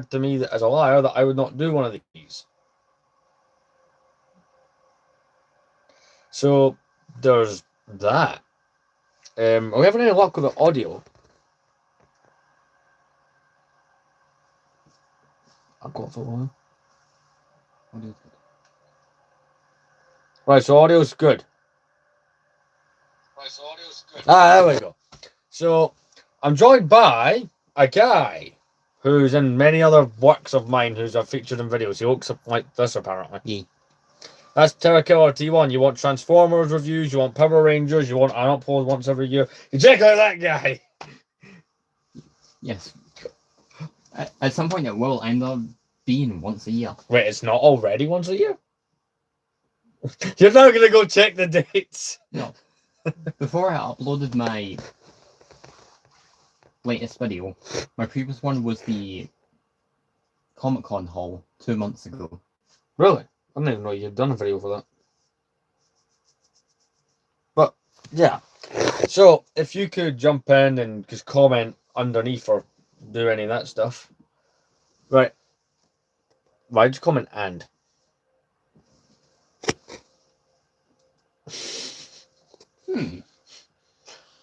to me that as a liar that I would not do one of these. So there's that. Are we having any luck with the audio? I've got for one. Audio's good. Right, so audio's good. There we go. So I'm joined by a guy who's in many other works of mine who's I've featured in videos. He looks like this apparently. Yeah. That's TERRAKILERT T1. You want Transformers reviews, you want Power Rangers, you want an upload once every year. You check out that guy. Yes. At some point it will end up being once a year. Wait, it's not already once a year? You're now going to go check the dates. No. Before I uploaded my latest video, my previous one was the Comic-Con haul 2 months ago. Really? I didn't even know you'd done a video for that. But, yeah. So, if you could jump in and just comment underneath or do any of that stuff. Right. Why'd you comment and?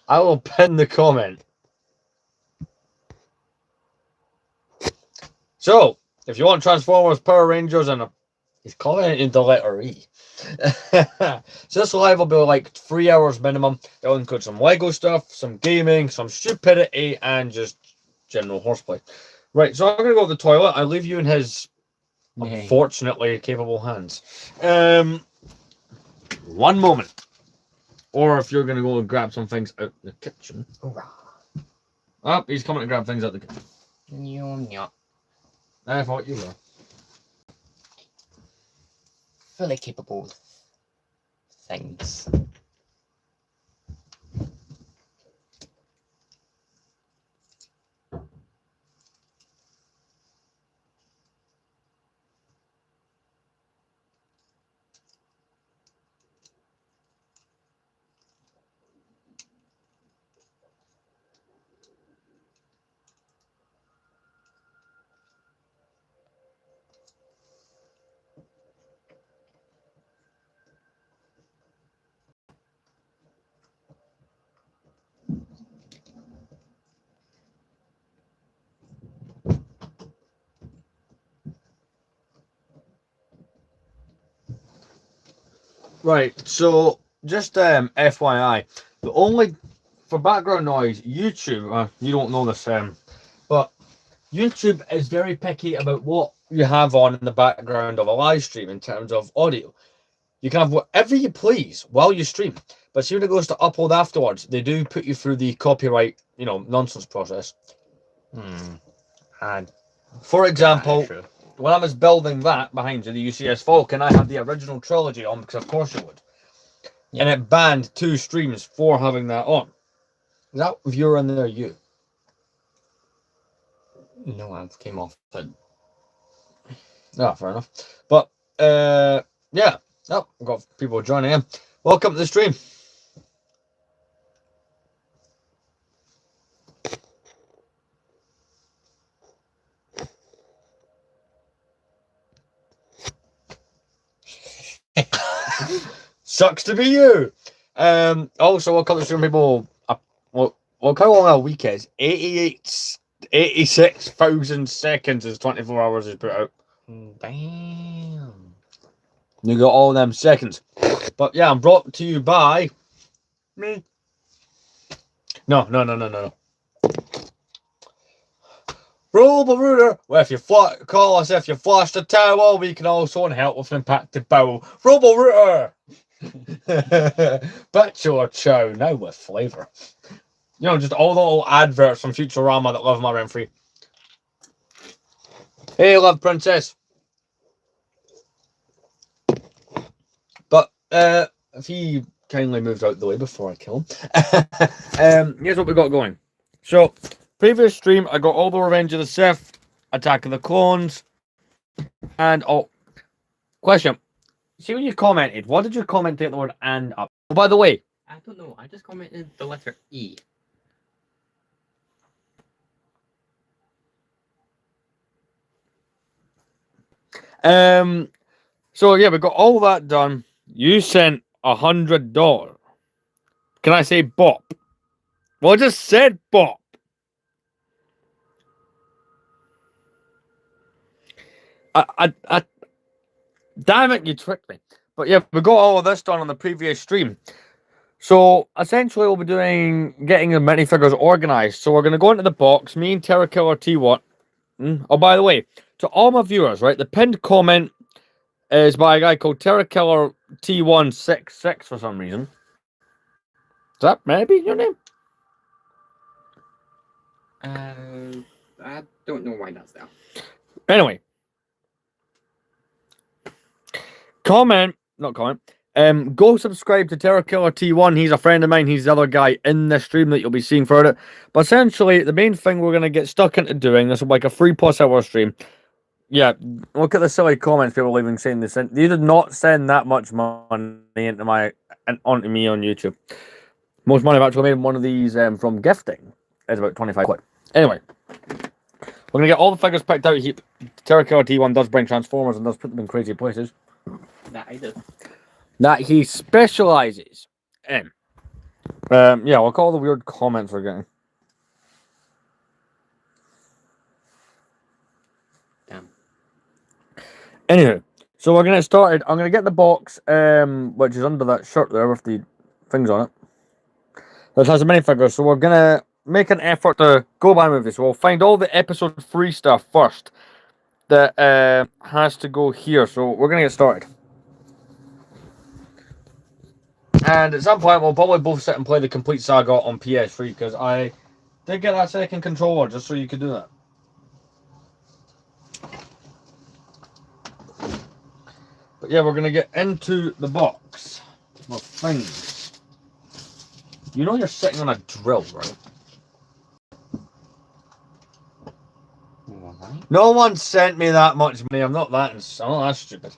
I will pin the comment. So, if you want Transformers, Power Rangers, and he's commenting the letter E. So this live will be like 3 hours minimum. It'll include some Lego stuff, some gaming, some stupidity, and just general horseplay. Right, so I'm going to go to the toilet. I leave you in his unfortunately capable hands. One moment. Or if you're going to go and grab some things out the kitchen. Oh, he's coming to grab things out the kitchen. I thought you were. Fully capable of things. Right, so just FYI, the only for background noise, YouTube, you don't know this, but YouTube is very picky about what you have on in the background of a live stream in terms of audio. You can have whatever you please while you stream, but see when it goes to upload afterwards, they do put you through the copyright, nonsense process. And for example, when I was building that behind you, the UCS Falcon, I had the original trilogy on because of course you would. Yeah. And it banned 2 streams for having that on. Is that viewer in there you? No, I've came off it. Ah, fair enough. But yeah. Oh, we've got people joining in. Welcome to the stream. Sucks to be you. Also, welcome to the stream, people. Well, how long a week is? 86,000 seconds is 24 hours is put out. Damn. You got all them seconds. But yeah, I'm brought to you by me. No. Roll the rooter. Well, if you call us if you flush the towel, we can also help with impacted bowel. Robo Rooter. Bachelor Chow, now with flavour. Just all the little adverts from Futurama that love my rent free. Hey, love princess. But if he kindly moves out the way before I kill him. Here's what we got going. So, previous stream, I got all the Revenge of the Sith, Attack of the Clones, and question. See when you commented, what did you comment take the word and up? Oh, by the way. I don't know, I just commented the letter E. So yeah, we got all that done. You sent $100. Can I say bop? Well, I just said bop. I damn it, you tricked me. But yeah, we got all of this done on the previous stream. So essentially, we'll be getting the minifigures organized. So we're gonna go into the box. Me and TERRAKILERT T1. Oh, by the way, to all my viewers, right? The pinned comment is by a guy called TERRAKILERT T166 for some reason. Is that maybe your name? I don't know why that's there. Anyway, go subscribe to TERRAKILERT T1. He's a friend of mine. He's the other guy in this stream that you'll be seeing for it. But essentially, the main thing we're going to get stuck into doing, this will be like a 3+ hour stream. Yeah, look at the silly comments people leaving saying this. You did not send that much money onto me on YouTube. Most money I've actually made in one of these from gifting is about 25 quid. Anyway, we're going to get all the figures picked out. TERRAKILERT T1 does bring Transformers and does put them in crazy places. That he specializes in. Yeah, look all the weird comments we're getting. Damn. Anywho, so we're gonna get started. I'm gonna get the box, which is under that shirt there with the things on it. That has a minifigure. So we're gonna make an effort to go by movie. So we'll find all the episode 3 stuff first that has to go here. So we're gonna get started. And at some point, we'll probably both sit and play the complete saga on PS3 because I did get that second controller just so you could do that. But yeah, we're going to get into the box of things. You know you're sitting on a drill, right? What? No one sent me that much money. I'm not that stupid.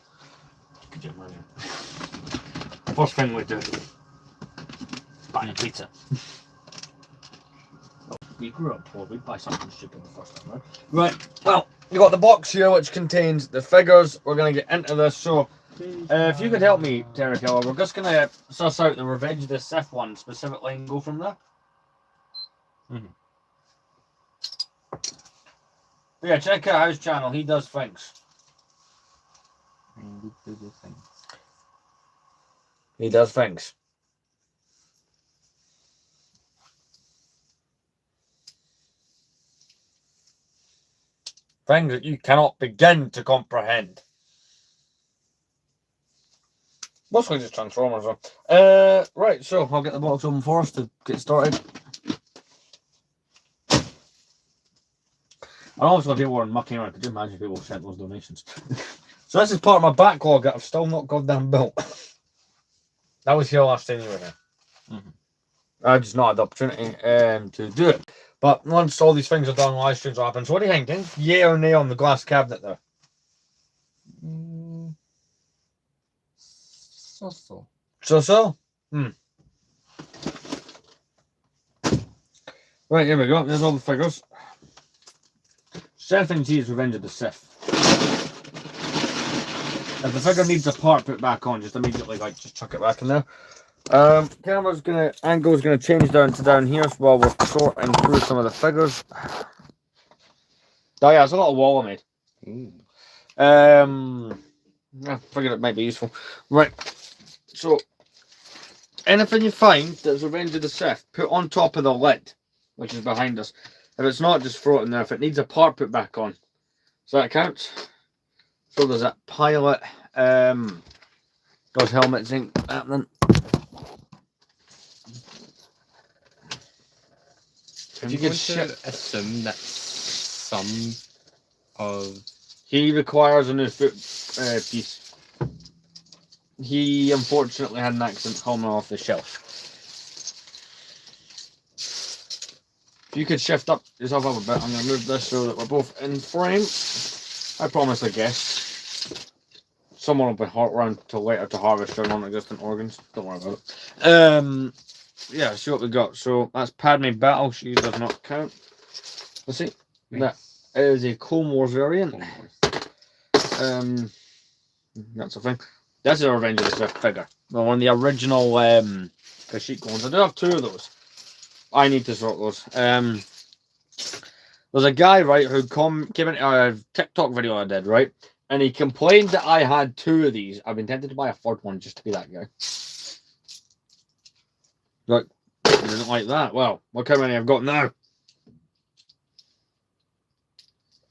Could you imagine? First thing we do, buy a pizza. We grew up poor, we'd buy something stupid the first time, right? Right, well, you got the box here which contains the figures. We're going to get into this, so if you could help me, TERRAKILERT, we're just going to suss out the Revenge of the Sith one specifically and go from there. But yeah, check out his channel, he does things. He does things. Things that you cannot begin to comprehend. Mostly just Transformers. Right, so I'll get the box open for us to get started. And obviously people were mucking around. Could you imagine if people sent those donations? So this is part of my backlog that I've still not goddamn built. That was here last time you were here. I just not had the opportunity to do it. But once all these things are done, live streams will happen. So what do you think? Yay or nay on the glass cabinet there? So. Right, here we go. There's all the figures. Seth and G's Revenge of the Sith. If the figure needs a part put back on, just immediately just chuck it back in there. Angle's gonna change down here while we're sorting through some of the figures. Oh yeah, there's a lot of wall I made. I figured it might be useful. Right. So anything you find that's Revenge of the Sith, put on top of the lid, which is behind us. If it's not, just throw it in there. If it needs a part put back on. So that counts. So there's that pilot. Those helmets ain't happening. If you could assume that some of he requires a new foot piece. He unfortunately had an accident falling off the shelf. If you could shift yourself up a bit, I'm going to move this so that we're both in frame. I promise, I guess. Someone will be around till later to harvest their non-existent organs. Don't worry about it. Yeah, see what we got. So that's Padme Battle. She does not count. Let's see. That is a Clone Wars variant. That's the thing. This is a Revenge of the Sith figure. Well, one of the original Kashyyyk ones. I do have 2 of those. I need to sort those. There's a guy, right, who came into a TikTok video I did, right? And he complained that I had 2 of these. I've been tempted to buy a 3rd one just to be that guy. Like, he doesn't like that. Well, look how many I've got now.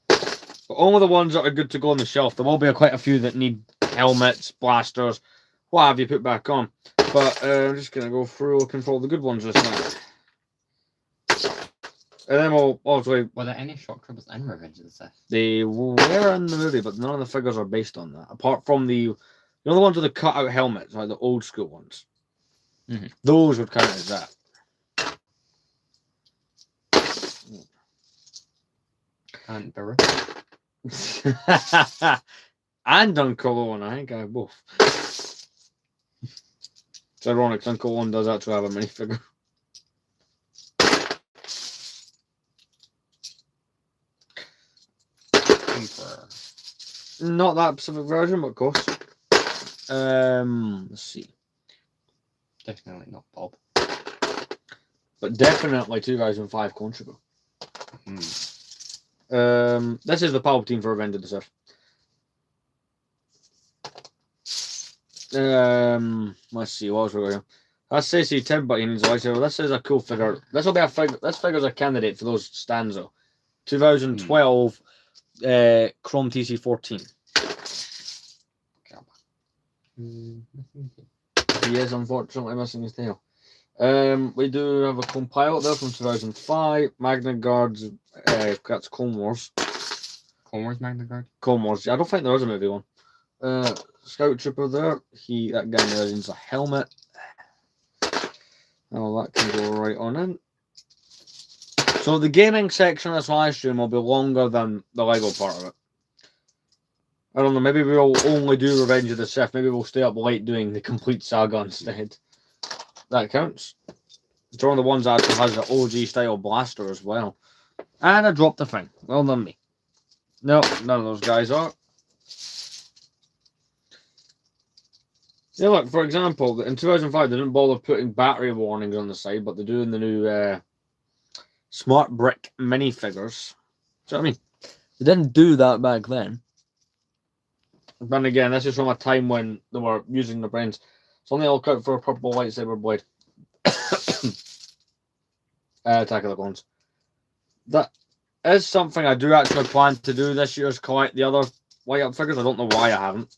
But only the ones that are good to go on the shelf. There will be quite a few that need helmets, blasters, what have you put back on. But I'm just going to go through looking for all the good ones this night. And then we'll obviously... Were there any shock troopers in Revenge of the Sith? They were in the movie, but none of the figures are based on that. Apart from the ones with the cut-out helmets, like the old school ones. Mm-hmm. Those would count as that. And Beru. And Uncle Owen, I think I have both. It's ironic, Uncle Owen does actually have a minifigure. Not that specific version, but of course. Let's see. Definitely not Bob. But definitely 2005 Contribute. This is the Palpatine for Revenge of the Sith. Let's see, what else we're going. That's Stacey Tim, but he needs a lightsaber. This is a cool figure. This will be a figure. This figure's a candidate for those stands though. 2012 Chrome TC14. He is unfortunately missing his tail. We do have a Clone Pilot there from 2005. Magna Guards. That's Clone Wars. Clone Wars Magna Guard? Clone Wars. I don't think there is a movie one. Scout Trooper there. That guy there needs a helmet. Oh, that can go right on in. So the gaming section of this live stream will be longer than the Lego part of it. I don't know, maybe we'll only do Revenge of the Sith. Maybe we'll stay up late doing the complete saga instead. That counts. It's one of the ones that actually has the OG style blaster as well. And I dropped the thing. Well done me. No, none of those guys are. Yeah, look, for example, in 2005 they didn't bother putting battery warnings on the side, but they do in the new Smart Brick minifigures. Do you know what I mean? They didn't do that back then. But again, this is from a time when they were using their brains. So only look out for a purple lightsaber blade. Attack of the Clones. That is something I do actually plan to do this year, is collect the other light up figures. I don't know why I haven't.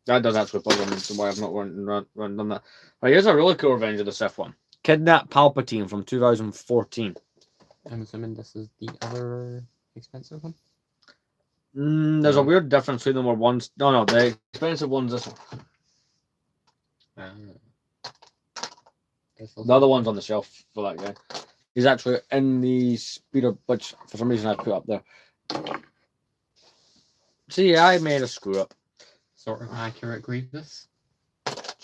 That does actually puzzle me, so why I've not done that. Right, here's a really cool Revenge of the Sith one. Kidnap Palpatine from 2014. I'm assuming this is the other expensive one? There's a weird difference between them. Where one's... No, the expensive one's this one. The other one's on the shelf for that guy. He's actually in the speeder, which for some reason I put up there. See, I made a screw up. Sort of accurate Grievous.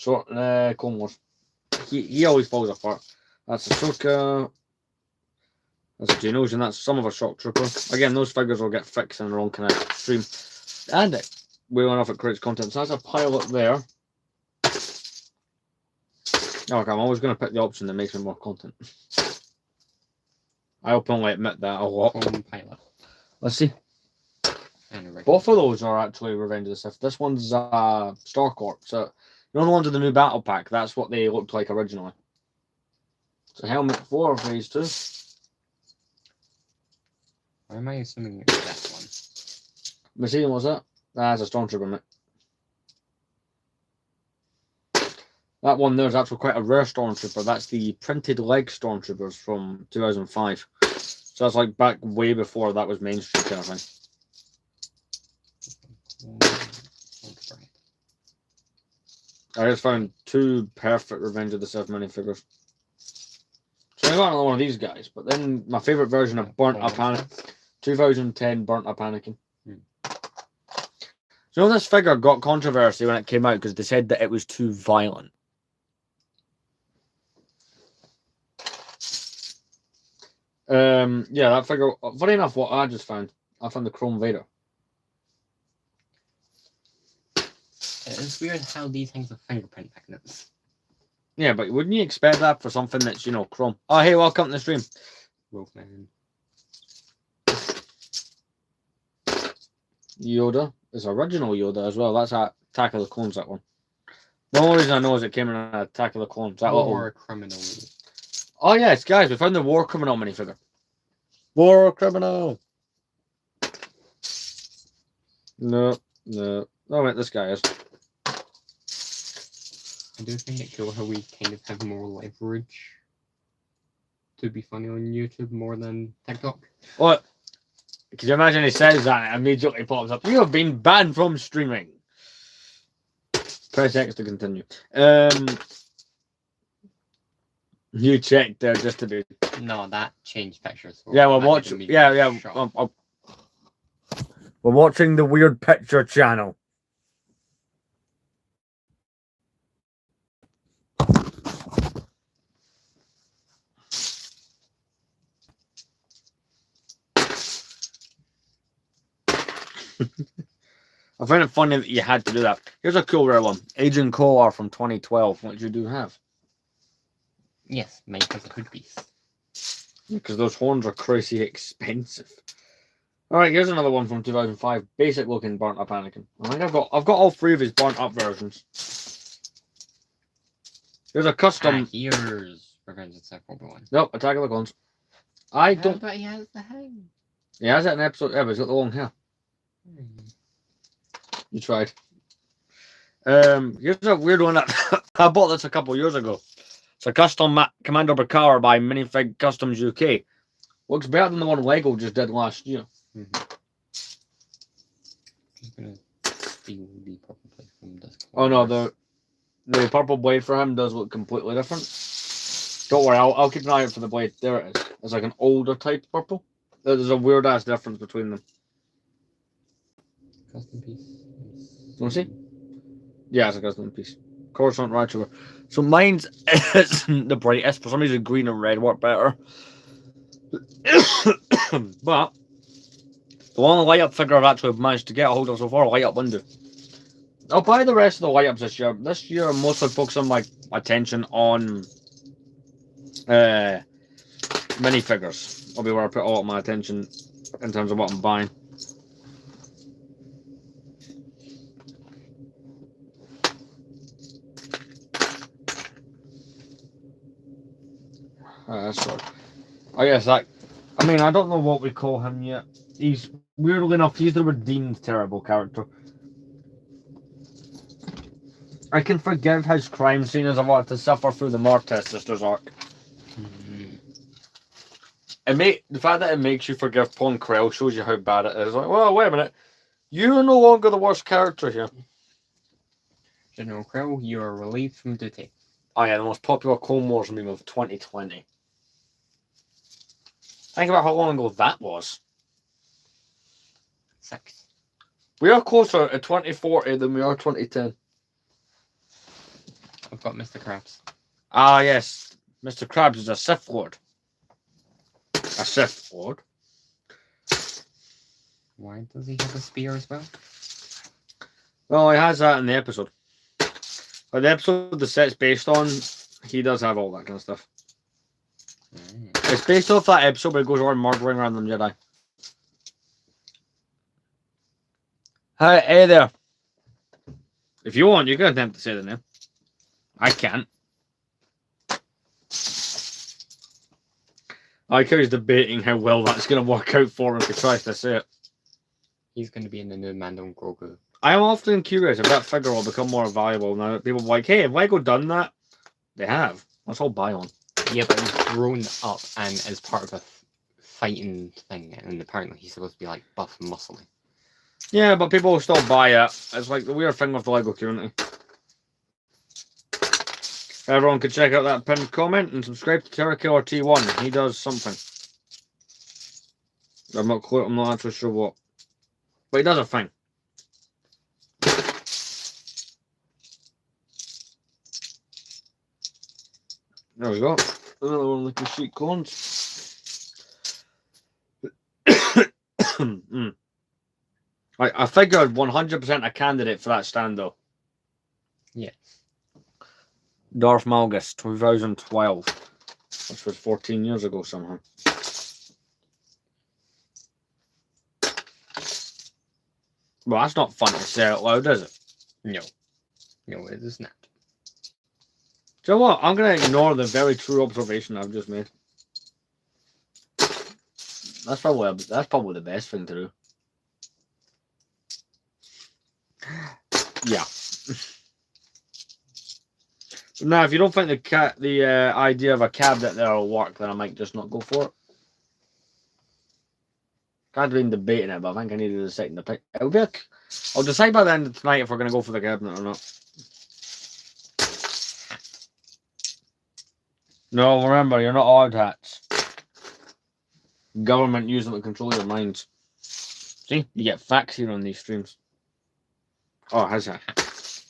Clone Wars. He always falls apart. That's Ahsoka. That's a Geonosian. That's some of a shock trooper. Again, those figures will get fixed in their own kind of stream. And we went off it creates content. So that's a pilot there. Okay, I'm always going to pick the option that makes me more content. I openly admit that a lot. Pilot. Let's see. Both of those are actually Revenge of the Sith. This one's Star Corps. So, you know the ones with the new battle pack? That's what they looked like originally. So, Helmet 4 Phase 2. Why am I assuming it's that one? Machine, what's that? That's a Stormtrooper, mate. That one there is actually quite a rare Stormtrooper. That's the printed leg Stormtroopers from 2005. So that's like back way before that was mainstream kind of thing. I just found 2 perfect Revenge of the Sith minifigures. So I got another one of these guys, but then my favourite version of Burnt Up Anakin, 2010 Burnt Up Anakin. So this figure got controversy when it came out because they said that it was too violent. Yeah, that figure. Funny enough, what I just found, I found the Chrome Vader. it's weird how these things are fingerprint magnets. Yeah, but wouldn't you expect that for something that's, you know, chrome? Oh, hey, welcome to the stream. Wolfman. Yoda is original Yoda as well. That's at Attack of the Clones, that one. The only reason I know is it came in Attack of the Clones. That War little... criminal. Oh, yes, guys, we found the War Criminal minifigure. War Criminal! No. Oh, wait, this guy is. I do think it cool how we kind of have more leverage to be funny on YouTube more than TikTok. What? Could you imagine he says that and it immediately pops up? You have been banned from streaming. Press X to continue. You checked there just to be. No, that changed pictures. Yeah, we're watching. Yeah. We're watching the Weird Picture channel. I find it funny that you had to do that. Here's a cool rare one. Agent Kolar from 2012. What did you have? Yes, mine has a hood piece. Because those horns are crazy expensive. Alright, here's another one from 2005. Basic looking burnt up Anakin. I think I've got all three of his burnt up versions. Here's a custom. Here's Revenge of the Sith Obi-Wan. Nope, Attack of the Clones. I don't. But he has the hang. He has it in episode. Yeah, but he's got the long hair. You tried. Here's a weird one that I bought this a couple years ago. It's a custom Commander Bakar by Minifig Customs UK. Looks better than the one Lego just did last year. I'm gonna steal the purple plate from this. Oh no, the purple blade for him does look completely different. Don't worry, I'll keep an eye out for the blade. There it is. It's like an older type purple. There's a weird ass difference between them. Custom piece. Want to see? Yeah, it's a custom piece. Coruscant right over. So mine's isn't the brightest. For some reason, green and red work better. But the one light up figure I've actually managed to get a hold of so far, light up window. I'll buy the rest of the light ups this year. This year, I'm mostly focusing my attention on minifigures. Will be where I put all of my attention in terms of what I'm buying. I guess that. I mean, I don't know what we call him yet. He's weirdly enough, he's the redeemed terrible character. I can forgive his crime scene as I want to suffer through the Mortis sisters arc. The fact that it makes you forgive Pon Krell shows you how bad it is. Like, well, wait a minute, you're no longer the worst character here. General Krell, you are relieved from duty. Oh yeah, the most popular Clone Wars meme of 2020. Think about how long ago that was. 6. We are closer to 2040 than we are 2010. I've got Mr. Krabs. Ah yes, Mr. Krabs is a Sith Lord. A Sith Lord. Why does he have a spear as well? Well, he has that in the episode. But the episode the set's based on, he does have all that kind of stuff. It's based off that episode where he goes around murdering random Jedi. Hey there. If you want, you can attempt to say the name. I can't. I like how he's debating how well that's going to work out for him if he tries to say it. He's going to be in the new Mando and Grogu. I am often curious if that figure will become more valuable now that people are like, hey, have Lego done that? They have. That's all buy on. Yeah, but he's grown up and is part of a fighting thing, and apparently he's supposed to be like buff and muscly. Yeah, but people will still buy it. It's like the weird thing with the Lego community. Everyone could check out that pinned comment and subscribe to TERRAKILERT T1. He does something. I'm not actually sure what. But he does a thing. There we go. Another one of the sheet clones. I figured 100% a candidate for that stand though. Yeah. Darth Malgus, 2012. Which was 14 years ago somehow. Well, that's not fun to say out loud, is it? No. No, it is not. Do you know what? I'm going to ignore the very true observation I've just made. That's probably the best thing to do. Yeah. Now, if you don't think the idea of a cabinet there will work, then I might just not go for it. I've been debating it, but I think I needed a second to pick. I'll decide by the end of tonight if we're going to go for the cabinet or not. No, remember, you're not allowed hats. Government use them to control your minds. See, you get facts here on these streams. Oh, has a hat.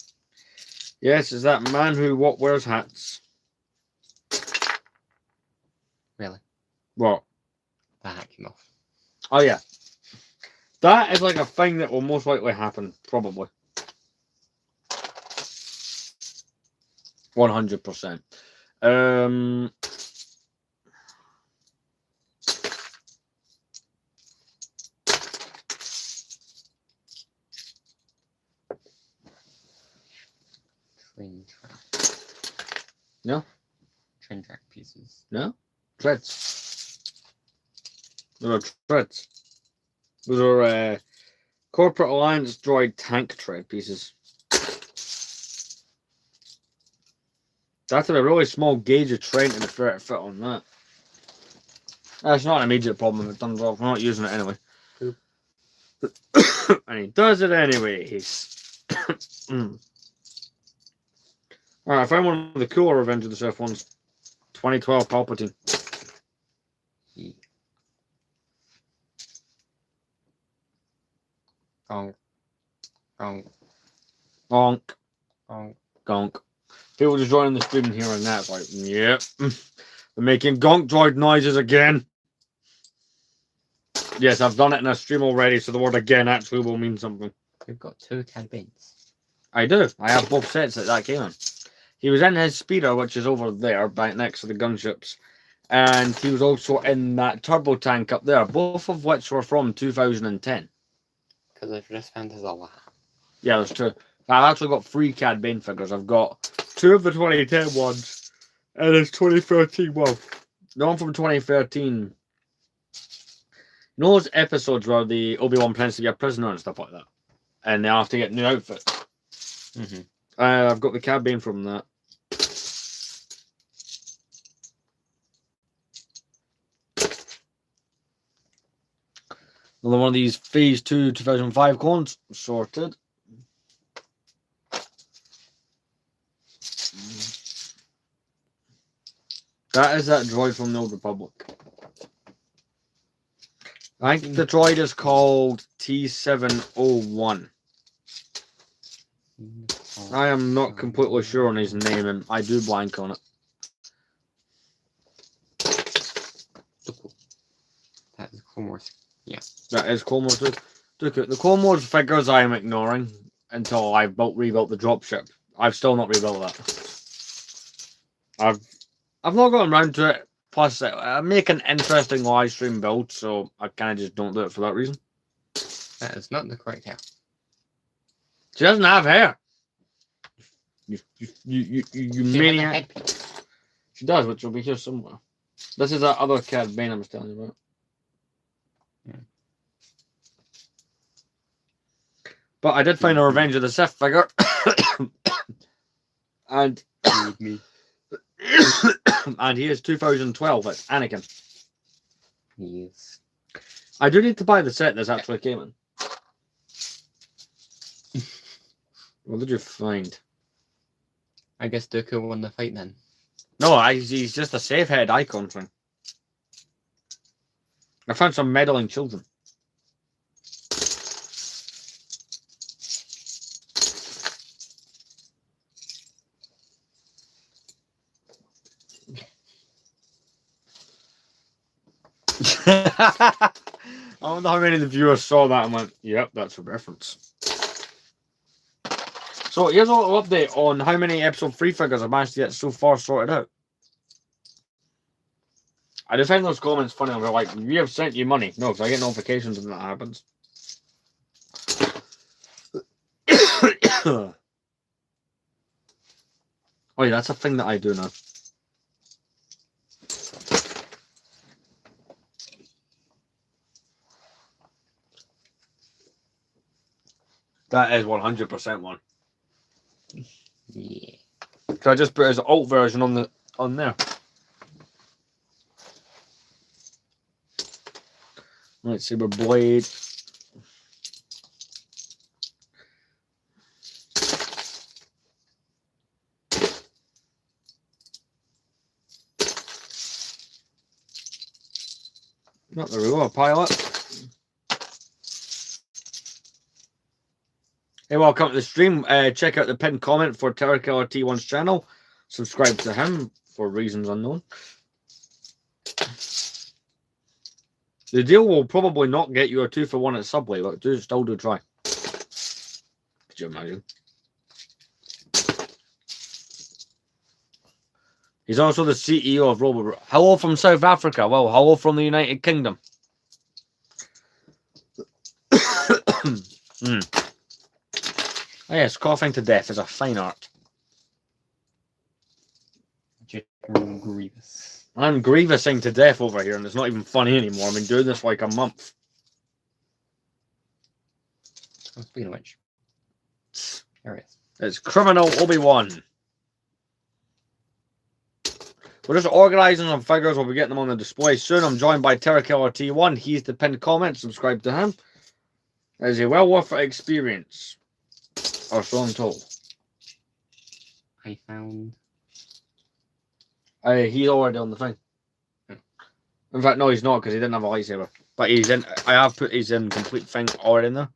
Yes, is that man who wears hats? Really? What? The hat came off. Oh, yeah. That is like a thing that will most likely happen, probably. 100%. Train track. No? Train track pieces. No? Treads. Those are treads. Those are Corporate Alliance droid tank tread pieces. That's a really small gauge of train to fit on that. That's not an immediate problem if it turns off. We're not using it anyway. Cool. And he does it anyways. Alright, I found one of the cooler Revenge of the Sith ones. 2012 Palpatine. Yeah. Gonk. Gonk. Gonk. Gonk. Gonk. People just joining the stream and hearing that. It's like, yep. We're making gonk droid noises again. Yes, I've done it in a stream already, so the word again actually will mean something. We've got 2 Cad Banes. I do. I have both sets that came in. He was in his speeder, which is over there, back next to the gunships. And he was also in that turbo tank up there, both of which were from 2010. Because I've just found his a lot. Yeah, there's 2. I've actually got 3 Cad Bane figures. I've got 2 of the 2010 ones, and there's 2013 one. The one from 2013. You know those episodes where the Obi-Wan plans to be a prisoner and stuff like that? And they have to get new outfits? Mm-hmm. I've got the Cad Bane from that. Another one of these Phase 2 2005 clones. Sorted. That is that droid from the Old Republic. I think the droid is called T701. I am not completely sure on his name, and I do blank on it. That is Clone Wars. Yeah. That is Clone Wars. The Clone Wars figures I am ignoring until I've rebuilt the dropship. I've still not rebuilt that. I've not gotten around to it. Plus, I make an interesting live stream build, so I kind of just don't do it for that reason. That is not the correct hair. She doesn't have hair. You maniac. She does, which will be here somewhere. This is that other Cad Bane I was telling you about. Yeah. But I did find a Revenge of the Sith figure. And me. and he is 2012. It's Anakin. Yes. I do need to buy the set this actually came in. What did you find? I guess Dooku won the fight then. No, he's just a safe head icon thing. I found some meddling children. I wonder how many of the viewers saw that and went, yep, that's a reference. So here's a little update on how many episode 3 figures I've managed to get so far sorted out. I just find those comments funny. They're like, we have sent you money. No, because I get notifications when that happens. Oh yeah, that's a thing that I do now. That is 100% one. Yeah. So I just put it as an alt version on there. Lightsaber blade. Not the real pilot. Hey, welcome to the stream. Check out the pinned comment for TERRAKILERT T1's channel. Subscribe to him for reasons unknown. The deal will probably not get you a 2-for-1 at Subway, but still do try. Could you imagine? He's also the CEO of Robot. Hello from South Africa. Well, hello from the United Kingdom. Oh, yes, coughing to death is a fine art. General Grievous. I'm grievousing to death over here, and it's not even funny anymore. I've been doing this for like a month. Oh, speaking of which, there it is. It's Criminal Obi-Wan. We're just organising some figures. We'll be getting them on the display soon. I'm joined by TERRAKILERT T1. He's the pinned comment. Subscribe to him. It is a well worth it experience. Or so I'm told. I found. He's already on the thing. In fact, no, he's not because he didn't have a lightsaber. But he's in. I have put his in complete thing already in there.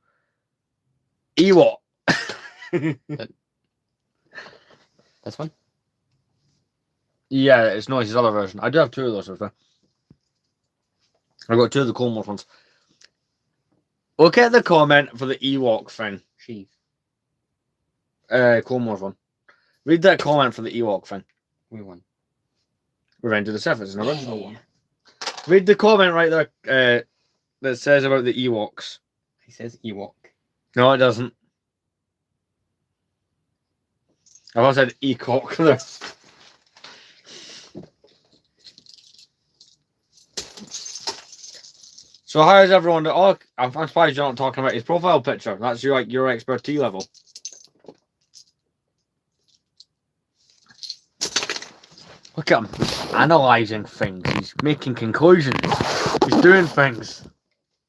Ewok. This one? Yeah, it's not his other version. I do have 2 of those. I've got 2 of the Clone Wars ones. Look at the comment for the Ewok thing. Sheath. Clone Wars one. Read that comment for the Ewok thing. We won. Revenge of the Sith is an original one. Read the comment right there that says about the Ewoks. He says Ewok. No, it doesn't. I've also said Ecock there. So how is everyone? Oh, I'm surprised you're not talking about his profile picture. That's your expertise level. Look at him analysing things. He's making conclusions. He's doing things.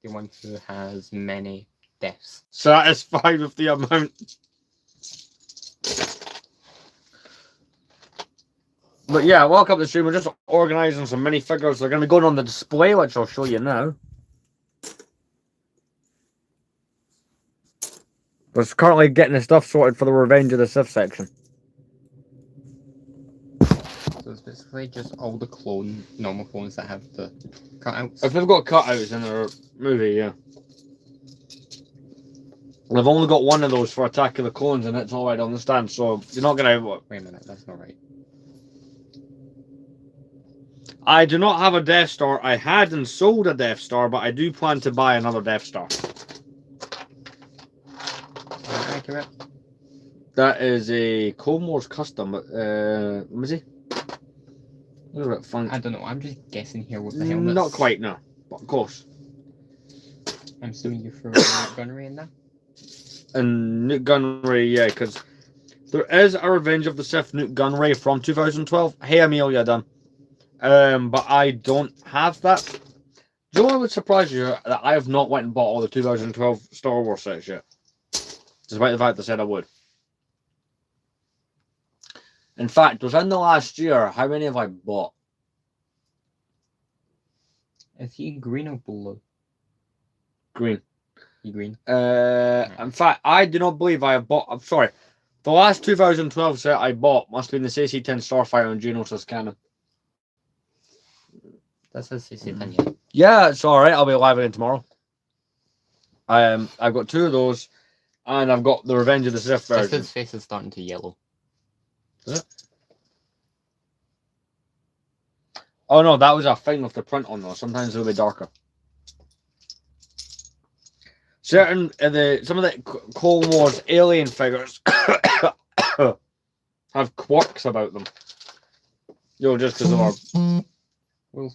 The one who has many deaths. Satisfied with the amount. But yeah, welcome to the stream. We're just organising some minifigures. They're going to be going on the display, which I'll show you now. But it's currently getting the stuff sorted for the Revenge of the Sith section. So it's basically just all the normal clones that have the cutouts. If they've got cutouts in their movie, yeah. They've only got one of those for Attack of the Clones, and it's already on the stand, so you're not going to... Wait a minute, that's not right. I do not have a Death Star. I had and sold a Death Star, but I do plan to buy another Death Star. Accurate. That is a Clone Wars custom. What is he? Look at that fun. I don't know, I'm just guessing here with the helmets. Not quite, no. But close. I'm assuming you threw a gunnery in there? And Nuke Gunray, yeah, because there is a Revenge of the Sith Nuke Gunray from 2012. Hey, Amelia, done. But I don't have that. Do you know what would surprise you? That I have not went and bought all the 2012 Star Wars sets yet. Despite the fact I said I would. In fact, within the last year, how many have I bought? Is he green or blue? Green. He green? In fact, I do not believe I have bought... I'm sorry. The last 2012 set I bought must have been the CC-10 Starfighter and Geonosis Cannon. That says CC-10, yeah. Yeah, it's alright. I'll be live again tomorrow. I've got 2 of those. And I've got the Revenge of the Sith version. His face is starting to yellow. Is it? Oh no, that was a thing with the print on though. Sometimes it'll be darker. Certain some of the Clone Wars alien figures have quirks about them. Just because of our. Well,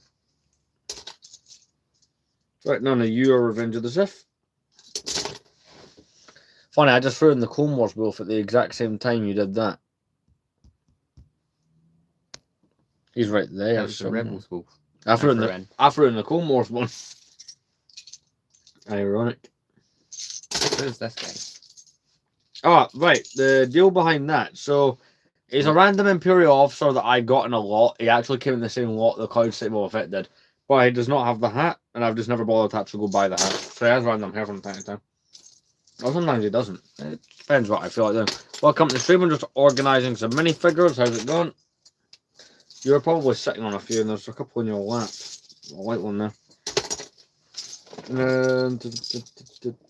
Right, none of you are Revenge of the Sith. Funny, I just threw in the Clone Wars wolf at the exact same time you did that. He's right there. that was the Rebels wolf. I threw in the Clone Wars one. Ironic. Who's this guy? Oh, right. The deal behind that. So, he's a random Imperial officer that I got in a lot. He actually came in the same lot the Cloud City Boba Fett did. But he does not have the hat, and I've just never bothered to actually go buy the hat. So he has random hair from time to time. Or sometimes he doesn't. It depends what I feel like doing. Welcome to the stream. I'm just organising some minifigures. How's it going? You're probably sitting on a few, and there's a couple in your lap. A white one there.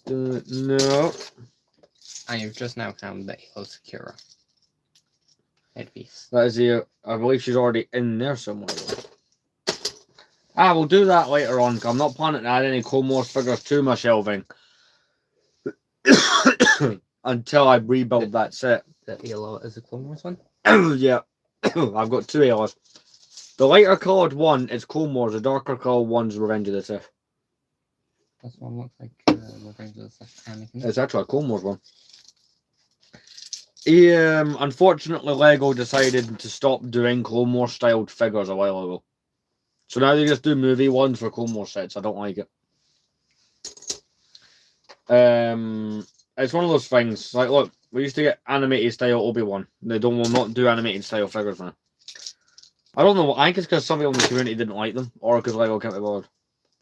No. I have just now found the Halo Secura headpiece. That is the. I believe she's already in there somewhere. We'll do that later on. I'm not planning to add any Clone Wars figures to my shelving until I rebuild that set. The Halo is the Clone Wars one? Yeah. I've got two Halos. The lighter coloured one is Clone Wars, the darker coloured one's Revenge of the Sith. This one looks like Revenge of the Sith Anakin. It's actually a Clone Wars one. Unfortunately, Lego decided to stop doing Clone Wars styled figures a while ago. So now they just do movie ones for Clone Wars sets. I don't like it. It's one of those things. Like, look, we used to get animated style Obi-Wan. They will not do animated style figures now. I don't know. I think it's because some people in the community didn't like them, or because Lego can't be bothered.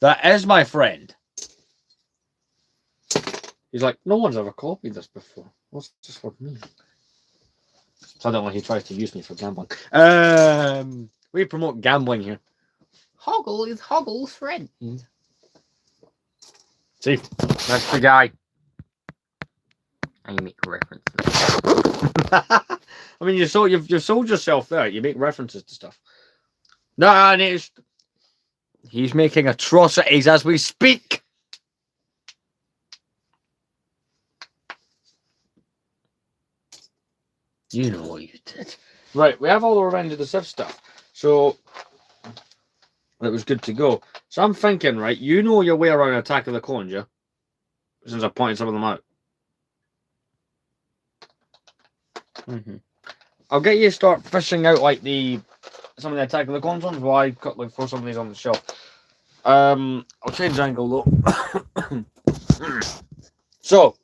That is my friend. He's like, no one's ever copied this before. What's this for me? So I don't know. He tries to use me for gambling. We promote gambling here. Hoggle is Hoggle's friend. See, that's the guy. I make references. I mean, you've sold yourself there. You make references to stuff. No, and he's making atrocities as we speak. You know what you did. Right, we have all the Revenge of the Sith stuff. So, it was good to go. So I'm thinking, right, you know your way around Attack of the Clones, yeah? Since I pointed some of them out. I'll get you to start fishing out like some of the Attack of the Clones ones while I throw some of these on the shelf. I'll change angle though. So,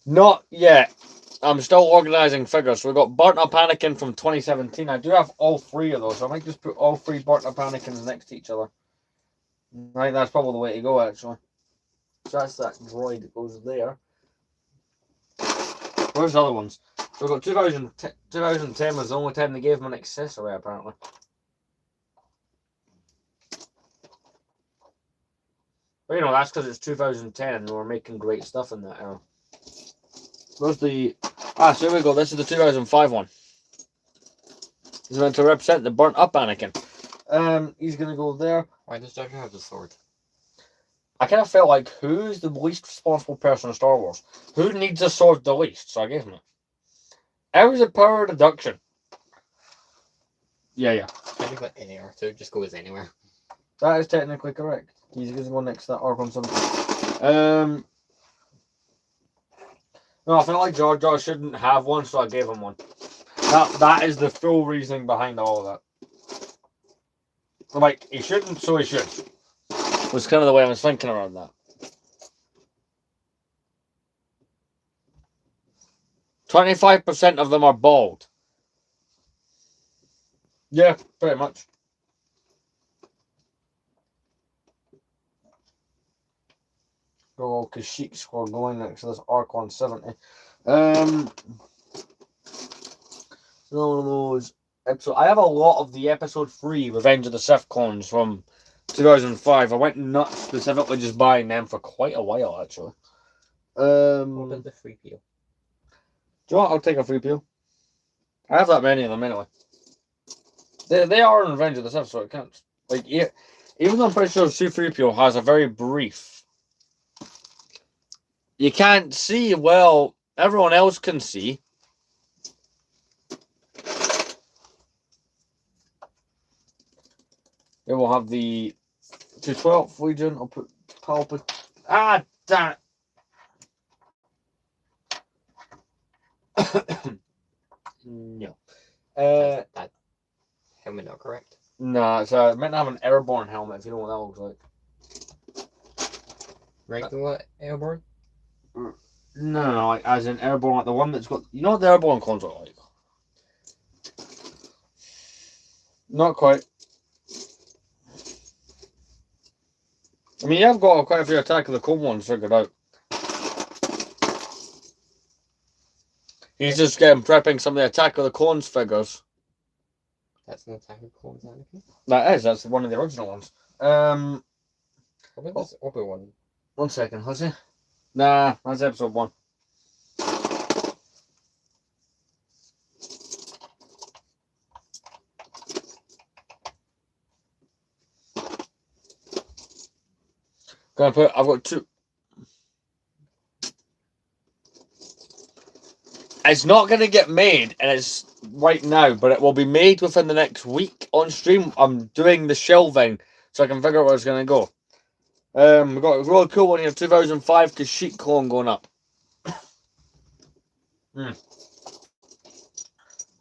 not yet. I'm still organising figures. So we've got Burnt Up Anakin from 2017. I do have all three of those. So I might just put all three Burnt Up Anakins next to each other. I think that's probably the way to go, actually. So that's that droid that goes there. Where's the other ones? So we've got 2010 was the only time they gave them an accessory, apparently. But you know, that's because it's 2010 and they were making great stuff in that era. Where's the... so here we go. This is the 2005 one. He's meant to represent the Burnt Up Anakin. He's going to go there. Why does Jar Jar have the sword? I kind of felt like, who's the least responsible person in Star Wars? Who needs a sword the least? So I gave him it. How is it power reduction? Yeah. Can you put any R2? Just goes anywhere. That is technically correct. He's going to go next to that Argon 7. No, I felt like Jar Jar shouldn't have one, so I gave him one. That is the full reasoning behind all of that. Like, he shouldn't, so he should. Was kind of the way I was thinking around that. 25% of them are bald. Yeah, pretty much. Oh, Kashyyyk squad going next to this Arc 170. One of those episodes. I have a lot of the episode 3 Revenge of the Sith clones from 2005. I went nuts specifically just buying them for quite a while, actually. What about the free peel? Do you know what? I'll take a free peel. I have that many of them anyway. They are in Revenge of the Sith, so it counts. Like, even though I'm pretty sure C-3PO has a very brief. You can't see well. Everyone else can see. Here we'll have the 212th Legion. I'll put Palpatine. Ah, damn it. No. That helmet not correct? Nah, it's meant to have an airborne helmet, if you know what that looks like. Regular airborne? No, like as in airborne, like the one that's got. You know what the airborne clones are like? Not quite. I mean, you have got quite a few Attack of the Clone ones figured out. He's just prepping some of the Attack of the Clones figures. That's an Attack of the Clones, Anakin? That's one of the original ones. What about this other one? 1 second, has he? Nah, that's episode 1. I've got 2. It's not going to get made, and it's right now, but it will be made within the next week on stream. I'm doing the shelving so I can figure out where it's going to go. We've got a really cool one here, 2005 Kashyyyk clone going up.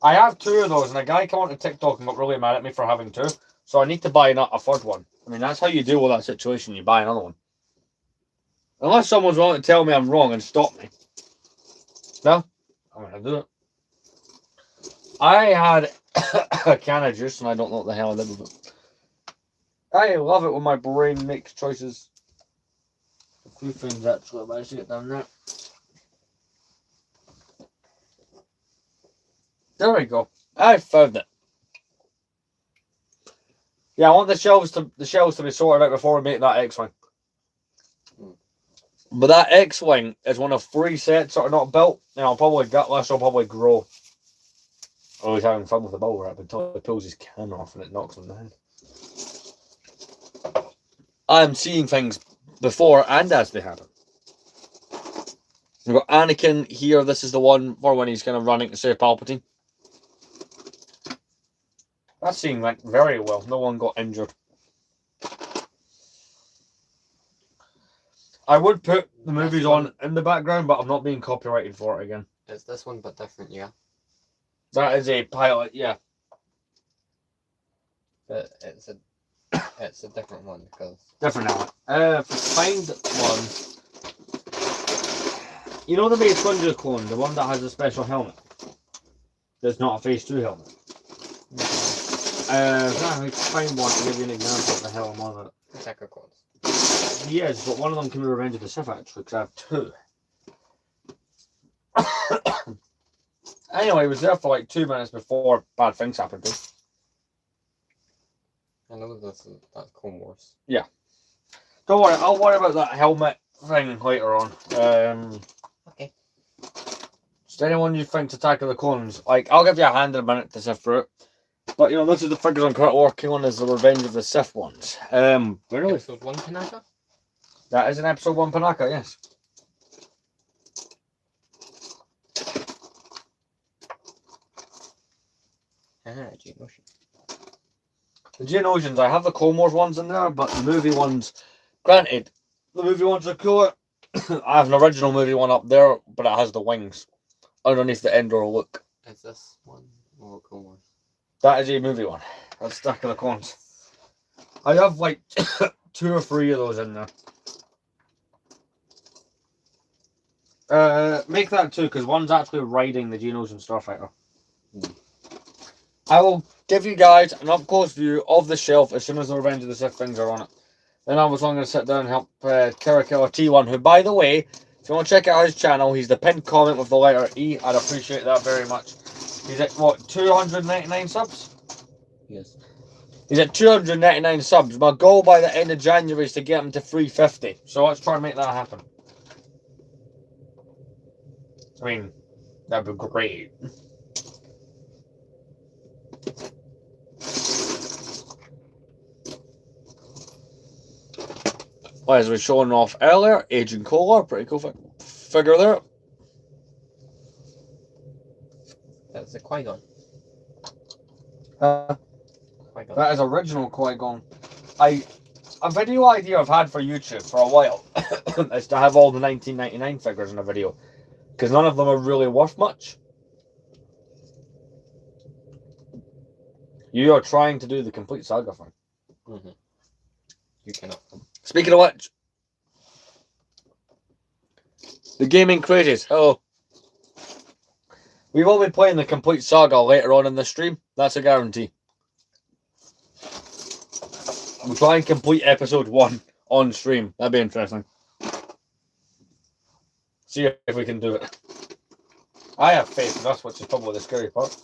I have 2 of those, and a guy came onto TikTok and got really mad at me for having 2, so I need to buy a 3rd one. I mean, that's how you deal with that situation, you buy another one. Unless someone's willing to tell me I'm wrong and stop me. No? I'm going to do it. I had a can of juice, and I don't know what the hell I did with it. I love it when my brain makes choices. A few things actually, but I should get down there. There we go. I found it. Yeah, I want the shelves to be sorted out before we make that X-Wing. But that X-Wing is one of 3 sets that are not built, and I'll probably gutless, I'll probably grow. Oh, he's having fun with the bubble wrap until he pulls his can off and it knocks him down. I'm seeing things before and as they happen. We've got Anakin here. This is the one for when he's kind of running to save Palpatine. That scene went very well. No one got injured. I would put the movies on in the background, but I'm not being copyrighted for it again. It's this one, but different, yeah. That is a pilot, yeah. But it's a different one because different element. Find one. You know the Mace Windu clone, the one that has a special helmet. That's not a Phase 2 helmet. Find one to give you an example of the hell I'm on it. Attack of Clones. Yes, but one of them can be Revenge of the Sith actually, because I have 2. Anyway, he was there for like 2 minutes before bad things happened to him. I know that's Clone Wars. Yeah. Don't worry, I'll worry about that helmet thing later on. Okay. Just anyone you think's Attack of the Clones, like, I'll give you a hand in a minute to sift through it. But, you know, this is the figures I'm currently working on is the Revenge of the Sith ones. Really? Episode 1 Panaka? That is an episode 1 Panaka, yes. Geonosian. The Geonosians, I have the Clone Wars ones in there, but the movie ones, granted, the movie ones are cooler. I have an original movie one up there, but it has the wings underneath the Endor look. Is this one or Clone Wars? That is a movie one. That's Attack of the Clones. I have like 2 or 3 of those in there. Make that 2, because one's actually riding the Geonosian Starfighter. I will give you guys an up-close view of the shelf as soon as the Revenge of the Sith things are on it. Then I was going to sit down and help TERRAKILERT T1, who, by the way, if you want to check out his channel, he's the pinned comment with the letter E. I'd appreciate that very much. He's at, what, 299 subs? Yes. He's at 299 subs. My goal by the end of January is to get him to 350. So let's try and make that happen. I mean, that'd be great. Well, as we showing off earlier, Agent Cola, pretty cool figure there. That's a Qui-Gon. Qui-Gon. That is original Qui-Gon. A video idea I've had for YouTube for a while is to have all the 1999 figures in a video, because none of them are really worth much. You are trying to do the complete saga thing. Mm-hmm. You cannot. Speaking of which, the gaming crazies. Hello. We will be playing the complete saga later on in the stream. That's a guarantee. We'll try and complete episode 1 on stream. That'd be interesting. See if we can do it. I have faith in us, which is probably the scary part.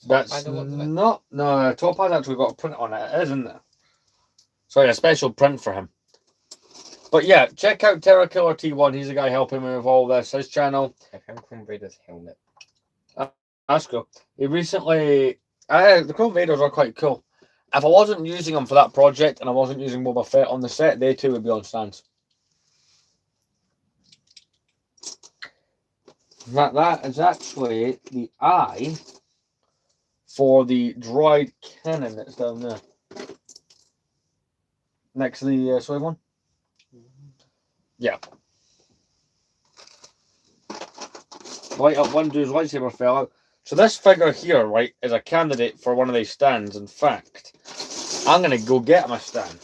That's not... No, Top has actually got a print on it, isn't it? Sorry, a special print for him. But yeah, check out TERRAKILERT T1. He's the guy helping me with all this. His channel. I found Chrome Vader's helmet. That's cool. He recently... the Chrome Vaders are quite cool. If I wasn't using them for that project and I wasn't using Boba Fett on the set, they too would be on stands. That is actually the eye for the droid cannon that's down there. Next to the soy one. Yeah. Light up one dude's lightsaber fell out. So this figure here, right, is a candidate for one of these stands. In fact, I'm going to go get him a stand.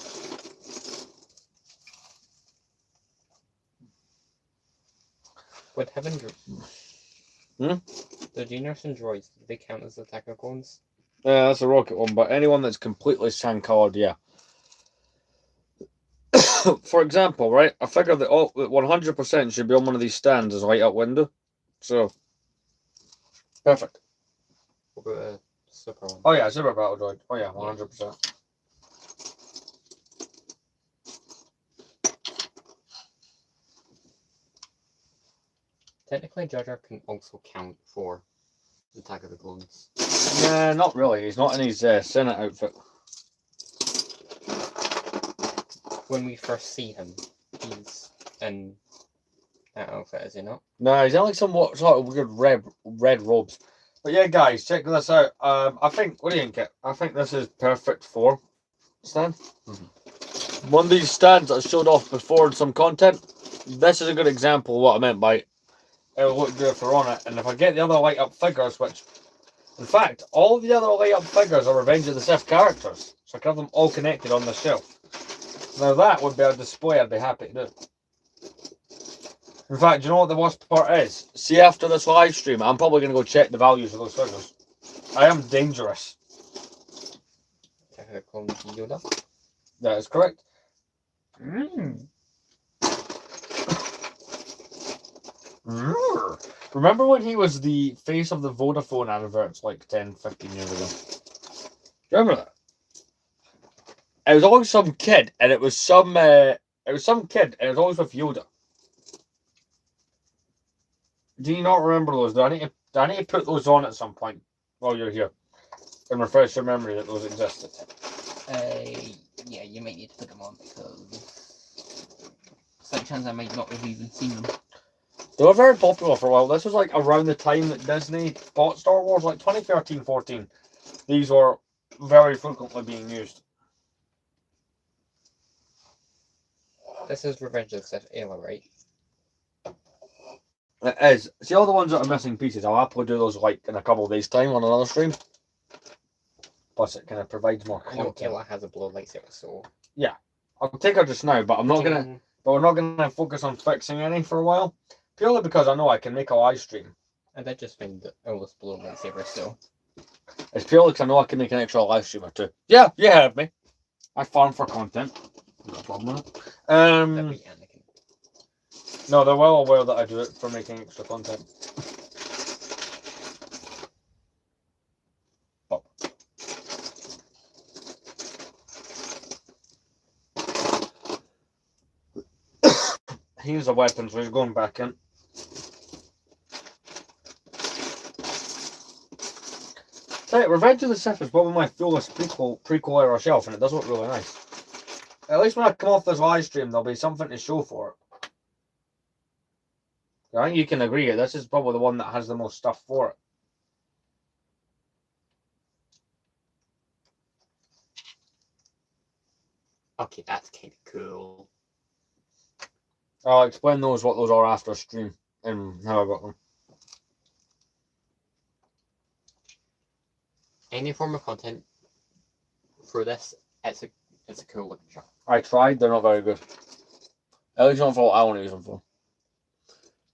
With heaven, the generation droids, do they count as attacker clones? Yeah, that's a rocket one, but anyone that's completely sand-colored, yeah. For example, right, I figure that 100% should be on one of these stands as a light-up window. So, perfect. What about a super one? Oh yeah, super battle droid. Oh yeah, 100%. Technically, Jar Jar can also count for Attack of the Clones. Nah, not really. He's not in his Senate outfit. When we first see him, he's in that outfit, is he not? No, he's in like some sort of weird red robes. But yeah, guys, check this out. I think, what do you think, Kit? I think this is perfect for stand. Mm-hmm. One of these stands that I showed off before in some content. This is a good example of what I meant by it'll look good if we're on it. And if I get the other light up figures, which, in fact, all the other light up figures are Revenge of the Sith characters. So I can have them all connected on the shelf. Now that would be a display I'd be happy to do. In fact, do you know what the worst part is? See, after this live stream, I'm probably going to go check the values of those figures. I am dangerous. Attack of the Clones Yoda? That is correct. Remember when he was the face of the Vodafone adverts like 10, 15 years ago? Do you remember that? It was always some kid, and it was some kid, and it was always with Yoda. Do you not remember those? Do I need to put those on at some point while you're here and refresh your memory that those existed? Yeah, you might need to put them on because there's a chance I might not have even seen them. They were very popular for a while. This was like around the time that Disney bought Star Wars, like 2013-14. These were very frequently being used. This is Revenge of the Sith era, right? It is. See all the ones that are missing pieces, I'll happily do those like in a couple of days' time on another stream. Plus it kind of provides more content. I know Kayla has a blue lightsaber, so... Yeah. I'll take her just now, but I'm not gonna... But we're not gonna focus on fixing any for a while. Purely because I know I can make a live stream. I did just find the oldest blue lightsaber, so... It's purely because I know I can make an extra live stream or two. Yeah, you heard me. I farm for content. No problem with it. That'd be Anakin. No, they're well aware that I do it for making extra content. Oh. Here's a weapon, so he's going back in. Hey, Revenge of the Sith is probably my fullest prequel era shelf, and it does look really nice. At least when I come off this live stream, there'll be something to show for it. I think you can agree this is probably the one that has the most stuff for it. Okay, that's kind of cool. I'll explain what those are after stream and how I got them. Any form of content for this, it's a cool looking shot. I tried, they're not very good. At least not for what I want to use them for.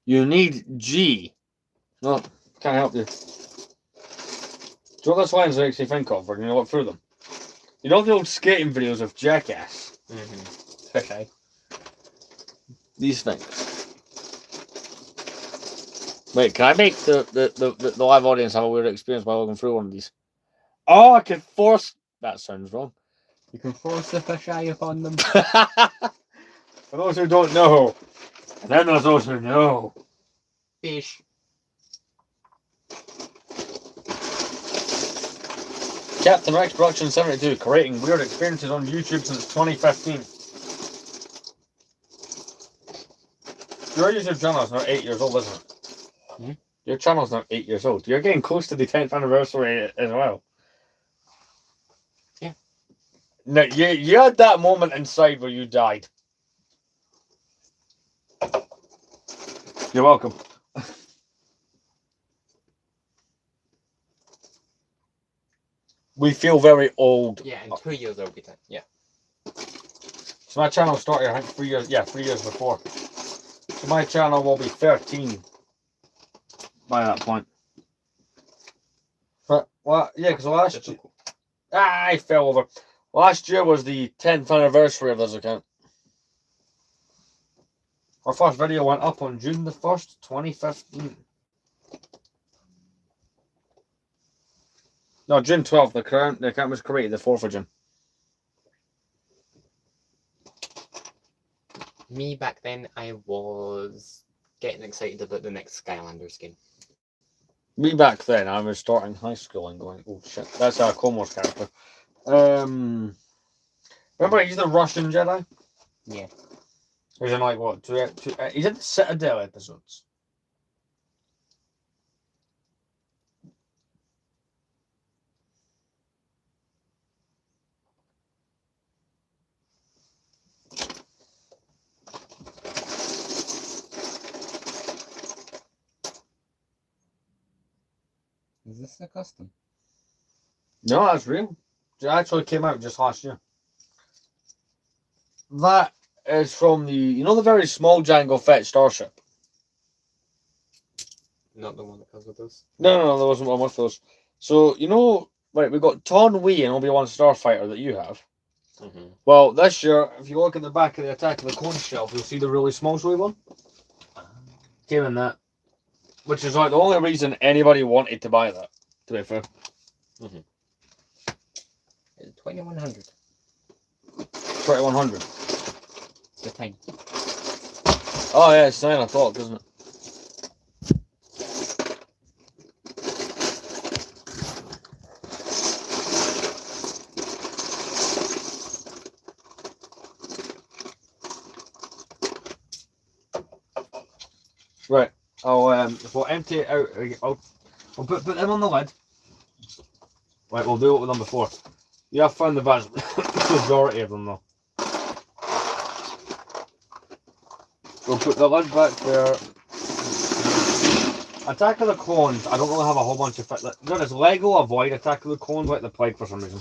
You need G. No, can't help you. Do you know what this lens makes me think of when you look through them? You know the old skating videos of Jackass? Mm-hmm. Okay. These things. Wait, can I make the live audience have a weird experience by looking through one of these? Oh, I can force... That sounds wrong. You can force the fisheye upon them. For those who don't know, and then there's those who know. Fish. Captain Rex Production 72, creating weird experiences on YouTube since 2015. Your YouTube channel is now 8 years old, isn't it? Hmm? Your channel's now 8 years old. You're getting close to the 10th anniversary as well. Yeah. No, you had that moment inside where you died. You're welcome. We feel very old. Yeah, in 2 years I'll be 10. Yeah. So my channel started, I think, 3 years. Yeah, 3 years before. So my channel will be 13 by that point. But well, yeah, because last year, I fell over. Last year was the 10th anniversary of this account. Our first video went up on June the 1st, 2015. No, June 12th. The account was created the 4th of June. Me back then, I was getting excited about the next Skylanders game. Me back then, I was starting high school and going, oh shit, that's our Comor's character. Remember he's the Russian Jedi? Yeah. He's in like what? He's in the Citadel episodes. Is this a custom? No, that's real. It actually came out just last year. That is from the the very small Jango Fett starship. Not the one that comes with us. No, there wasn't one with those. So right, we got Ton Wee and Obi-Wan Starfighter that you have. Mm-hmm. Well, this year, if you look at the back of the Attack of the Clones shelf, you'll see the really small Zoe one. Came in that. Which is like the only reason anybody wanted to buy that, to be fair. Mm-hmm. It's 2100. 2100. The time. Oh yeah, it's 9 o'clock, isn't it? Right. We'll empty it out. I'll put them on the lid. Right, we'll do what we've done before. You have found the vast majority of them though. We'll put the lid back there. Attack of the Clones, I don't really have a whole bunch of there is Lego Avoid Attack of the Clones like the plague for some reason.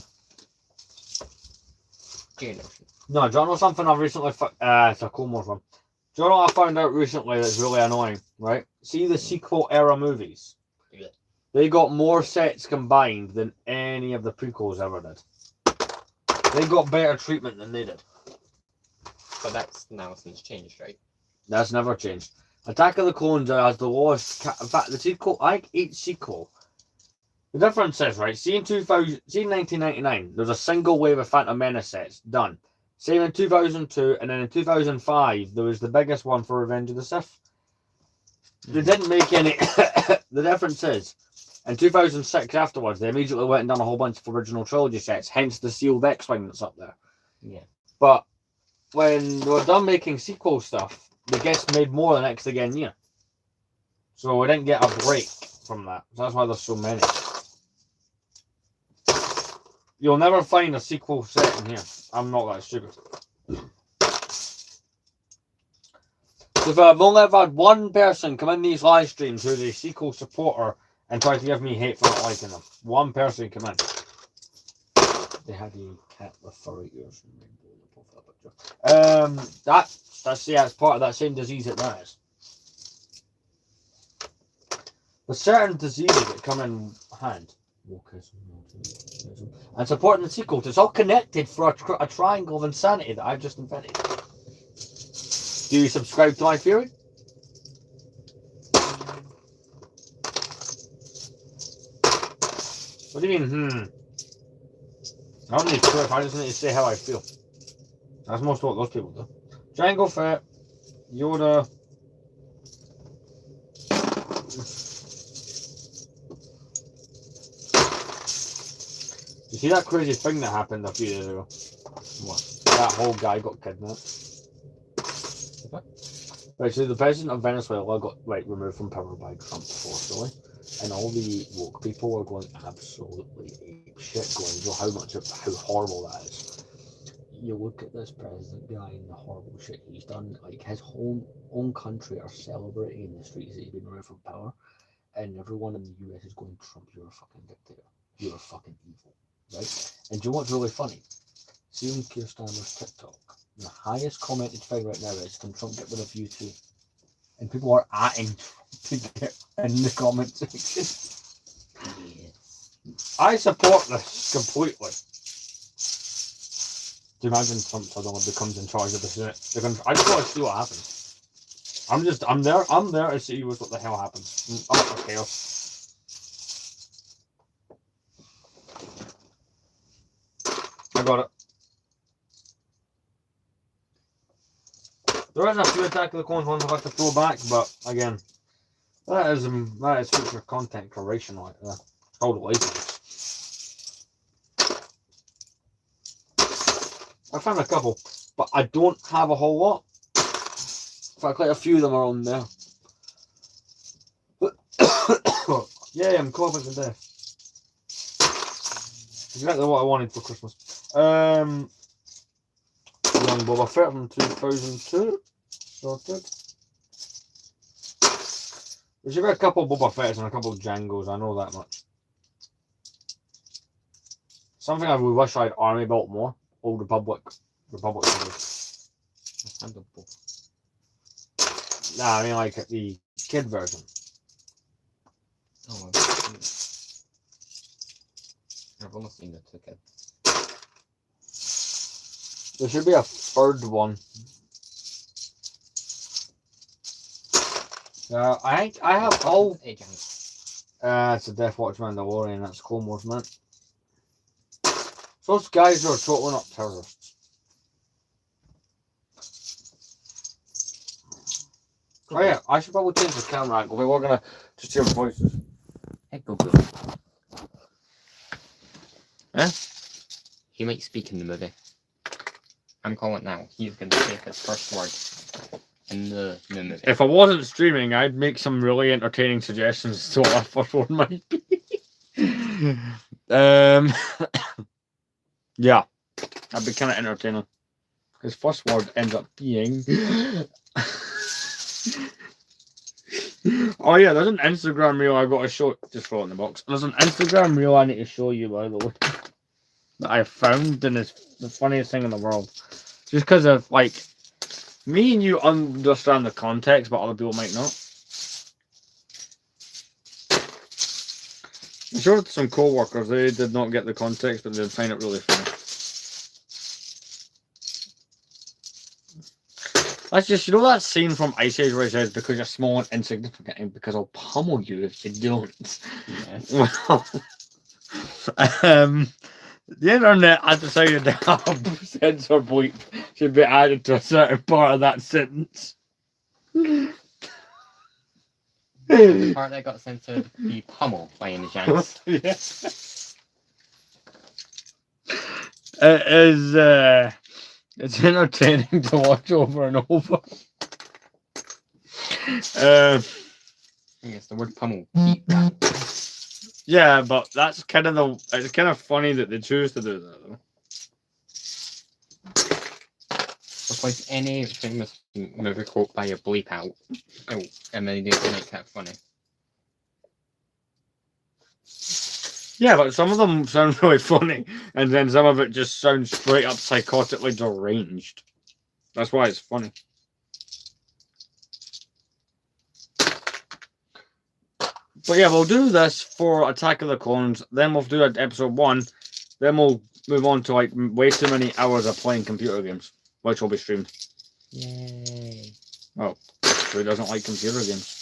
Do you know? No, do you know something I've recently it's a Comor's one. Do you know what I found out recently that's really annoying, right? See the sequel era movies? Yeah. They got more sets combined than any of the prequels ever did. They got better treatment than they did. But that's now since changed, right? That's never changed. Attack of the Clones has the lowest. In fact, the sequel, like each sequel. The difference is, right, see in 1999, there's a single wave of Phantom Menace sets done. Same in 2002, and then in 2005, there was the biggest one for Revenge of the Sith. They didn't make any. The difference is, in 2006 afterwards, they immediately went and done a whole bunch of original trilogy sets, hence the sealed X-Wing that's up there. Yeah. But when they were done making sequel stuff, they just made more the next again year. So we didn't get a break from that. So that's why there's so many. You'll never find a sequel set in here. I'm not that stupid. So I've only ever had one person come in these live streams who's a sequel supporter and try to give me hate for not liking them. One person come in. They had a cat with furry ears and rainbow in the profile picture. That's part of that same disease that is. There's certain diseases that come in hand. And supporting the sequels, it's all connected for a triangle of insanity that I've just invented. Do you subscribe to my theory? What do you mean, I don't need proof, I just need to say how I feel. That's most of what those people do. Jango Fett, Yoda. You see that crazy thing that happened a few days ago? What? That whole guy got kidnapped. Right, so the president of Venezuela got removed from power by Trump forcibly, and all the woke people are going absolutely apeshit, going, how horrible that is. You look at this president guy and the horrible shit he's done. Like his whole own country are celebrating in the streets that he's been removed from power, and everyone in the US is going, Trump, you're a fucking dictator. You're fucking evil, right? And do you know what's really funny? See on Keir Starmer's TikTok. The highest commented thing right now is, can Trump get rid of you too? And people are atting Trump to get in the comment section. Yes. I support this completely. Do you imagine Trump suddenly becomes in charge of the Senate? I just want to see what happens. I'm there to see what the hell happens. I'm not for chaos. I got it. There is a few Attack of the Clones ones I've had to throw back, but again, that is future content creation right there. Totally. I found a couple, but I don't have a whole lot. In fact, quite a few of them are on there. Yeah, I'm coughing to death. Exactly what I wanted for Christmas. Young Boba Fett from 2002. Sorted. There's a couple of Boba Fett's and a couple of Django's, I know that much. Something I would wish I'd army built more. Old Republic. Nah, I mean like the kid version. Oh, I've only seen the ticket. There should be a third one. I have all. It's a Death Watch Mandalorian. That's Clone Wars, man. Those guys are totally not terrorists. Oh yeah, I should probably change the camera angle. We're gonna just hear voices. Hey Google. Huh? He might speak in the movie. I'm calling it now. He's going to say his first word in the movie. If I wasn't streaming, I'd make some really entertaining suggestions as to what our first word might be. Yeah, that'd be kind of entertaining. His first word ends up being. Oh yeah, there's an Instagram reel I got to show. Just throw it in the box. There's an Instagram reel I need to show you, by the way, that I found, and it's the funniest thing in the world. Just because of me and you understand the context, but other people might not. I'm sure some co-workers, they did not get the context, but they'd find it really funny. That's just, you know that scene from Ice Age where it says, because you're small and insignificant, and because I'll pummel you if you don't. Yes. Well, the internet has decided to have censor bleep should be added to a certain part of that sentence. The part that got censored, the pummel by any chance. Yes. It is, it's entertaining to watch over and over. Yes, the word pummel. Keep that. Yeah, but that's kind of it's kind of funny that they choose to do that though. Replace any famous movie quote by a bleep out. Oh, and then they make that funny. Yeah, but some of them sound really funny, and then some of it just sounds straight up psychotically deranged. That's why it's funny. But yeah, we'll do this for Attack of the Clones, then we'll do episode 1, then we'll move on to like way too many hours of playing computer games, which will be streamed. Yay. Oh, who doesn't like computer games?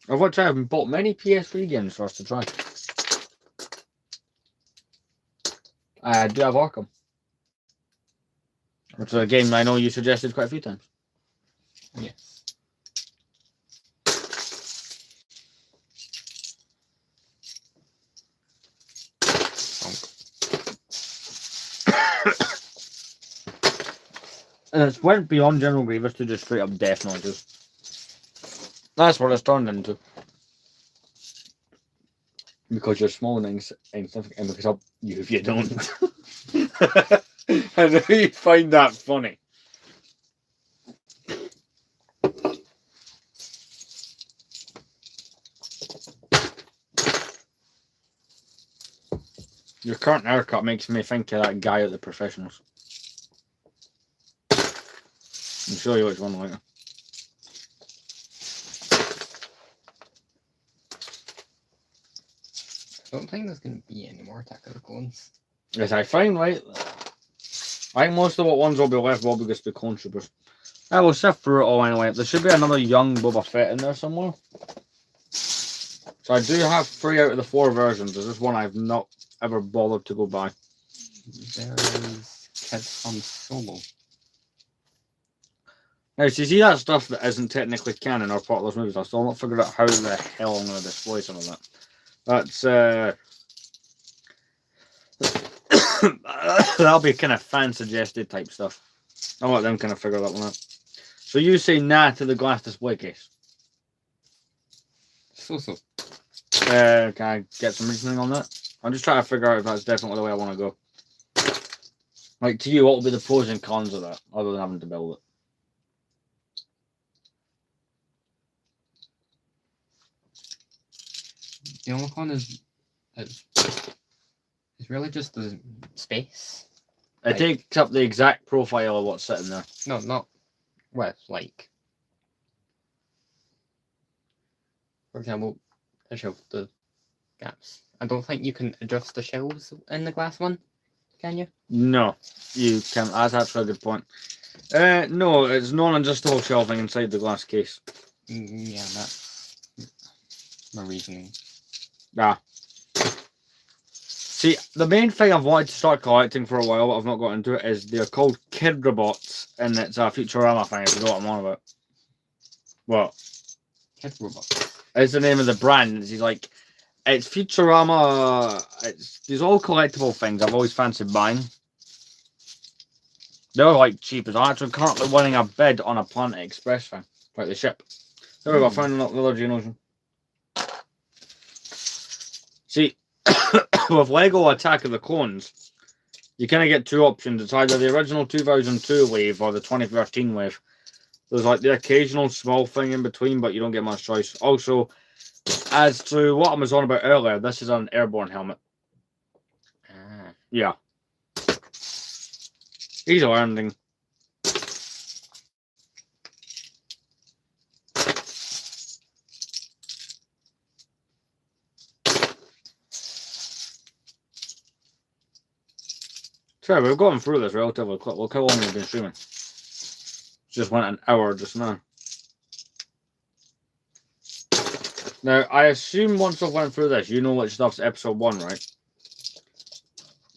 Of which I have bought many PS3 games for us to try. I do have Arkham, which is a game I know you suggested quite a few times. Yes. And it's went beyond General Grievous to just straight up Death Noise. That's what it's turned into. Because you're small and insignificant, and because I'll you if you don't. I know you find that funny. Your current haircut makes me think of that guy at the Professionals. I'll show you which one later. I don't think there's going to be any more Attack of the Clones. Yes, I find, right? I think most of what ones will be left will be just the clone troopers. I will sift through it all anyway. There should be another young Boba Fett in there somewhere. So I do have 3 out of the 4 versions. There's just one I've not ever bothered to go buy. There is Kids from Solo. Now, so you see that stuff that isn't technically canon or part of those movies? I've still not figured out how the hell I'm going to display some of that. That's, that'll be kind of fan-suggested type stuff. I'll let them kind of figure that one out. So you say nah to the glass display case. So. Can I get some reasoning on that? I'm just trying to figure out if that's definitely the way I want to go. Like, to you, what will be the pros and cons of that, other than having to build it? The only con is it's really just the space. It takes up the exact profile of what's sitting there. No, not with, like, for example, a shelf, the gaps. I don't think you can adjust the shelves in the glass one, can you? No, you can't. That's actually a good point. No, it's non-adjustable shelving inside the glass case. Yeah, that's my reasoning. Ah. See, the main thing I've wanted to start collecting for a while, but I've not got into it, is they're called Kid Robots, and it's a Futurama thing, if you know what I'm on about. What? Kid Robot. It's the name of the brand. It's like, it's Futurama. It's these all collectible things I've always fancied buying. They're like cheap as I'm actually currently winning a bid on a Planet Express thing, like the ship. There we go, I found another Geonosian. See, with Lego Attack of the Clones, you kind of get 2 options. It's either the original 2002 wave or the 2013 wave. There's like the occasional small thing in between, but you don't get much choice. Also, as to what I was on about earlier, this is an airborne helmet. Ah. Yeah. He's learning. Sorry, we've gone through this relatively quick. Look how long we've been streaming. Just went an hour just now. Now, I assume once I've went through this, you know which stuff's episode 1, right?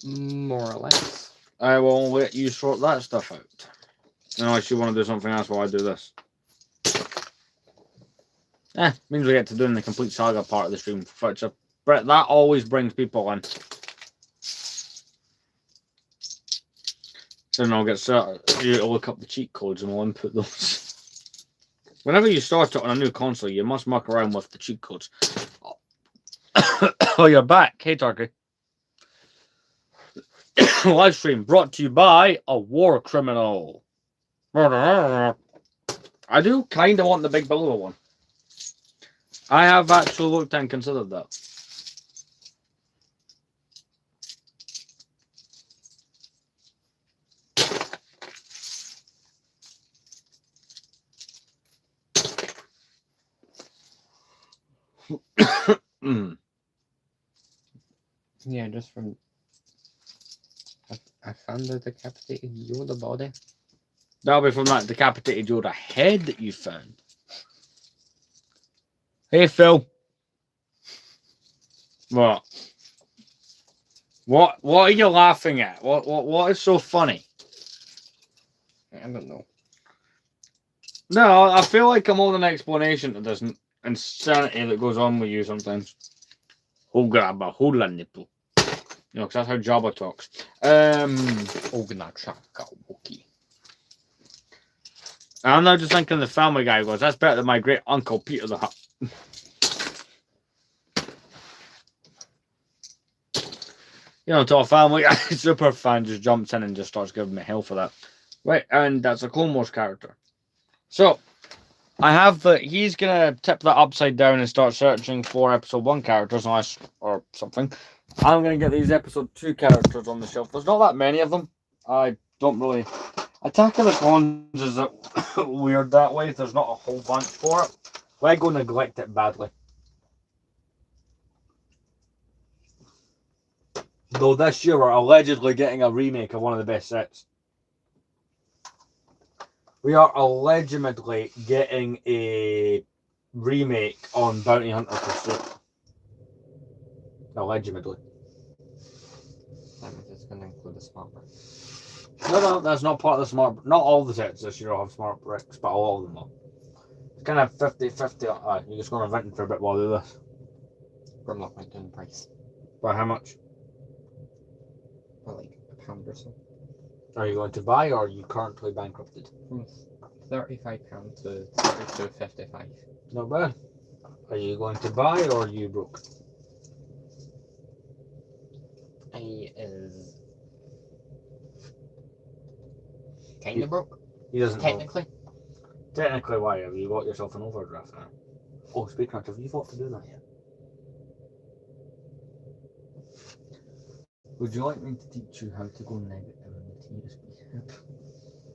More or less. I will let you sort that stuff out. Unless you want to do something else while I do this. Means we get to doing the complete saga part of the stream. But that always brings people in. Then I'll get started. You look up the cheat codes and we'll input those. Whenever you start it on a new console, you must muck around with the cheat codes. Oh, you're back. Hey, Turkey. Live stream brought to you by a war criminal. I do kind of want the big Bilbo one. I have actually looked and considered that. Yeah, just from... I found the decapitated Yoda body. That'll be from that decapitated Yoda head that you found. Hey, Phil. What? What are you laughing at? What is so funny? I don't know. No, I feel like I'm holding an explanation to this insanity that goes on with you sometimes. Who grab a hula nipple? You know, because that's how Jabba talks. I'm now just thinking the Family Guy goes, that's better than my great uncle Peter the Hutt. You know, to a Family Guy super fan just jumps in and just starts giving me hell for that. Right, and that's a Clone Wars character. So, I have the... He's going to tip that upside down and start searching for episode 1 characters or something. I'm going to get these episode 2 characters on the shelf. There's not that many of them. I don't really... Attack of the Clones is weird that way. There's not a whole bunch for it. Lego neglect it badly. Though this year we're allegedly getting a remake of one of the best sets. We are allegedly getting a remake on Bounty Hunter Pursuit. Allegedly. That means it's going to include the smart brick. No, that's not part of the smart... Not all the sets this year will have smart bricks, but all of them will. It's kind of 50-50. You're just going to vent for a bit while I do this. Grimlock went down in price. By how much? By like £1 or so. Are you going to buy, or are you currently bankrupted? From £35 to £32.55. Not bad. Are you going to buy, or are you broke? He is kind of broke. He doesn't technically. Know. Technically, why? Have you got yourself an overdraft now? Oh, speaking of, have you thought to do that yet? Would you like me to teach you how to go negative in the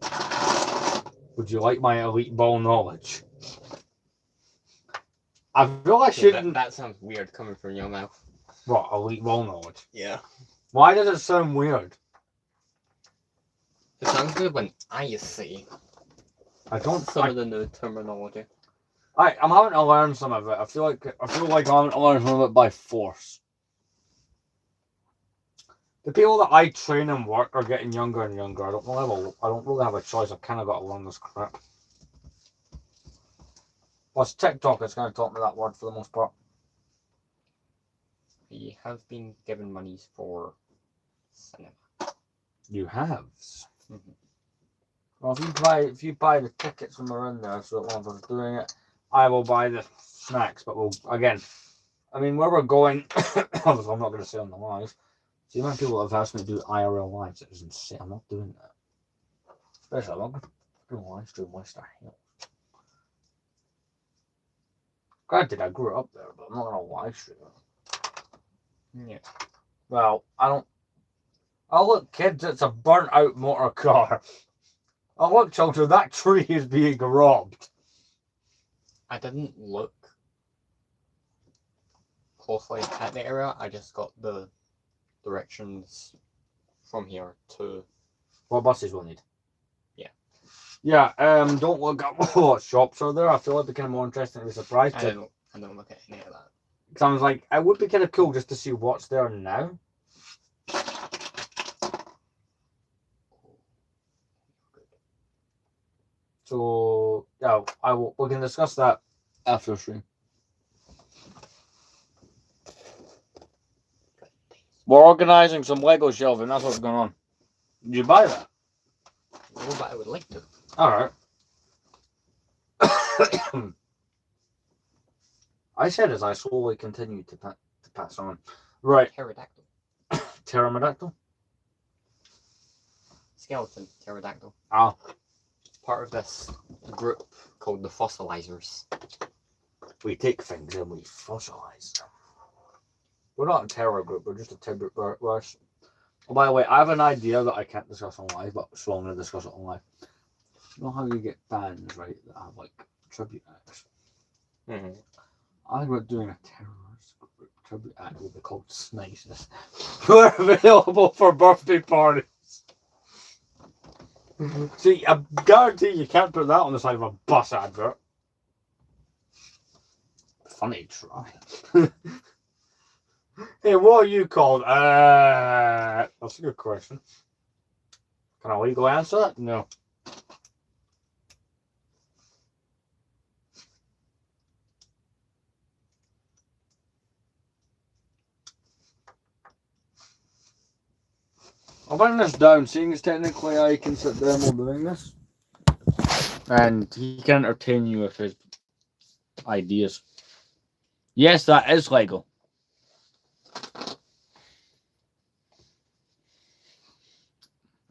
TSP? Would you like my elite ball knowledge? I feel I shouldn't... That sounds weird coming from your mouth. What, elite ball knowledge? Yeah. Why does it sound weird? It sounds good when I say I don't... some of the new terminology. I'm having to learn some of it. I feel like I'm having to learn some of it by force. The people that I train and work are getting younger and younger. I don't really have a choice. I've kind of got to learn this crap. Plus, TikTok is going to taught me that word for the most part. We have been given monies for cinema. You have. Mm-hmm. Well, if you buy the tickets when we're in there, so that one of us doing it, I will buy the snacks. But we'll again. I mean, where we're going, obviously, I'm not going to say on the live. See, how many people have asked me to do IRL lives? It is insane. I'm not doing that. Especially, I'm not going to live stream West Hill. Granted, I grew up there, but I'm not going to live stream it. Yeah. Well, I don't. Oh, look, kids, it's a burnt out motor car. Oh, look, children, that tree is being robbed. I didn't look closely at the area. I just got the directions from here to... What buses will need? Yeah. Yeah, don't look at what shops are there. I feel like it'd be kind of more interesting to be surprised. I don't look at any of that. Sounds like it would be kind of cool just to see what's there now. So yeah, we can discuss that after the stream. We're organising some Lego shelving. That's what's going on. Did you buy that? No, but I would like to. All right. I said as I slowly continue to pass on. Right. Pterodactyl. Pterodactyl? Skeleton pterodactyl. Ah. Part of this group called the Fossilizers. We take things and we fossilize them. We're not a terror group, we're just a terror group. Oh, by the way, I have an idea that I can't discuss on live, but so I'm going to discuss it on live. You know how you get bands, right, that have like tribute acts? Mm-hmm. I think we're doing a terrorist group tribute act will be called Snices. We're available for birthday parties. See, I guarantee you can't put that on the side of a bus advert. Funny try. Hey, what are you called? That's a good question. Can I legally answer that? No. I'll bring this down, seeing as technically I can sit down while doing this. And he can entertain you with his ideas. Yes, that is legal.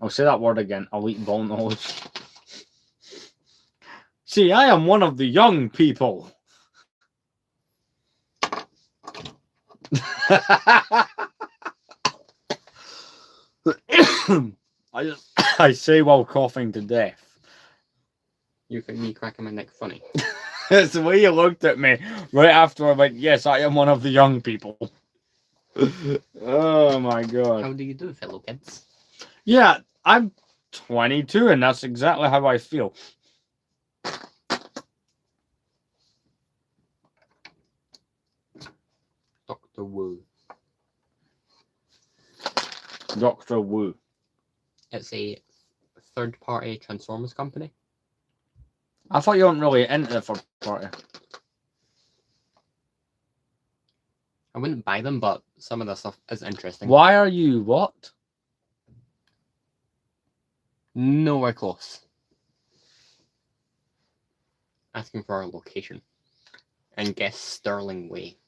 I'll say that word again. I'll eat ball knowledge. See, I am one of the young people. I say while coughing to death. You think me cracking my neck funny? It's the way you looked at me right after I went, yes, I am one of the young people. Oh my god. How do you do, fellow kids? Yeah, I'm 22 and that's exactly how I feel. Dr. Wu. Dr. Wu. It's a third-party Transformers company. I thought you weren't really into the third party. I wouldn't buy them, but some of the stuff is interesting. Why are you what? Nowhere close. Asking for our location. And guess Sterling Way.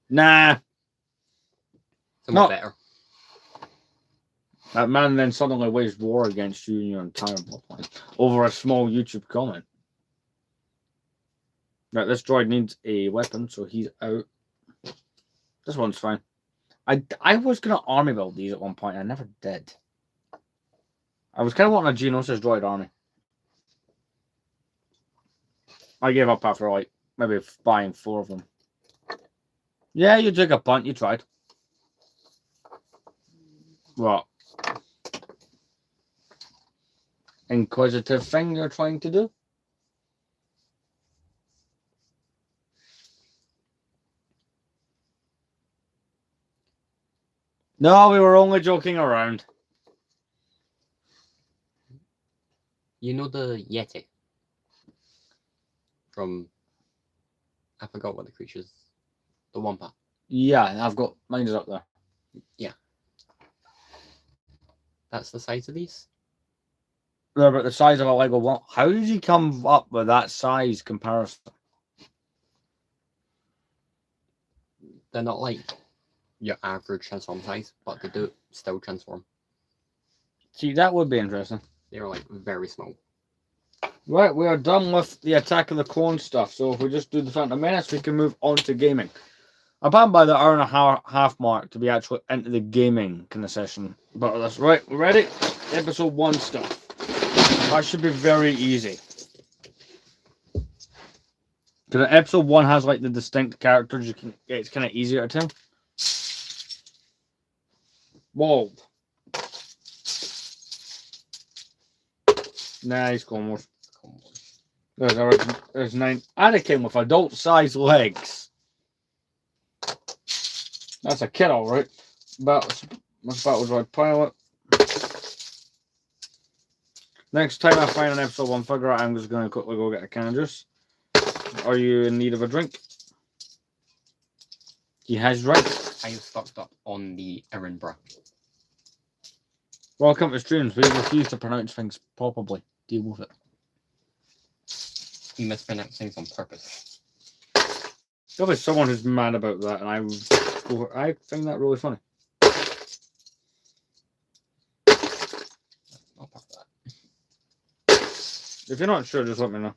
Nah. Somewhere No. better. That man then suddenly waged war against you and your entire bloodline over a small YouTube comment. Right, this droid needs a weapon, so he's out. This one's fine. I was going to army build these at one point. I never did. I was kind of wanting a Geonosis droid army. I gave up after, like, maybe buying 4 of them. Yeah, you took a punt. You tried. What? Inquisitive thing you're trying to do? No, we were only joking around. You know the Yeti? From... I forgot what the creature's... The Wampa. Yeah, I've got... Mine's up there. Yeah. That's the size of these? They're about the size of a Lego one. How did you come up with that size comparison? They're not like your average transform size, but they do still transform. See, that would be interesting. They're like very small. Right, we are done with the Attack of the Clone stuff. So if we just do the Phantom Menace, we can move on to gaming. I'm bound by the hour and a half mark to be actually into the gaming kind of session. But that's right, we're ready. Episode 1 stuff. That should be very easy. Because episode 1 has like the distinct characters, it's kind of easier to tell. Bald. Nice Comores. There's 9. Anakin with adult-sized legs. That's a kid, all right. Must Battle Droid pilot. Next time I find an episode 1 figure out, I'm just going to quickly go get a can of juice. Are you in need of a drink? He has drink. I am stocked up on the Edinburgh. Welcome to streams. We refuse to pronounce things properly. Deal with it. You mispronounce things on purpose. There'll be someone who's mad about that, and I find that really funny. Not part of that. If you're not sure, just let me know.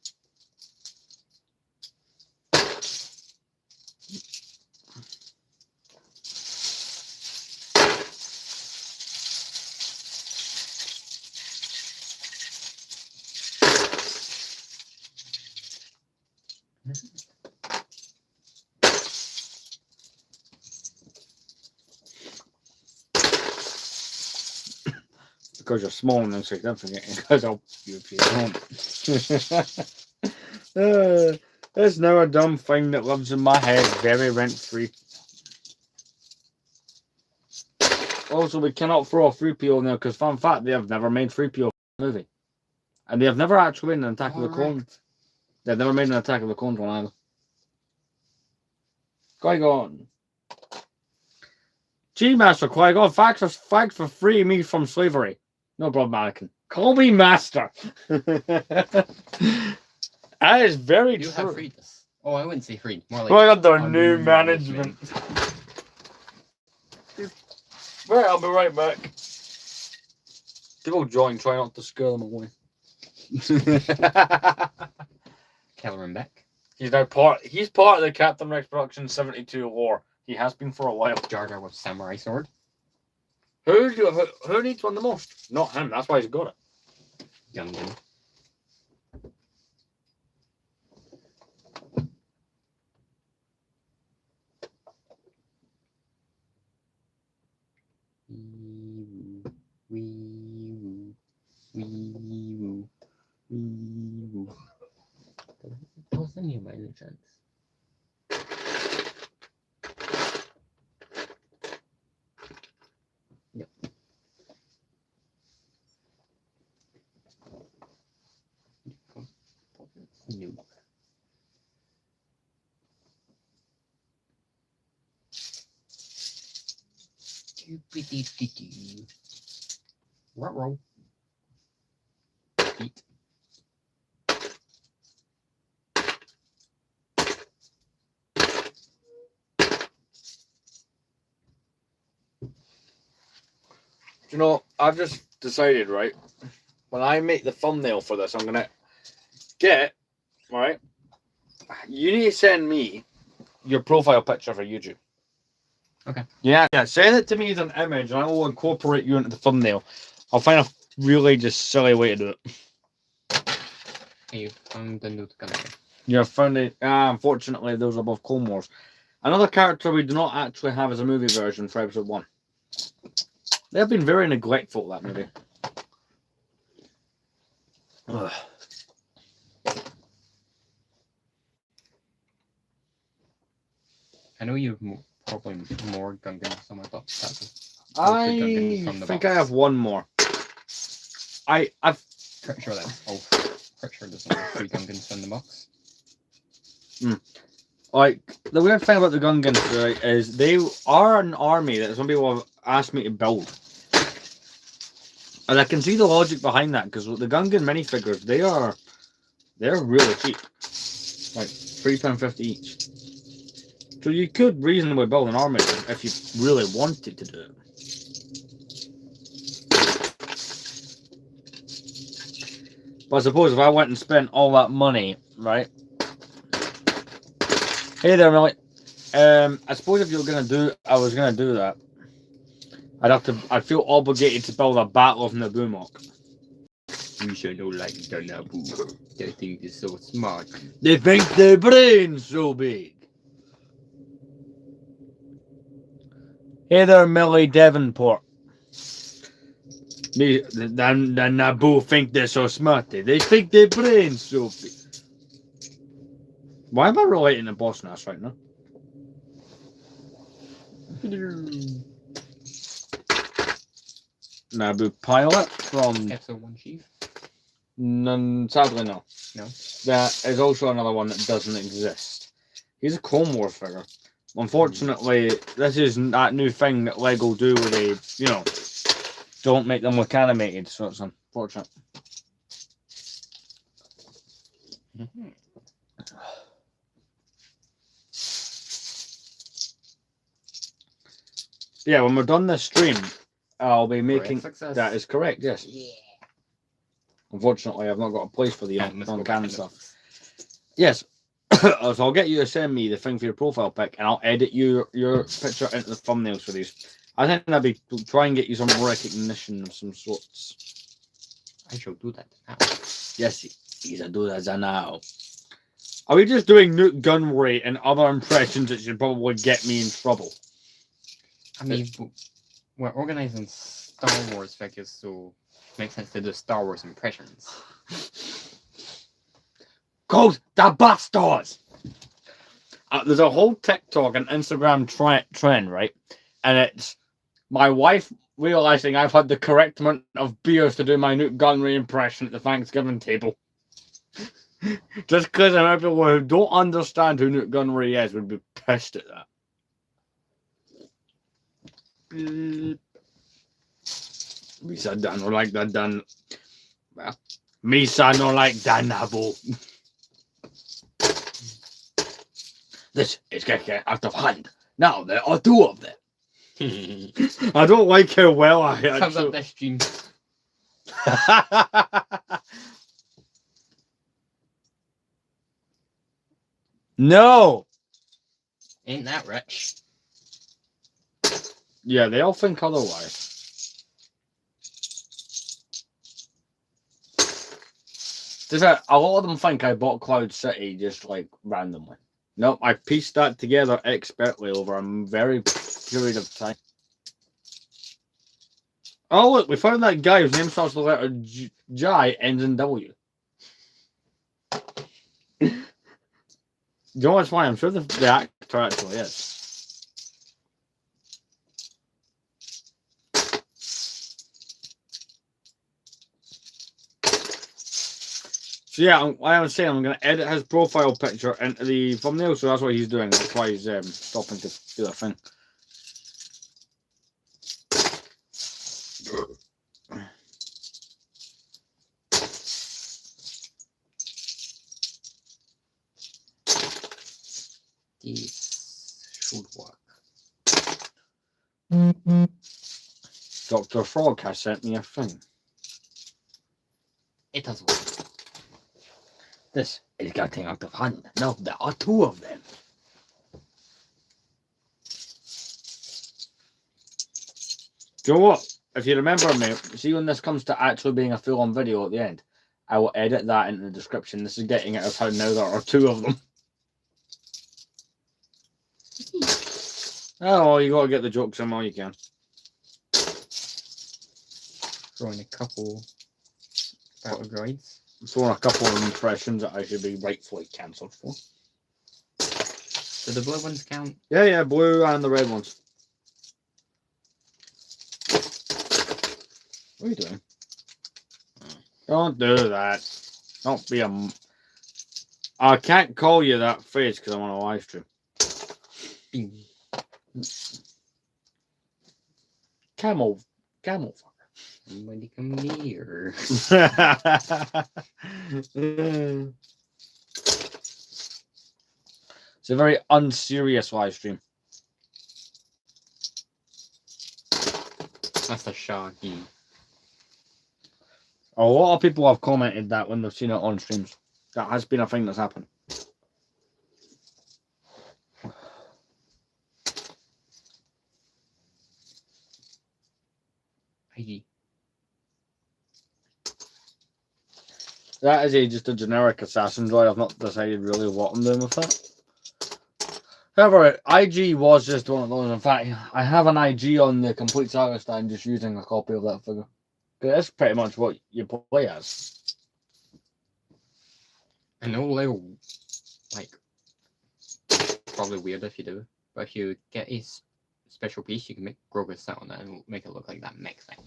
Because you're small and insignificant, because I'll European. There's now a dumb thing that lives in my head, very rent-free. Also, we cannot throw a 3PO now, because fun fact, they have never made 3PO movie. And they have never actually made an Attack of the Clones. They've never made an Attack of the Clones one either. Qui-Gon. G-Master Qui-Gon, facts for free me from slavery. No problem, Anakin. Call me Master. That is very true. You have freed us. Oh, I wouldn't say freed. More like Under new management. Right, I'll be right back. People join, try not to scare them away. Kelleran Beck. He's part of the Captain Rex Production 72 lore. He has been for a while. Jar Jar with samurai sword. Who needs one the most? Not him. That's why he's got it. Gungan. How's the new by any chance? Yep. New. Ruh-roh. Eat. You know, I've just decided, right? When I make the thumbnail for this, I'm gonna get, right? You need to send me your profile picture for YouTube. Okay. Yeah, send it to me as an image, and I will incorporate you into the thumbnail. I'll find a really just silly way to do it. Hey, you found the new gun. Yeah, I found it. Unfortunately, those are both Clone Wars. Another character we do not actually have as a movie version for episode 1. They have been very neglectful of that movie. Ugh. I know you've probably more Gungans somewhere, but that's I think I have one more. I've pretty sure that's pretty sure there's only 3 Gungans in the box. Like, the weird thing about the Gungans, right, is they are an army that some people have asked me to build. And I can see the logic behind that, because the Gungan minifigures, they're really cheap. Like £3.50 each. So you could reasonably build an army if you really wanted to do it. But I suppose if I went and spent all that money, right? Hey there, Millie. I suppose if I was gonna do that, I'd feel obligated to build a Battle of Naboo mock. We should know like the Naboo. They think is so smart. They think their brain's so big. Hey there, Millie Devonport. The Naboo think they're so smart. They think their brains so big. Why am I relating to Boss Nass right now? Naboo pilot from Episode 1 Chief? None, sadly no. No. There is also another one that doesn't exist. He's a Clone Wars figure. Unfortunately, this is that new thing that Lego do where they, you know, don't make them look animated, so it's unfortunate. Mm-hmm. Yeah, when we're done this stream, I'll be making... Success. That is correct, yes. Yeah. Unfortunately, I've not got a place for the non-canon stuff. Stuff. Yes. So I'll get you to send me the thing for your profile pic, and I'll edit your picture into the thumbnails for these. I think that'd be try and get you some recognition of some sorts. I shall do that now. Yes, he's a do that now. Are we just doing Newt Gunray and other impressions that should probably get me in trouble? I mean, we're organizing Star Wars figures, so it makes sense to do Star Wars impressions. Go the bastards! There's a whole TikTok and Instagram trend, right? And it's my wife realizing I've had the correct amount of beers to do my Newt Gunray impression at the Thanksgiving table. Just because I know people who don't understand who Newt Gunray is would be pissed at that. Me said Dan or like that Dan. Well, me son no like Dan Nabo. This is getting out of hand. Now there are two of them. I don't like how well I Sums up this stream. No. Ain't that rich? Yeah, they all think otherwise. A lot of them think I bought Cloud City just like randomly. Nope, I pieced that together expertly over a very period of time. Oh look, we found that guy whose name starts with the letter J, ends in W. You know what's funny? I'm sure the actor actually is. So yeah, like I was saying, I'm going to edit his profile picture into the thumbnail, so that's what he's doing. That's why he's stopping to do that thing. This should work. Dr. Frog has sent me a thing. It does work. This is getting out of hand. No, there are two of them. Do you know what? If you remember me, see when this comes to actually being a full-on video at the end, I will edit that into the description. This is getting out of hand now there are two of them. Oh, well, you got to get the joke somehow you can. Throwing a couple battle droids. I'm throwing a couple of impressions that I should be rightfully cancelled for. Do the blue ones count? Yeah, blue and the red ones. What are you doing? Don't do that. Don't be a... I can't call you that phrase because I'm on a live stream. Camel fucker. Somebody come here. It's a very unserious live stream. That's a shaggy. A lot of people have commented that when they've seen it on streams. That has been a thing that's happened. IG. That is just a generic assassin droid. I've not decided really what I'm doing with that. However, IG was just one of those. In fact, I have an IG on the Complete Saga stand just using a copy of that figure. That's pretty much what you play as. I know, like, probably weird if you do, but if you get a special piece, you can make Grogu sit on it and make it look like that mech thing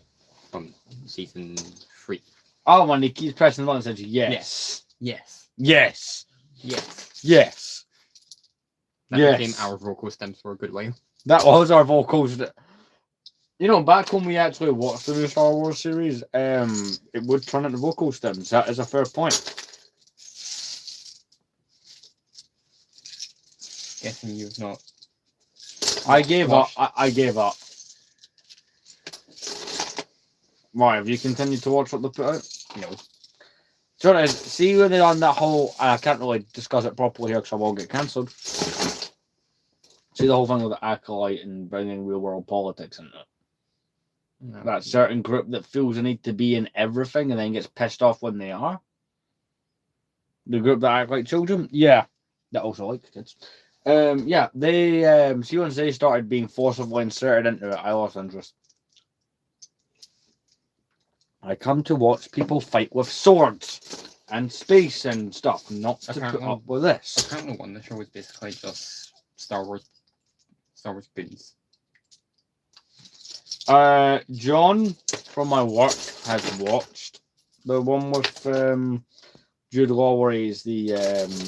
from season 3. Oh, when he keeps pressing the button and says yes. Yes. Yes. Yes. Yes. That Yes. became our vocal stems for a good while. That was our vocals. You know, back when we actually watched the new Star Wars series, it would turn into vocal stems. That is a fair point. Guessing you've not. I gave up. I gave up. Why, have you continued to watch what they put out? No. So, see when they're on that whole... I can't really discuss it properly here because I will get cancelled. See the whole thing with the Acolyte and bringing real-world politics into it. No. That certain group that feels the need to be in everything and then gets pissed off when they are. The group that act like children? Yeah. That also like kids. Yeah, they... see, once they started being forcibly inserted into it, I lost interest. I come to watch people fight with swords and space and stuff, not to put up with this. Apparently, one the show is basically just Star Wars goodies. John from my work has watched the one with Jude Law where he's the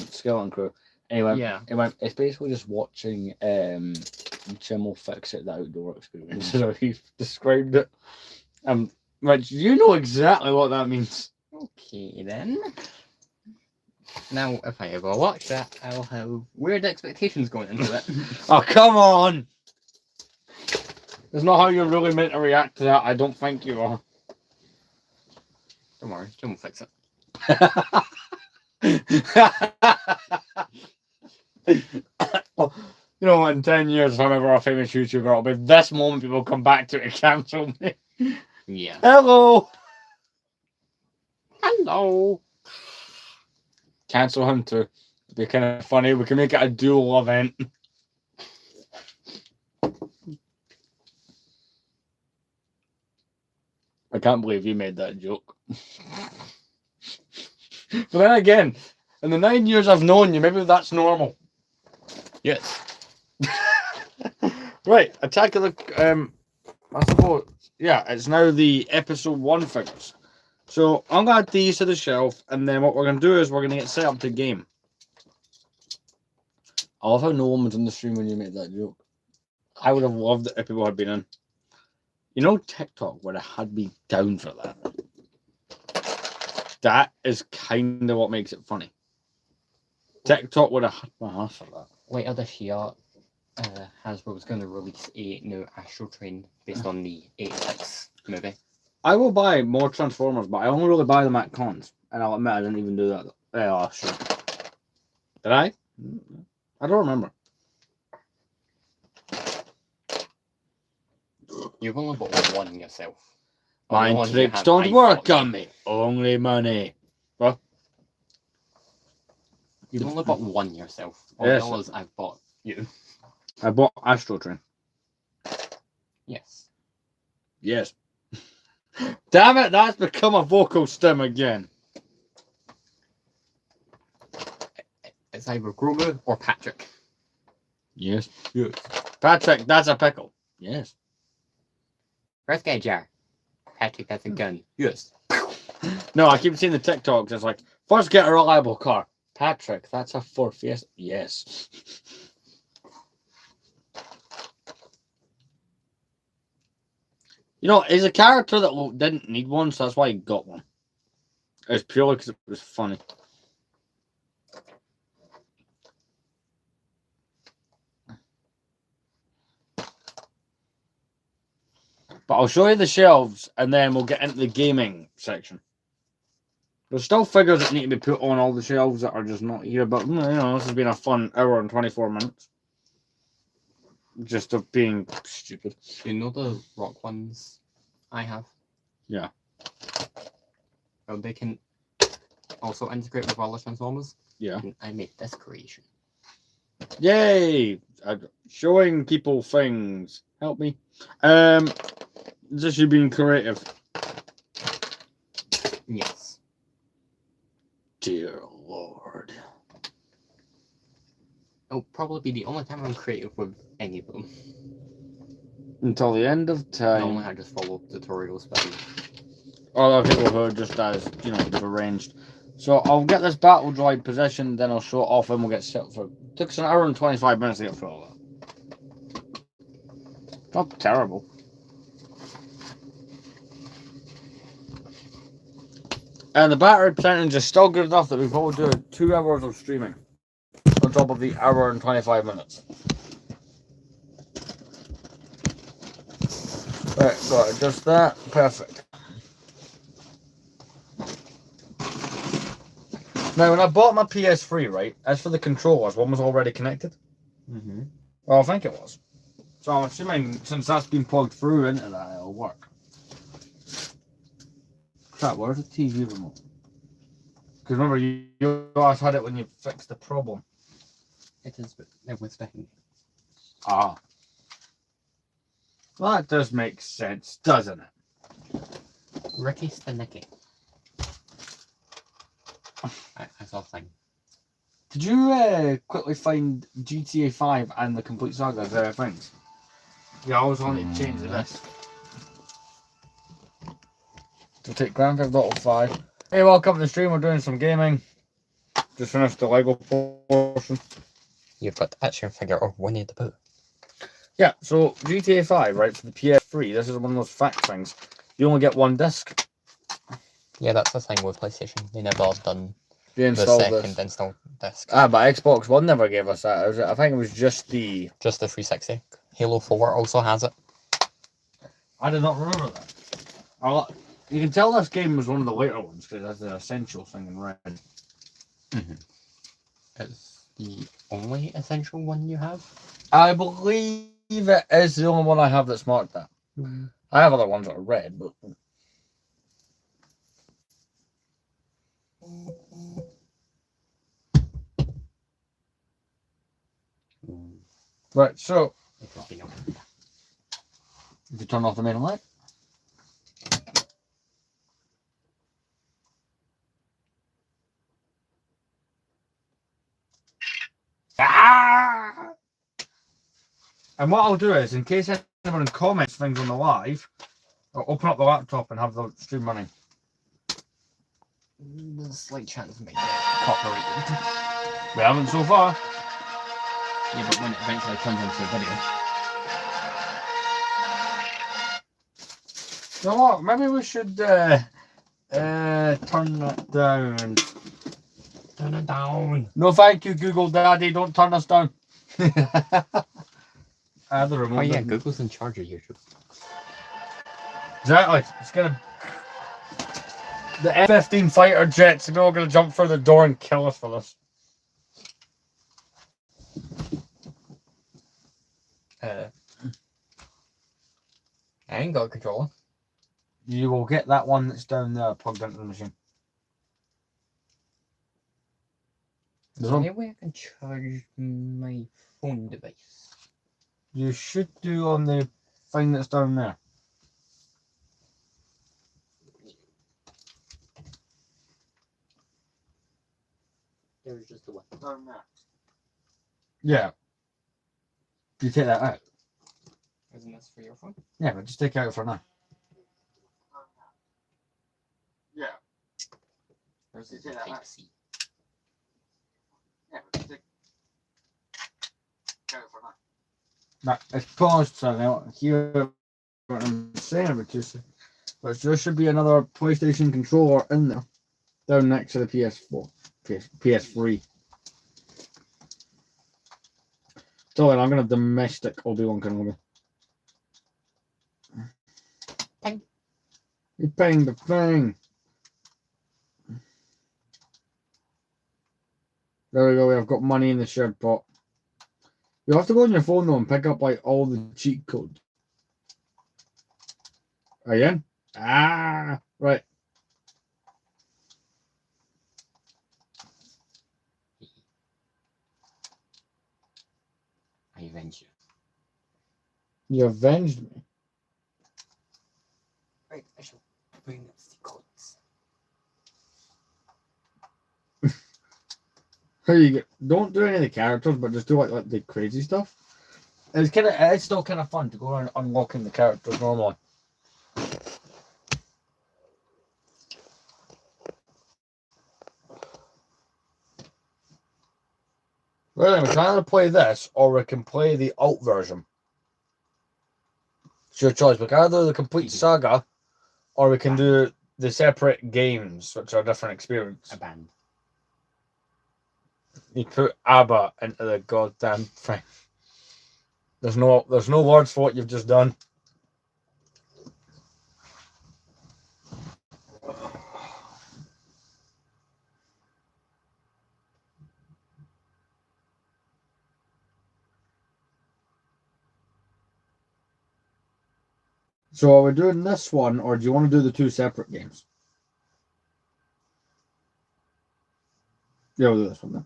skeleton crew. Anyway, Yeah. It's basically just watching Jim will fix it, the outdoor experience. So he described it. Rich, you know exactly what that means. Okay, then. Now, if I ever watch that, I'll have weird expectations going into it. Oh, come on! That's not how you're really meant to react to that. I don't think you are. Don't worry, Jim will fix it. You know, in 10 years, if I'm ever a famous YouTuber, it'll be this moment people come back to cancel me. Yeah. Hello! Hello! Cancel him too. It'd be kind of funny. We can make it a dual event. I can't believe you made that joke. But then again, in the 9 years I've known you, maybe that's normal. Yes. Right, Attack of the... I suppose... Yeah, it's now the episode 1 figures. So, I'm going to add these to the shelf, and then what we're going to do is we're going to get set up to game. I love how no one was in the stream when you made that joke. I would have loved it if people had been in. You know, TikTok would have had me down for that. That is kind of what makes it funny. TikTok would have had my ass for that. Later this year, Hasbro's going to release a new Astro Train based on the 86 movie. I will buy more Transformers, but I only really buy them at cons. And I'll admit I didn't even do that. Oh, sure. Did I? I don't remember. You've only bought one yourself. My tricks don't work on me. Only money. What? You've only bought one yourself. All Yes. the others I've bought you. I bought Astro Train. Yes. Yes. Damn it, that's become a vocal stem again. It's either Grogu or Patrick. Yes. Yes. Patrick, that's a pickle. Yes. First guy jar. Patrick, that's a gun. Yes. No, I keep seeing the TikToks. It's like, first get a reliable car. Patrick, that's a Ford Fiesta. Yes. You know, he's a character that didn't need one, so that's why he got one. It's purely because it was funny. But I'll show you the shelves, and then we'll get into the gaming section. There's still figures that need to be put on all the shelves that are just not here, but, you know, this has been a fun hour and 24 minutes. Just of being stupid. You know the rock ones I have? Yeah. Oh, they can also integrate with all the Transformers? Yeah. And I made this creation. Yay! Showing people things. Help me. This you being creative. Yes. Dear Lord. It'll probably be the only time I'm creative with any of them. Until the end of time. Normally I just follow tutorials, but Other people who are just as, you know, they've arranged. So I'll get this battle droid positioned, then I'll show it off and we'll get set for... It took us an hour and 25 minutes to get through all that. Not terrible. And the battery percentage is still good enough that we probably do 2 hours of streaming. On top of the hour and 25 minutes. Right, so adjust that. Perfect. Now, when I bought my PS3, right, as for the controllers, one was already connected. mm-hmm. Well, I think it was. So I'm assuming since that's been plugged through into that, it'll work. Crap, where's the TV remote? Because remember, you always had it when you fixed the problem. It is with behind. Ah. Well, that does make sense, doesn't it? Ricky Stanicky. I saw a thing. Did you quickly find GTA 5 and the complete saga things? Yeah, I always wanted to change this. To take Grand Theft Auto 5. Hey, welcome to the stream. We're doing some gaming. Just finished the Lego portion. You've got action figure of Winnie the Pooh. Yeah, so GTA 5, right, for the PS3, this is one of those fact things. You only get one disc. Yeah, that's the thing with PlayStation. They never have done The second install disc. Ah, but Xbox One never gave us that. I think it was just the 360. Halo 4 also has it. I did not remember that. You can tell this game was one of the later ones because that's the essential thing in red. Mm-hmm. It's the only essential one you have? I believe it is the only one I have that's marked that. I have other ones that are red, but... Right, so... If you turn off the main light. Ah! And what I'll do is, in case anyone comments things on the live, I'll open up the laptop and have the stream running. There's a slight chance of me getting copyrighted. We haven't so far. Yeah, but when it eventually turns into a video. You know what? Maybe we should turn that down. Turn it down. No, thank you, Google Daddy. Don't turn us down. The remote. Oh yeah, Google's in charge of YouTube. Exactly. It's gonna. The F-15 fighter jets are all gonna jump through the door and kill us for this. I ain't got a controller. You will get that one that's down there plugged into the machine. Is there any way I can charge my phone device? You should do on the thing that's down there. There's just the one. Down there. Yeah. You take that out. Isn't this for your phone? Yeah, but just take it out for now. Yeah. Where's the Take that out. Type-C? Yeah, but just take it out for now. No, it's paused, so I don't hear what I'm saying, but there should be another PlayStation controller in there, down next to the PS4, PS3. So then I'm gonna domestic Obi-Wan Kenobi. Ping. You ping the thing. There we go. I've got money in the shared pot. You have to go on your phone though and pick up like all the cheat codes. Are you in? Ah, right. I avenge you. You avenged me. Right, I shall bring up the codes. How you get? Don't do any of the characters, but just do like the crazy stuff. It's still kind of fun to go around unlocking the characters normally. Well, then we can either play this or we can play the alt version. It's your choice. We can either do the complete saga or we can do the separate games, which are a different experience. A band. You put ABBA into the goddamn thing. There's no words for what you've just done. So are we doing this one, or do you want to do the two separate games? Yeah, we'll do this one then.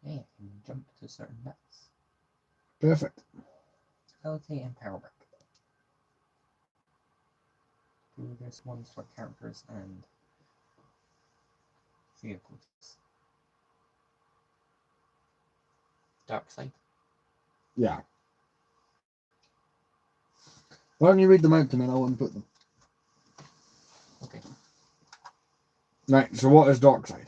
Yeah, you can jump to certain bits. Perfect. Ability and power work. There's ones for characters and vehicles. Dark side. Yeah. Why don't you read them out to me and I'll input them? Okay. Right, so what is dark side?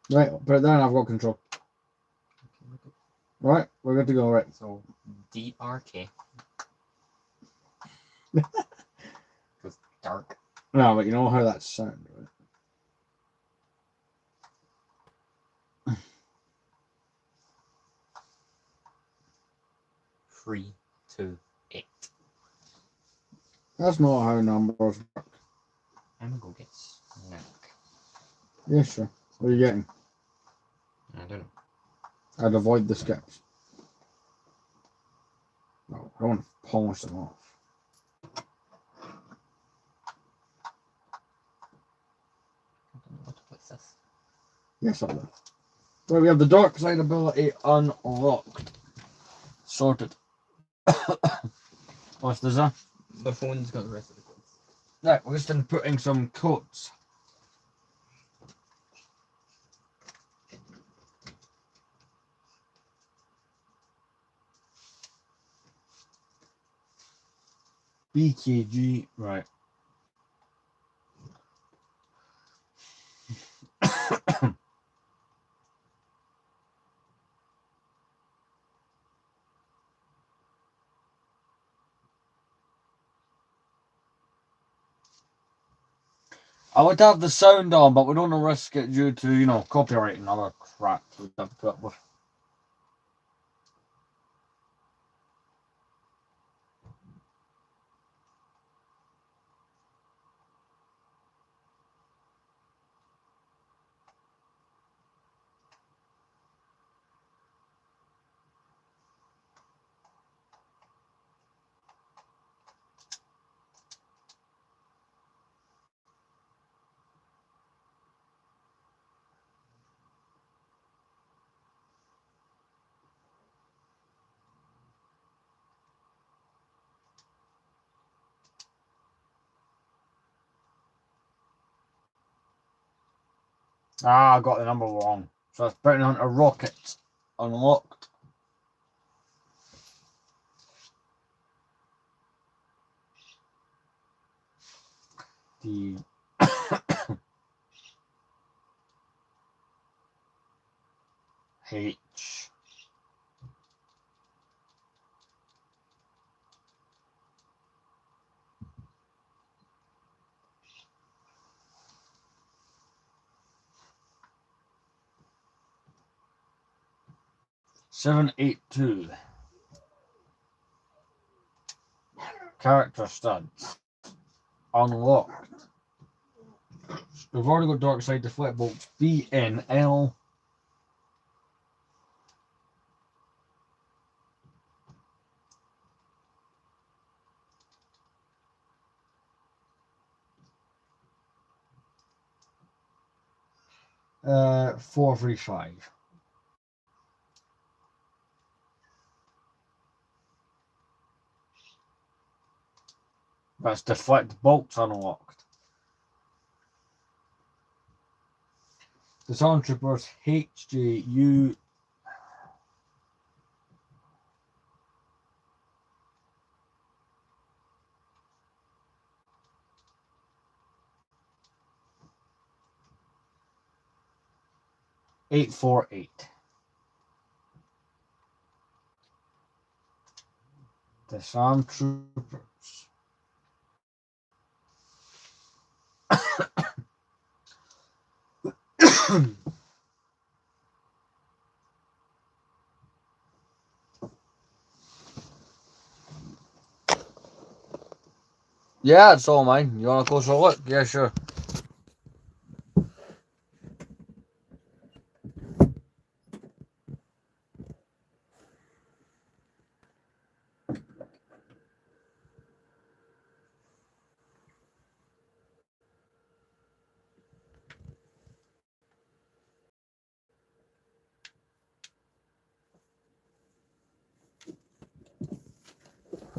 Right, put it down, I've got control. Okay. Right, we're good to go, right. So DRK. Because dark. No, but you know how that sounds, right? 3, 2, 8. That's not how numbers work. I'm gonna go get snack. Yeah, sure. What are you getting? I don't know. I'd avoid the skips. No, I don't want to polish them off. I don't know what to place this. Yes, I will. Right, we have the dark side ability unlocked. Sorted. What's this? The phone's got the rest of the codes. Right, we're just inputting some codes. BKG, right. I would have the sound on, but we don't want to risk it due to, you know, copyright and other crap we'd have to put up with. Ah, I got the number wrong. So it's putting on a rocket. Unlocked. The H. Seven, 8, 2. Character studs. Unlocked. We've already got dark side deflect bolts. BNL. 435. That's deflect bolts unlocked. The Stormtroopers HJU. $848. The Stormtroopers. Yeah, it's all mine. You want to closer look? Yeah, sure.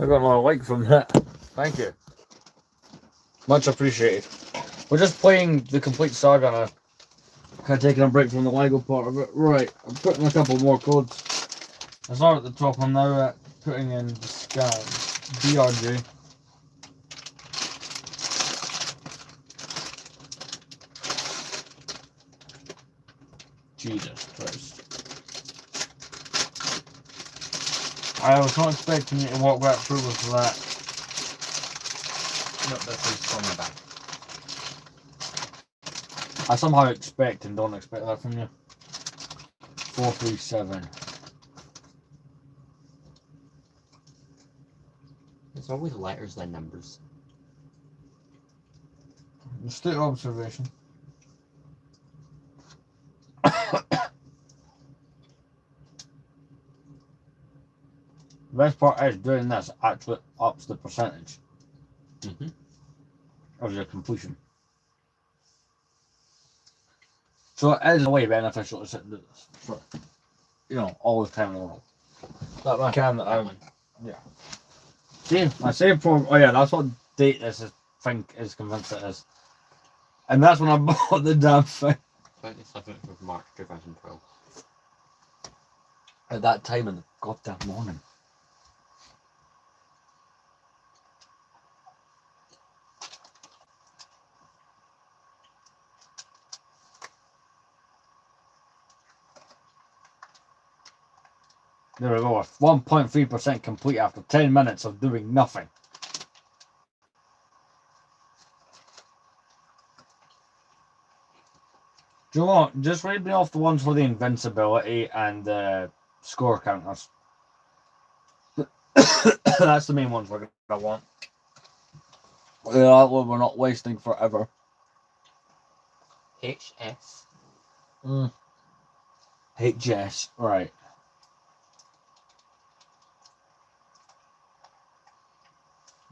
I got a like from that. Thank you. Much appreciated. We're just playing the complete saga now. Kind of taking a break from the Lego part of it. Right, I'm putting a couple more codes. It's not at the top. I'm now at putting in the scans. BRJ. Jesus Christ. I was not expecting you to walk back through with that. No, this is from the back. I somehow expect and don't expect that from you. 437. It's always letters than numbers. State observation. The best part is doing this actually ups the percentage of your completion. So it is in a way beneficial to sit and do this for, all the time in the world. That I can, yeah. See, my save program. Oh yeah, that's what date this is. Think is convinced it is, and that's when I bought the damn thing. 27th of March 2012. At that time in the goddamn morning. There we go. 1.3% complete after 10 minutes of doing nothing. Do you know what? Just read me off the ones for the invincibility and the score counters. That's the main ones we're gonna want. That one we're not wasting forever. HS. HS, right.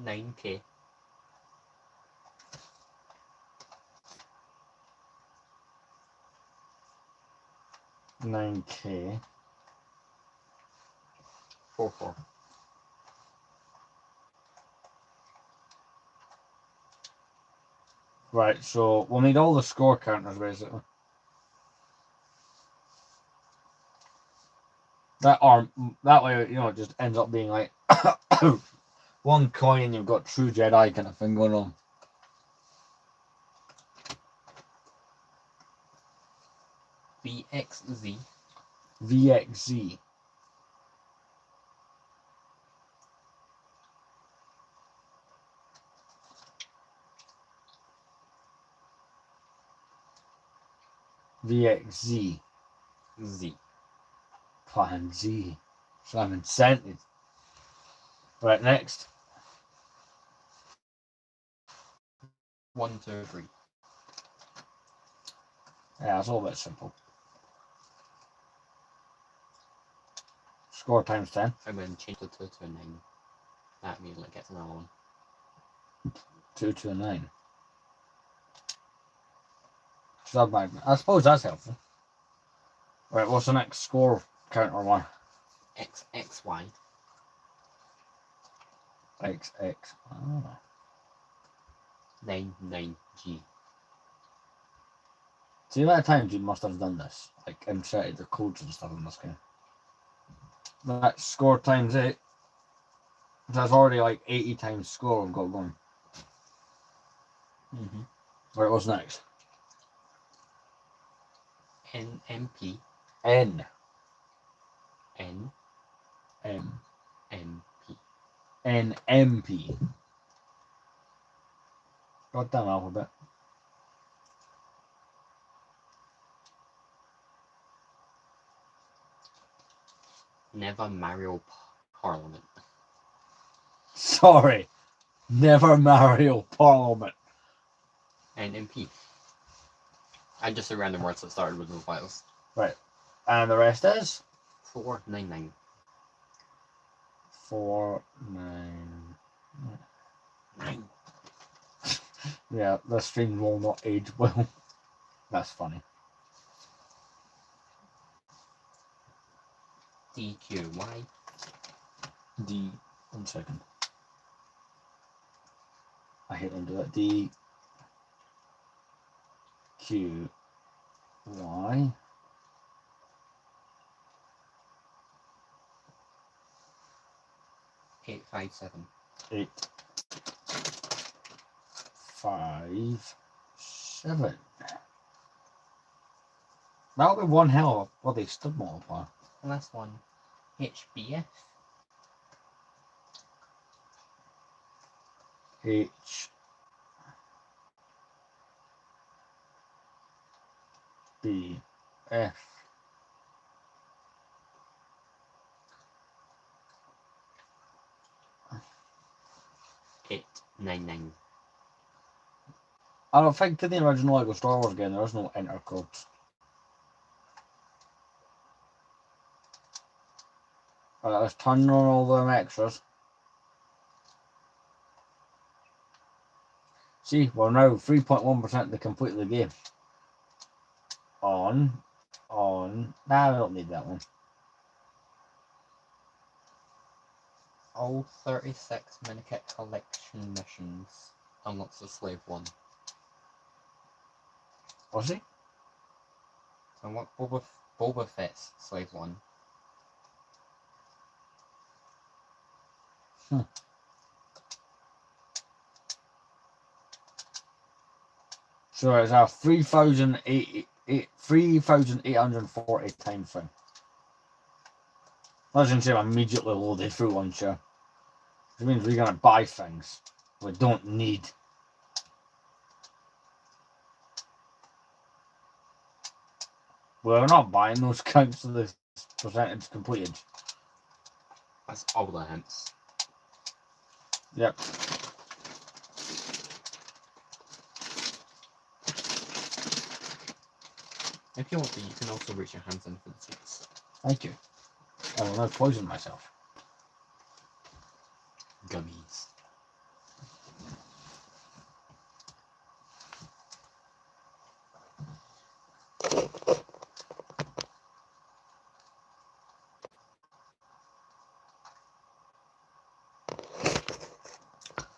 $9K. $9K. 44. Right, so we'll need all the score counters basically. That way, it just ends up being like one coin and you've got true Jedi kind of thing going on. VXZ. VXZ. VXZ. Z. Plan Z. So I'm incented. Right, next. 1, 2, 3. Yeah, it's all a bit simple. Score times 10. I'm going to change the 2 to a 9. That means it gets another one. 2 to a 9. Submagnet. I suppose that's helpful. Right, what's the next score counter one? XXY. XX. Oh. 99G. See the amount of times you must have done this, like inserted the codes and stuff in this game. That score times 8. That's already like 80 times score I've got going. Right, what's next? NMP. N. N. M. MP. NMP. Goddamn alphabet. Never Mario Parliament. Sorry. Never Mario Parliament. NMP. I just a random words that started with those letters. Right. And the rest is? 499. 499. Yeah, the stream will not age well. That's funny. DQY. D. 1 second. I hate when I do that. D. Q. Y. Eight 5 7. 8. 5. 7. That'll be one hell of a bloody stud multiplier. Last one. HBF. H. B. F. Eight 99. I don't think in the original Lego Star Wars game there is no enter codes. Let's turn on all them extras. See, we're now 3.1% to complete the game. On. Nah, I don't need that one. All 36 minikit collection missions unlocks the slave one. Was he? Unlock Boba Fett's slave one. So it's a 3,840 time frame. As you can see, I'm immediately loaded through one share. Which means we're going to buy things we don't need. We're not buying those counts of the percentage completed. That's all the hints. Yep. If you want to, you can also reach your hands in for the seats. Thank you. I will not poison myself. Gummies.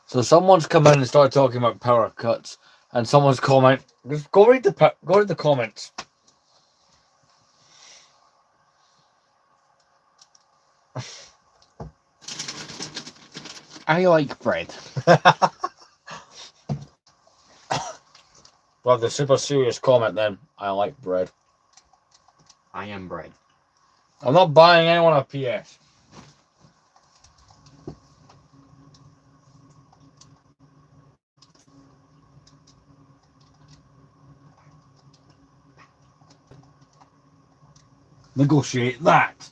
So someone's come in and started talking about power cuts, and someone's comment. Just go read the comments. I like bread. Well, the super serious comment then. I like bread. I am bread. I'm not buying anyone a PS. Negotiate that.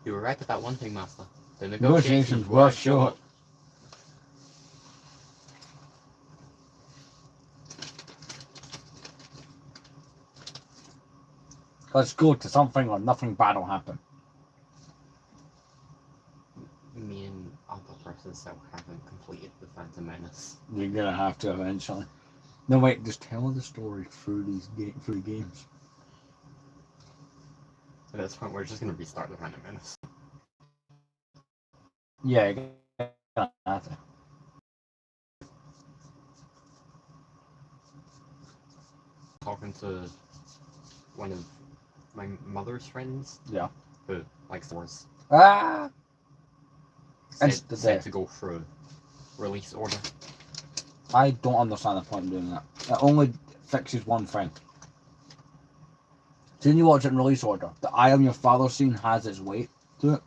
You were right with that one thing, Master. The Negotiations were short. Let's go to something or nothing bad will happen. Me and other person still haven't completed the Phantom Menace. You're gonna have to eventually. No, wait, just tell the story through through games. At this point, we're just gonna restart the random minutes. Yeah, you have to. Talking to one of my mother's friends. Yeah. Who likes Wars. Ah! Said to go through release order. I don't understand the point of doing that. It only fixes one thing. Didn't you watch it in release order? The I Am Your Father scene has its weight to it.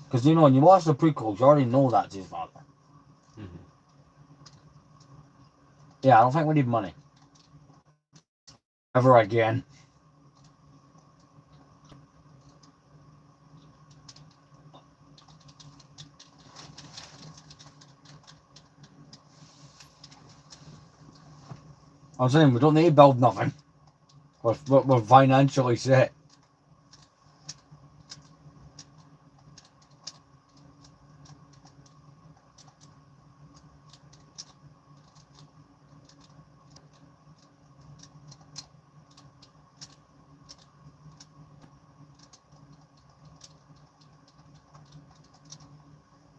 Because you know, when you watch the prequels, you already know that's his father. Mm-hmm. Yeah, I don't think we need money. Ever again. I'm saying we don't need to build nothing. We're financially set.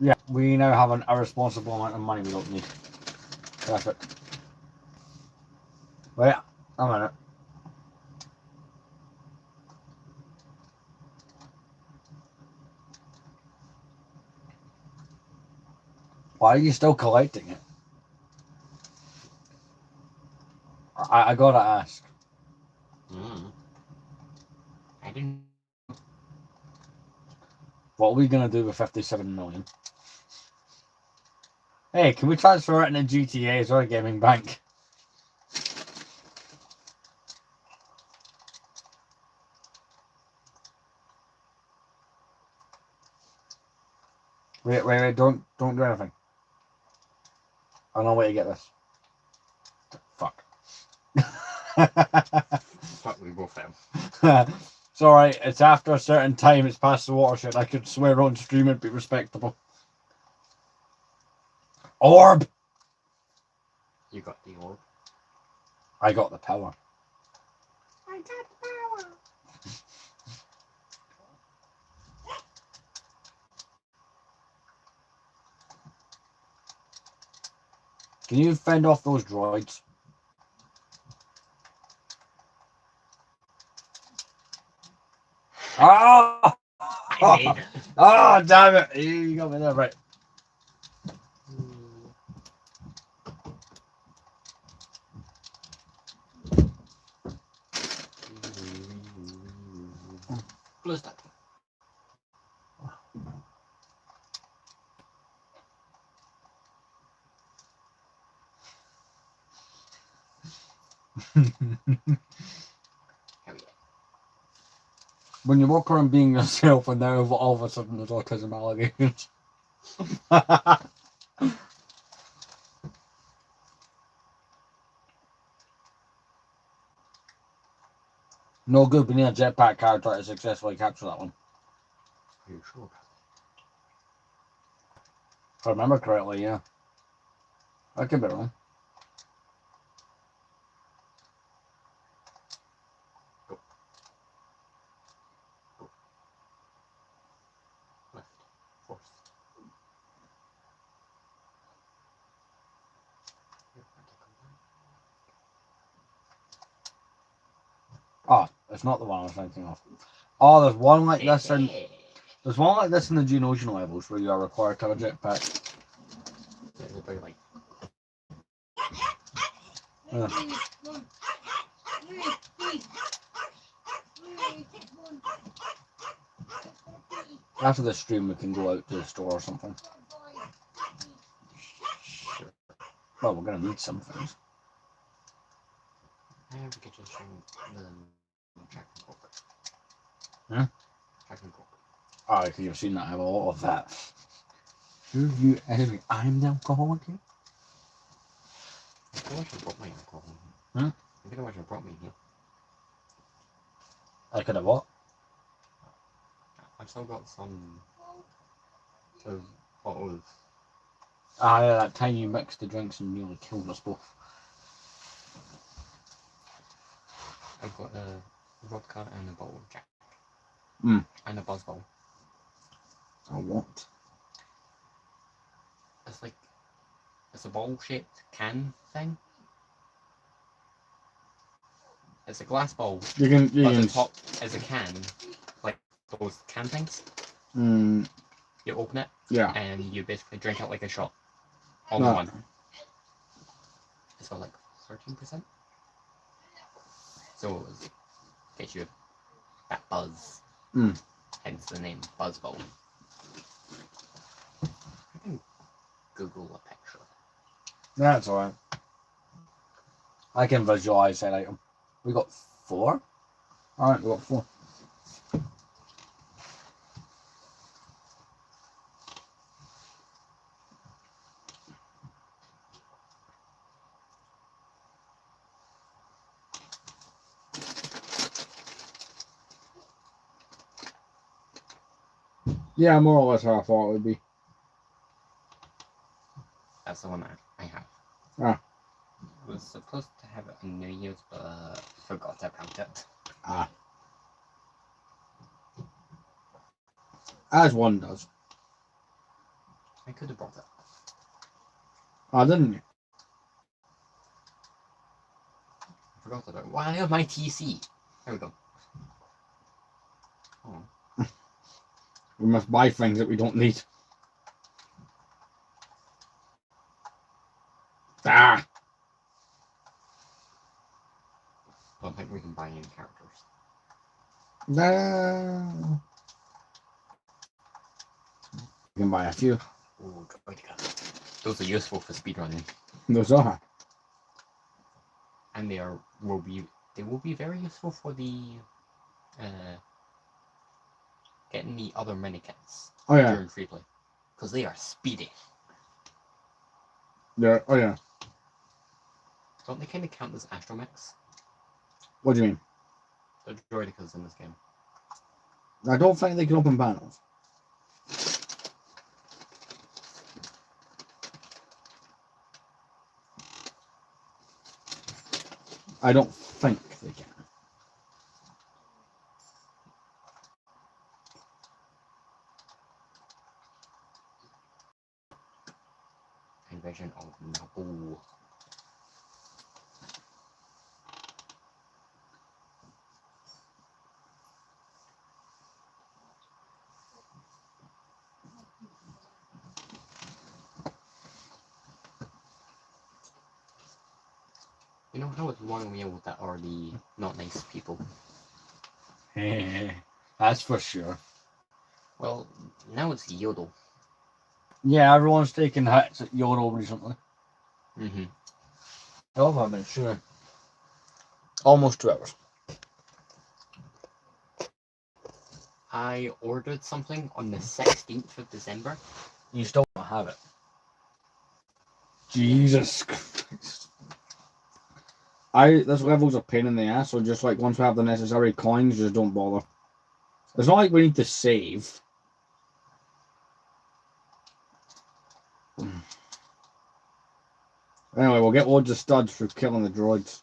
Yeah, we now have an irresponsible amount of money we don't need. Perfect. Wait a minute. Why are you still collecting it? I gotta ask. I didn't. What are we gonna do with 57 million? Hey, can we transfer it into GTA's or a gaming bank? Wait, don't do anything. I know where to get this. Fuck. Fuck, we both have. It's alright, it's after a certain time, it's past the watershed. I could swear on stream and be respectable. Orb! You got the orb. I got the power. I got the power. Can you fend off those droids? Ah! Ah, damn it! You got me there, right. Close that. When you walk around being yourself and now all of a sudden there's autism allegations. No good, we need a jetpack character to successfully capture that one. Are you sure? If I remember correctly, yeah. I could be wrong. Go. Go. Left. Force. Oh, it's not the one I was thinking of. Oh, there's one like this in the Geonosian levels where you are required to have a jetpack. They're like. After this stream, we can go out to the store or something. Sure. Well, we're gonna need some things. We could just show the track and coke. Hmm? Track and coke. Oh, because you've seen that I have a lot of that. You, I'm the alcoholic here. I think I should have brought my alcohol. Hmm? I think I should have brought me here. I could have what? I've still got some bottles That time you mixed the drinks and nearly killed us both. I've got a vodka and a bottle of Jack. Mm. And a buzz bowl. A what? It's a bowl-shaped can thing. It's a glass bowl. You can. But the top is a can, like those can things. Mm. You open it. Yeah. And you basically drink it like a shot. All in one. It's got like 13%. So it gets you that buzz. Mm. Hence the name Buzz Bowl. I can Google a picture. That's alright. I can visualize that item. We got 4? Alright, we got 4. Yeah, more or less how I thought it would be. That's the one that I have. Ah. I was supposed to have it on New Year's, but forgot about it. Ah. As one does. I could have brought it. Oh, didn't you? I forgot about it. Why have my TC? There we go. Oh. We must buy things that we don't need. Ah! Don't think we can buy any characters. No. We can buy a few. Ooh, those are useful for speedrunning. Those are. And they will be very useful for the getting the other mini kits during free play. Because they are speedy. Yeah, oh yeah. Don't they kind of count as astromechs? What do you mean? The droidicas in this game. I don't think they can open panels. I don't think they can. Invasion of Naboo. You know how it's one wheel that are the not nice people? That's for sure. Well, now it's Yodel. Yeah, everyone's taking hits at Yodel recently. Mm-hmm. Oh, I've been sure. Almost 2 hours. I ordered something on the 16th of December. You still don't have it. Jesus Christ. This level's a pain in the ass, so just like once we have the necessary coins, just don't bother. It's not like we need to save. Anyway, we'll get loads of studs for killing the droids.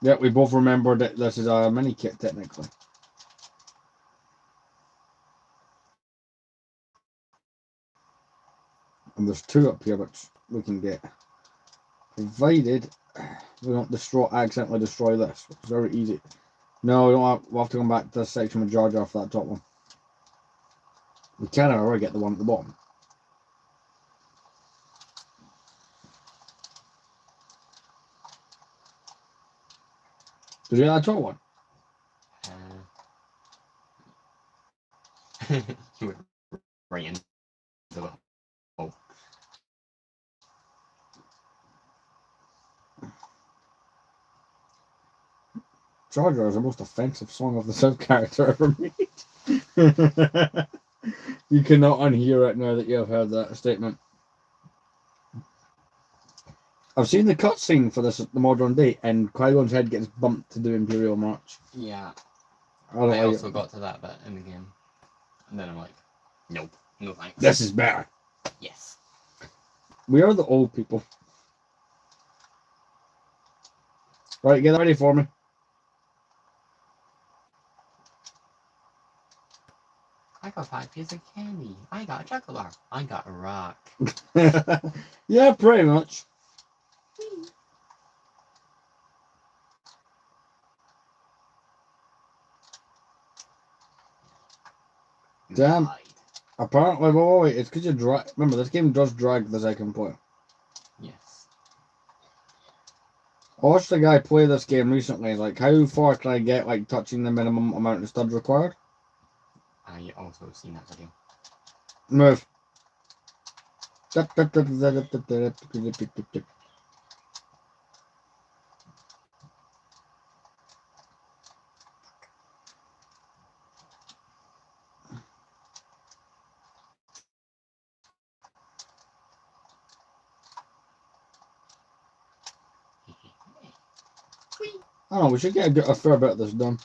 Yeah, we both remembered that this is a mini kit technically. And there's 2 up here which we can get. Provided we don't accidentally destroy this. It's very easy. No, we don't have, we'll have to come back to this section with Jar Jar for that top one. We can already get the one at the bottom. Did you get that top one? You went right into the hole. Jar Jar is the most offensive Song of the South character ever made. You cannot unhear it now that you have heard that statement. I've seen the cutscene for this the modern day, and Qui-Gon's head gets bumped to do Imperial March. Yeah. I also got to that bit in the game. And then I'm like, nope. No thanks. This is better. Yes. We are the old people. Right, get ready for me. I got 5 pieces of candy. I got a chocolate bar. I got a rock. Yeah, pretty much. Damn. Died. Apparently, wait, it's because you drag. Remember, this game does drag the second player. Yes. I watched a guy play this game recently. Like, how far can I get, like, touching the minimum amount of studs required? I also seen that video. Move. I don't know, we should get a fair bit of this done.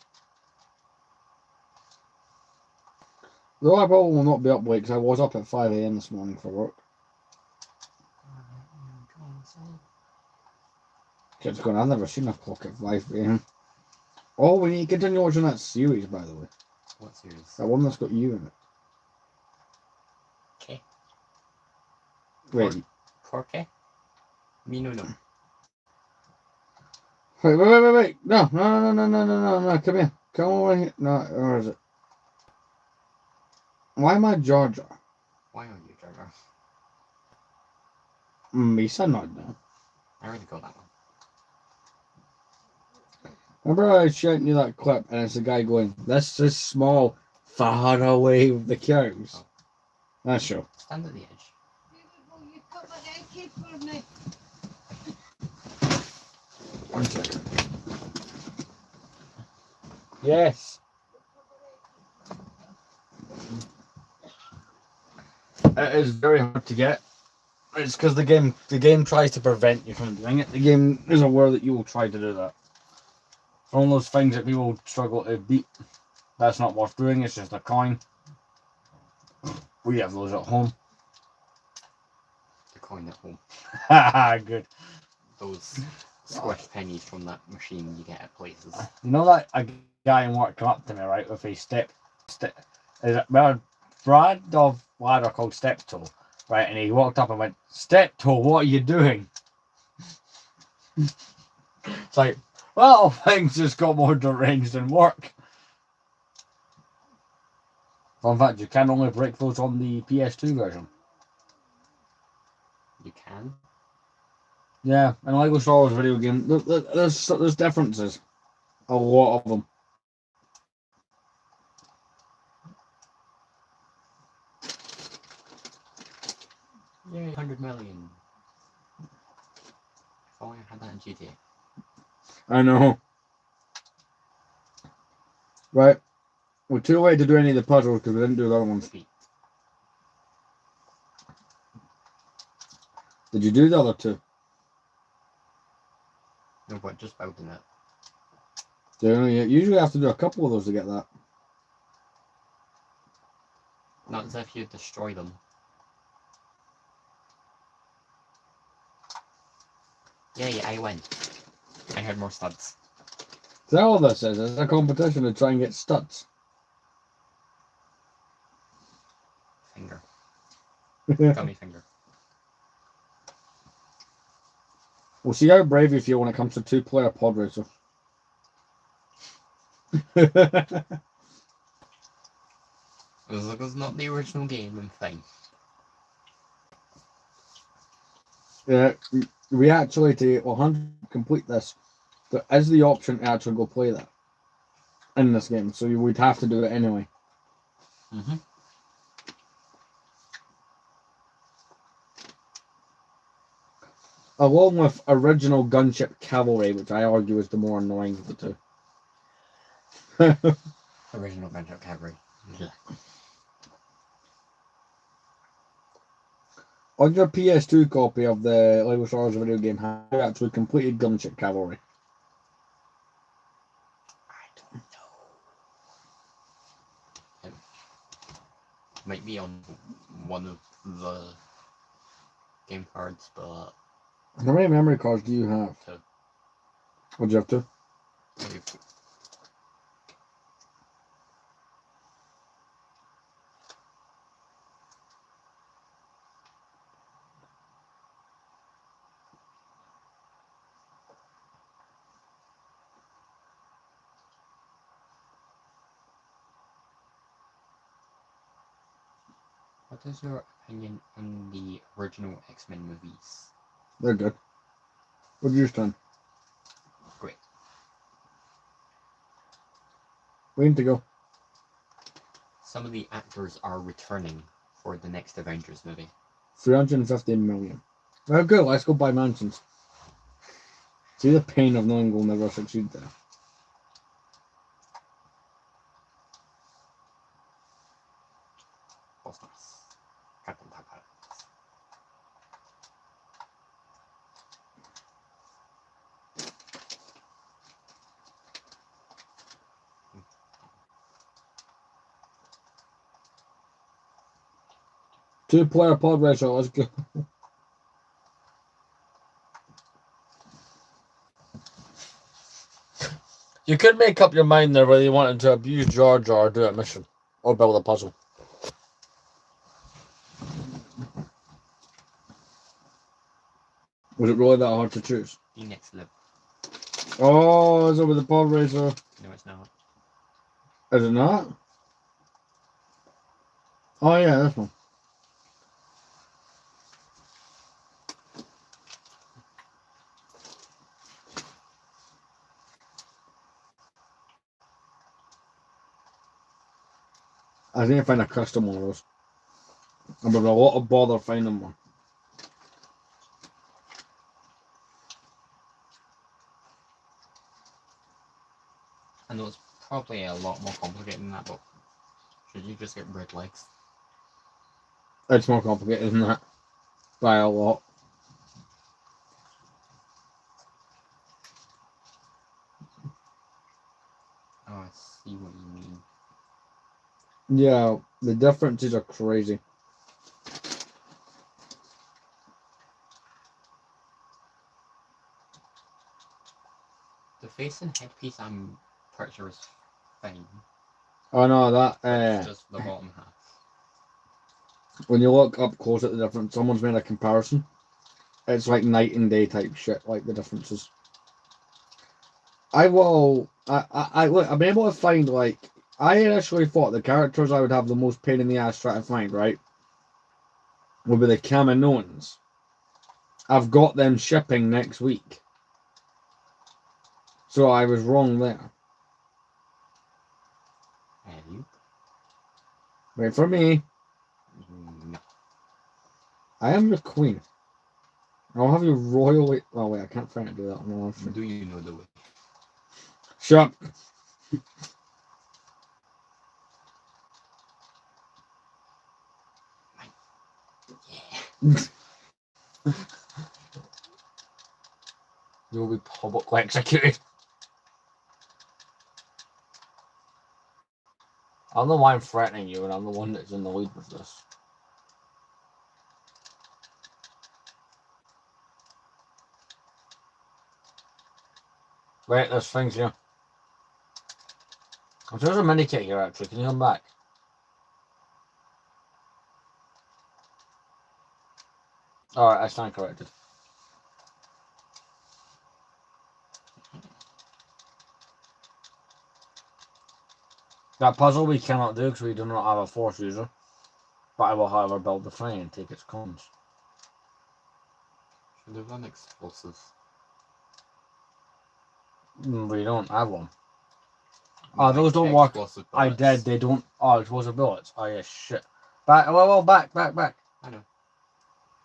Though I probably will not be up late because I was up at 5 AM this morning for work. Kids going, I've never seen a clock at 5 AM. Oh, we need to continue watching that series, by the way. What series? That one that's got you in it. Okay. Wait. Porke? Me no. Wait. No. Come here. Come over here. No, where is it? Why am I Georgia? Why are you, Trevor? Misa not now. I already got that one. Remember I showed you that clip and it's the guy going, this is small, far away with the cows. Oh. That's sure. Stand at the edge. You cut my head cake for me. 1 second. Yes. It is very hard to get. It's because the game tries to prevent you from doing it. The game is aware that you will try to do that. It's one of those things that people struggle to beat. That's not worth doing, it's just a coin. We have those at home. The coin at home. Haha, good. Those squish pennies from that machine you get at places. You know that a guy in work come up to me, right, with a step is it Brad of ladder called Step Toe, right? And he walked up and went, Step Toe, what are you doing? It's like, well, things just got more deranged than work. In fact, you can only break those on the PS2 version. You can? Yeah, and Lego Star Wars video game, there's differences. A lot of them. Yay, 100 million. If only I had that in GTA. I know. Right. We're too late to do any of the puzzles because we didn't do the other ones. Sweet. Did you do the other two? No, but just building it. You usually have to do a couple of those to get that. Not as if you destroy them. Yay, I win. I had more studs. Is that all this is? It's a competition to try and get studs. Finger. Dummy finger. We'll see how brave you feel when it comes to 2-player pod racer. As long as it's not the original game, I'm fine. Yeah, we actually, to 100 complete this, there is the option to actually go play that in this game, so we'd have to do it anyway. Mm-hmm. Along with original gunship cavalry, which I argue is the more annoying of the two. Original gunship cavalry. Yeah. On your PS2 copy of the Lego Star Wars video game, have you actually completed gunship cavalry? I don't know. It might be on one of the game cards, but How many memory cards do you have? 2. What'd you have to? Maybe What is your opinion on the original X-Men movies? They're good. What'd you stand? Great. We need to go. Some of the actors are returning for the next Avengers movie. 350 million. Well, good. Let's go buy mansions. See the pain of knowing we'll never succeed there. Cosmos. Captain Papa. Two-player pod racer. Let's go. You could make up your mind there whether you wanted to abuse George or do a mission. Or build a puzzle. Was it really that hard to choose? The next level. Oh, is it with the pod racer? No, it's not. Is it not? Oh yeah, this one. I need to find a custom one of those. I'm a lot of bother finding one. I know it's probably a lot more complicated than that, but should you just get red legs? It's more complicated than that. By a lot. Oh, I see what you mean. Yeah, the differences are crazy. The face and headpiece, I'm pretty sure is fine. Oh no, that It's just the bottom half. when you look up close at the difference, someone's made a comparison. It's like night and day type shit, like the differences. I've been able to find, like, I initially thought the characters I would have the most pain in the ass trying to find, right, would be the Kaminoans. I've got them shipping next week. So I was wrong there. Have you? Wait for me. No. I am the queen. I'll have you royally. Oh wait, I can't find it. Do that. No, Do you know the way? shut up. Yeah. You'll be publicly executed. I'm the one threatening you, and I'm the one that's in the lead with this. Wait, there's things here. There's a mini kit here, actually. Can you come back? Alright, I stand corrected. That puzzle we cannot do because we do not have a force user. But I will, however, build the thing and take its cones. Should have done explosives. We don't have one. Oh, those don't work. I did. They don't. Oh, explosive bullets. Oh, yeah, shit. Back. Well, back. I know.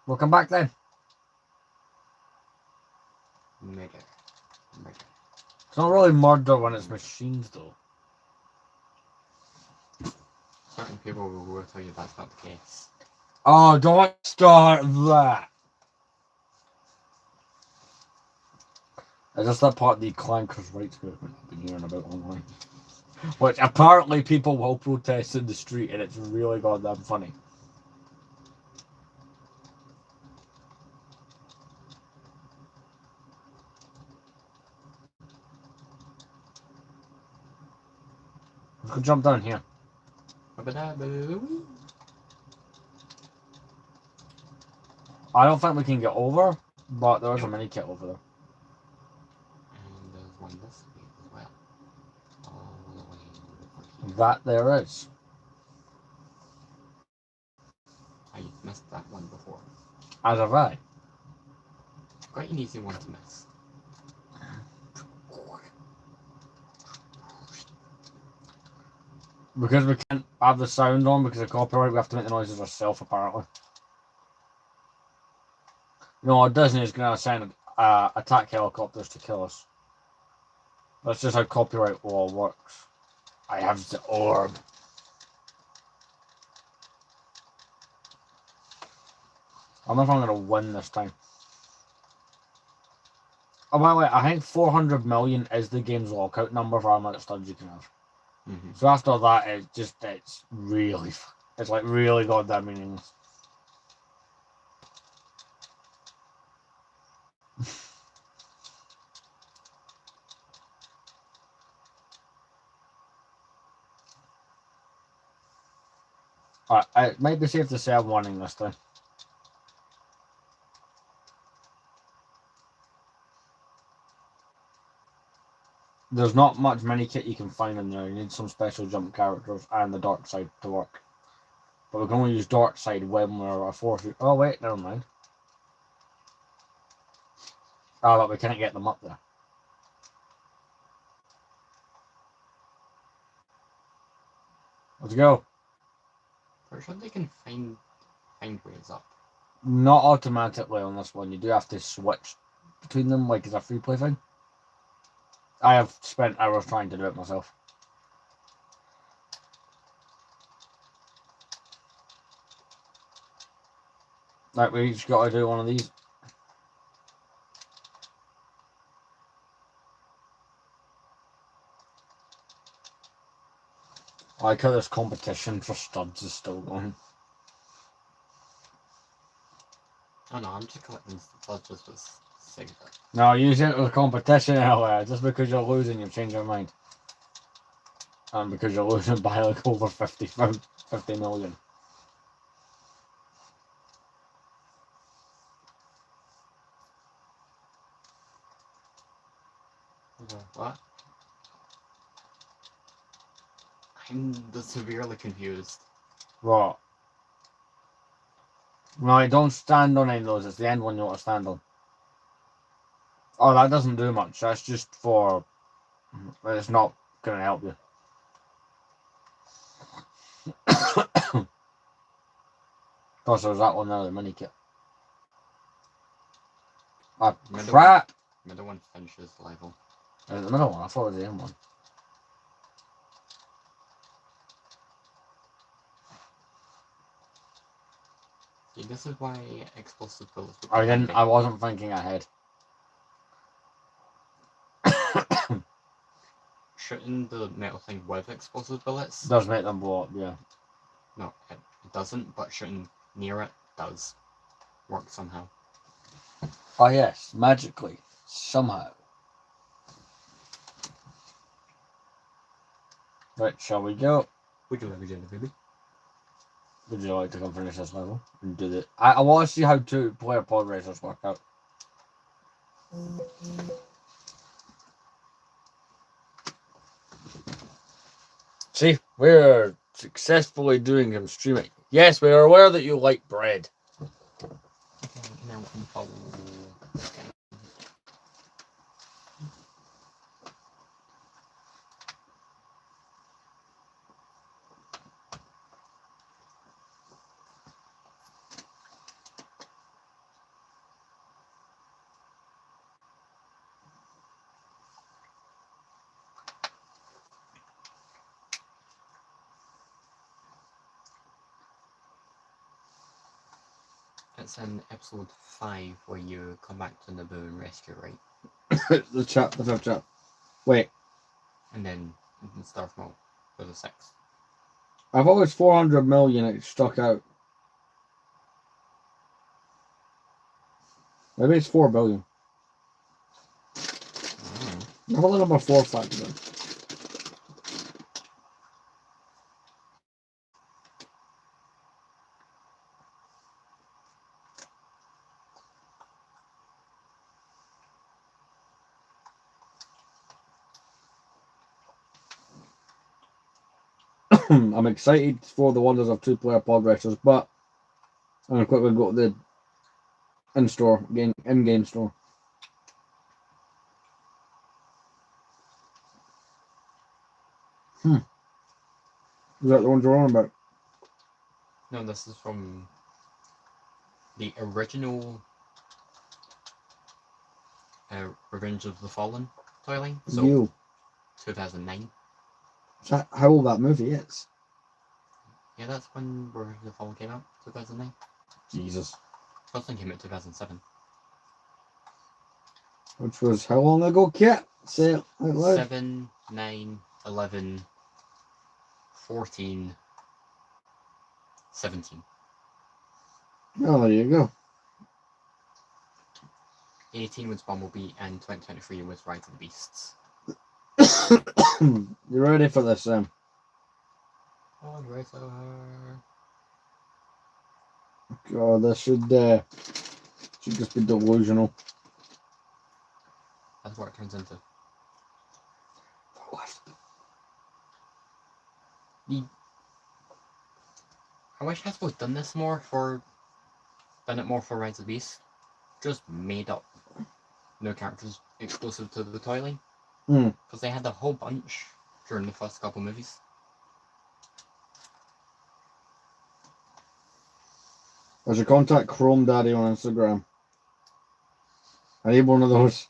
We'll come back then. Murder. It's not really murder when it's machines, though. Certain people will tell you that's not the case. Oh, don't start that. Is this that part of the clankers' rights movement I've been hearing about online? Which apparently people will protest in the street, and it's really goddamn funny. I could jump down here. Ba-ba-da-ba-wee. I don't think we can get over, but there is a mini kit over there. And there's one this way as well. All the way over here. That there is. I missed that one before. As have I. Quite an easy one to miss. Because we can't have the sound on because of copyright, we have to make the noises ourselves, apparently. You know, Disney is going to send attack helicopters to kill us. That's just how copyright law works. I have the orb. I don't know if I'm going to win this time. Oh, by the way, I think 400 million is the game's lockout number for how much studs you can have. Mm-hmm. So after that, it's really, it's like really goddamn meaningless. Alright, it might be safe to say I'm winning this time. There's not much mini kit you can find in there. You need some special jump characters and the dark side to work. But we can only use dark side when we're a force. Oh wait, never mind. Ah, but we can't get them up there. Let's go. For sure they can find ways up. Not automatically on this one. You do have to switch between them, like it's a free play thing. I have spent hours trying to do it myself. Like, we each got to do one of these. I like how this competition for studs is still going. Oh no, I'm just collecting stuff just for the sake of it. No, use it with competition anyway. Just because you're losing, you've changed your mind. And because you're losing by like over 50 million. What? I'm severely confused. What? No, don't stand on any of those. It's the end one you want to stand on. Oh, that doesn't do much. That's just for... It's not going to help you. Plus, there's that one there, the mini kit. Ah, crap! Middle one finishes the level. The middle one, I thought it was the end one. See, this is why explosive bullets. I wasn't thinking ahead. Shooting the metal thing with explosive bullets Does make them blow up, yeah. No, it doesn't, but shooting near it does work somehow. Oh yes, magically. Somehow. Right, shall we go? Would you like a gender, baby? Would you like to come finish this level? And do the... I want to see how two player pod racers work out. See, we're successfully doing some streaming. Yes, we are aware that you like bread. Okay, now we can follow. It's in episode 5 where you come back to Naboo and rescue, right? The fifth chat. Wait, And then in Starf mode for the 6th. I've always 400 million it stuck out. Maybe it's 4 billion. Have a look at my 4 factor. I'm excited for the wonders of two-player pod racers, but I'm gonna quickly go to the in-game store. Is that the ones you're on about? No, this is from the original Revenge of the Fallen toiling. So You. 2009. Is that how old that movie is? Yeah, that's when Revenge of the Fallen came out. 2009. Jesus. First one came out 2007. Which was how long ago, Kit? Say it out loud. 7, 9, 11, 14, 17. Oh, there you go. 18 was Bumblebee, and 2023 was Rise of the Beasts. You ready for this, Sam? Oh, right, so God, this should just be delusional. that's what it turns into. I wish Hasbro had done this more done it more for Rise of the Beasts. Just made up no characters exclusive to the toiling. Because they had a whole bunch during the first couple movies. I should contact Chrome Daddy on Instagram. I need one of those.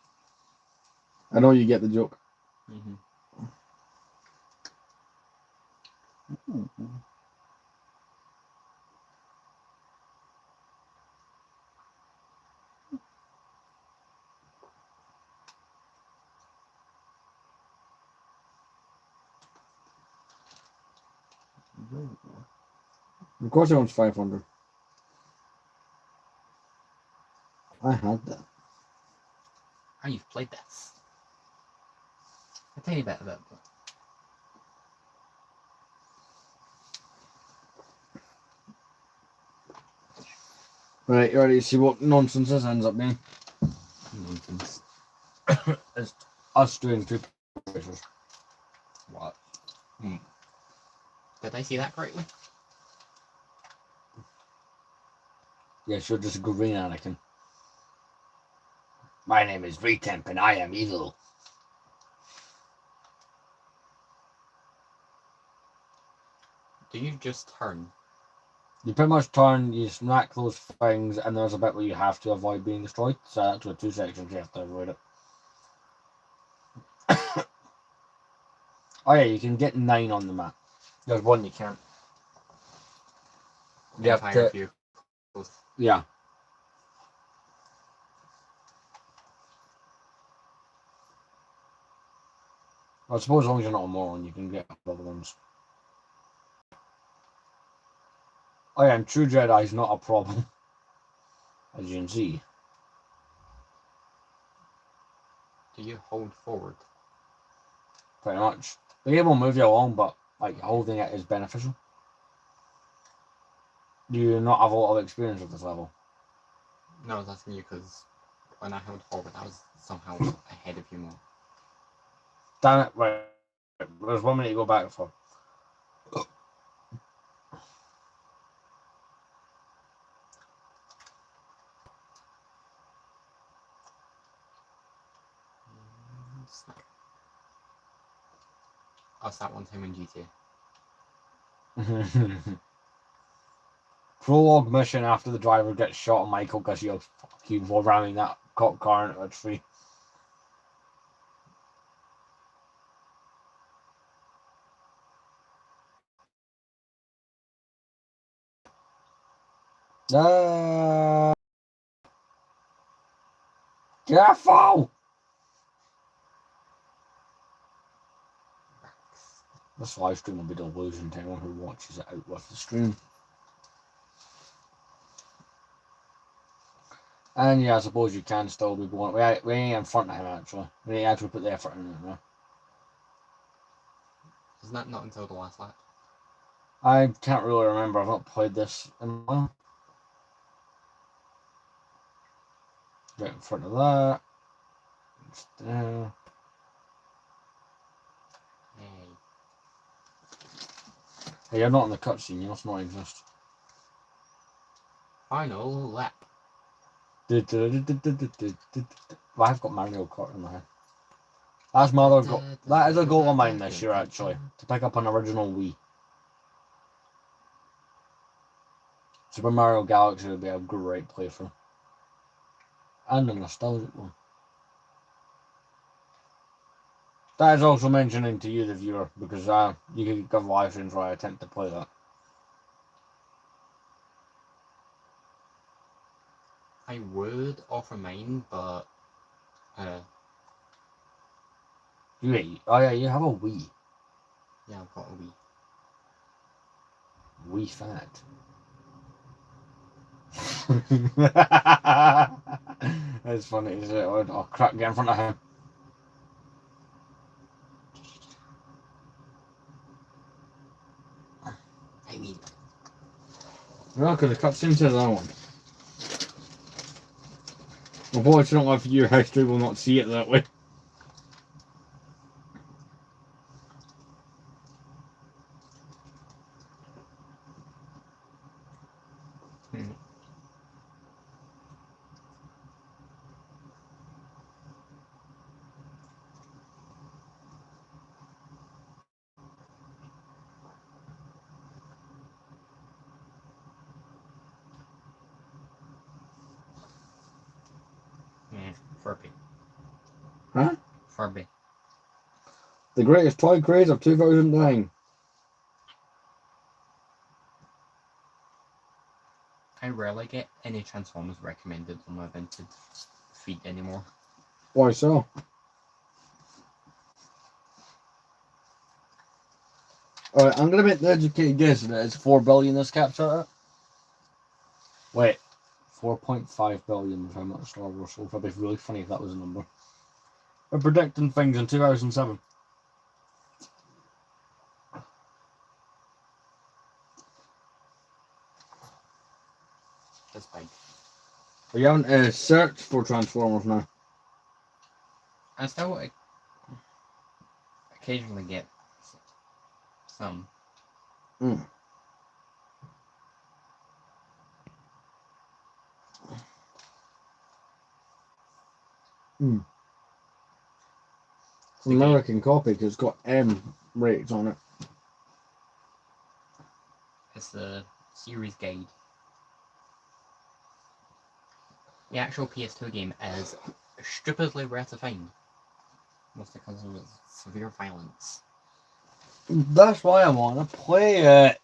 I know you get the joke. Of course, it owns 500. I had that. How you've played this? A tiny bit of it. But... Right, you ready to see what nonsense this ends up being? Nonsense. It's us doing two races. What? Did I see that correctly? Yes, you're just green Anakin. My name is Retemp and I am evil. Do you just turn? You pretty much turn, you smack those things, and there's a bit where you have to avoid being destroyed. So that's with 2 sections you have to avoid it. Oh yeah, you can get 9 on the map. There's one you can't. You have Entire to, view. yeah. I suppose as long as you're not a moron, you can get other ones. Oh yeah, and True Jedi is not a problem, as you can see. Do you hold forward? Pretty much. The game will move you along, but like holding it is beneficial. Do you not have a lot of experience with this level? No, I was asking you because when I held forward, I was somehow ahead of you more. Damn it, right. There's 1 minute to go back for. Us that one time in GTA. Prologue mission after the driver gets shot, Michael, because you're ramming that cop car into a tree. Careful! This live stream will be delusion to anyone who watches it out with the stream. And yeah, I suppose you can still be going. We ain't in front of him actually. We ain't actually put the effort in it now. Isn't that not until the last lap? I can't really remember. I've not played this in a while. Right in front of that. It's there. Hey. Hey, you're not in the cutscene, you must not exist. Final lap. Well, I've got Mario Kart in my head. That's my other goal. That is a goal of mine this year, actually. To pick up an original Wii. Super Mario Galaxy would be a great playthrough. And a nostalgic one. That is also mentioning to you, the viewer, because you can give live streams where I attempt to play that. I would offer mine, but Wait, oh yeah, you have a Wii. yeah, I've got a Wii. Wii fat. It's funny, is it? Oh crap, get in front of him. I mean, No, because the cutscene says that one. Unfortunately for you, history will not see it that way. Furby. Huh? Furby. The greatest toy craze of 2009. I rarely get any Transformers recommended on my Vinted feed anymore. Why so? Alright, I'm gonna make the educated guess that it's 4 billion this caps at. Wait, 4.5 billion is how much Star Wars sold. That'd be really funny if that was a number. We're predicting things in 2007. That's big. Are you having a search for Transformers now? I still occasionally get some. Mm. Mm. It's an American copy because it's got M rates on it. It's the series guide. The actual PS2 game is stupidly rare to find, mostly because of its severe violence. That's why I want to play it.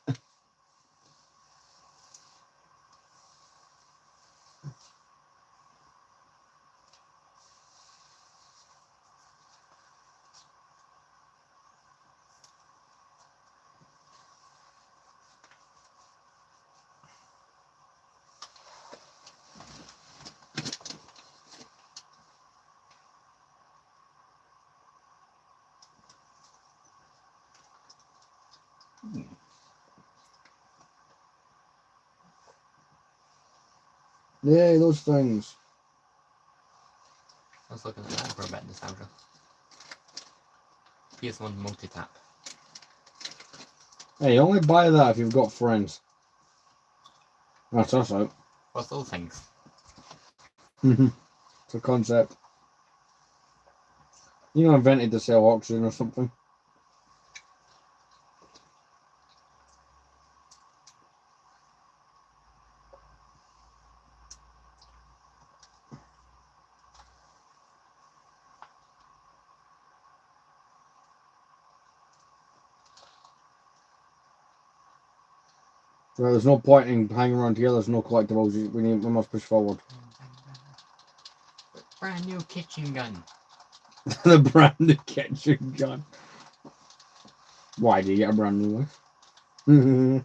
Yay, those things. I was looking at that for a bit of nostalgia. PS1 multi-tap. Hey, only buy that if you've got friends. That's us out. What's those things? It's a concept. You know, invented to sell oxygen or something. So there's no point in hanging around here. There's no collectibles. We must push forward. Brand new kitchen gun. The brand new kitchen gun. Why do you get a brand new one? I'm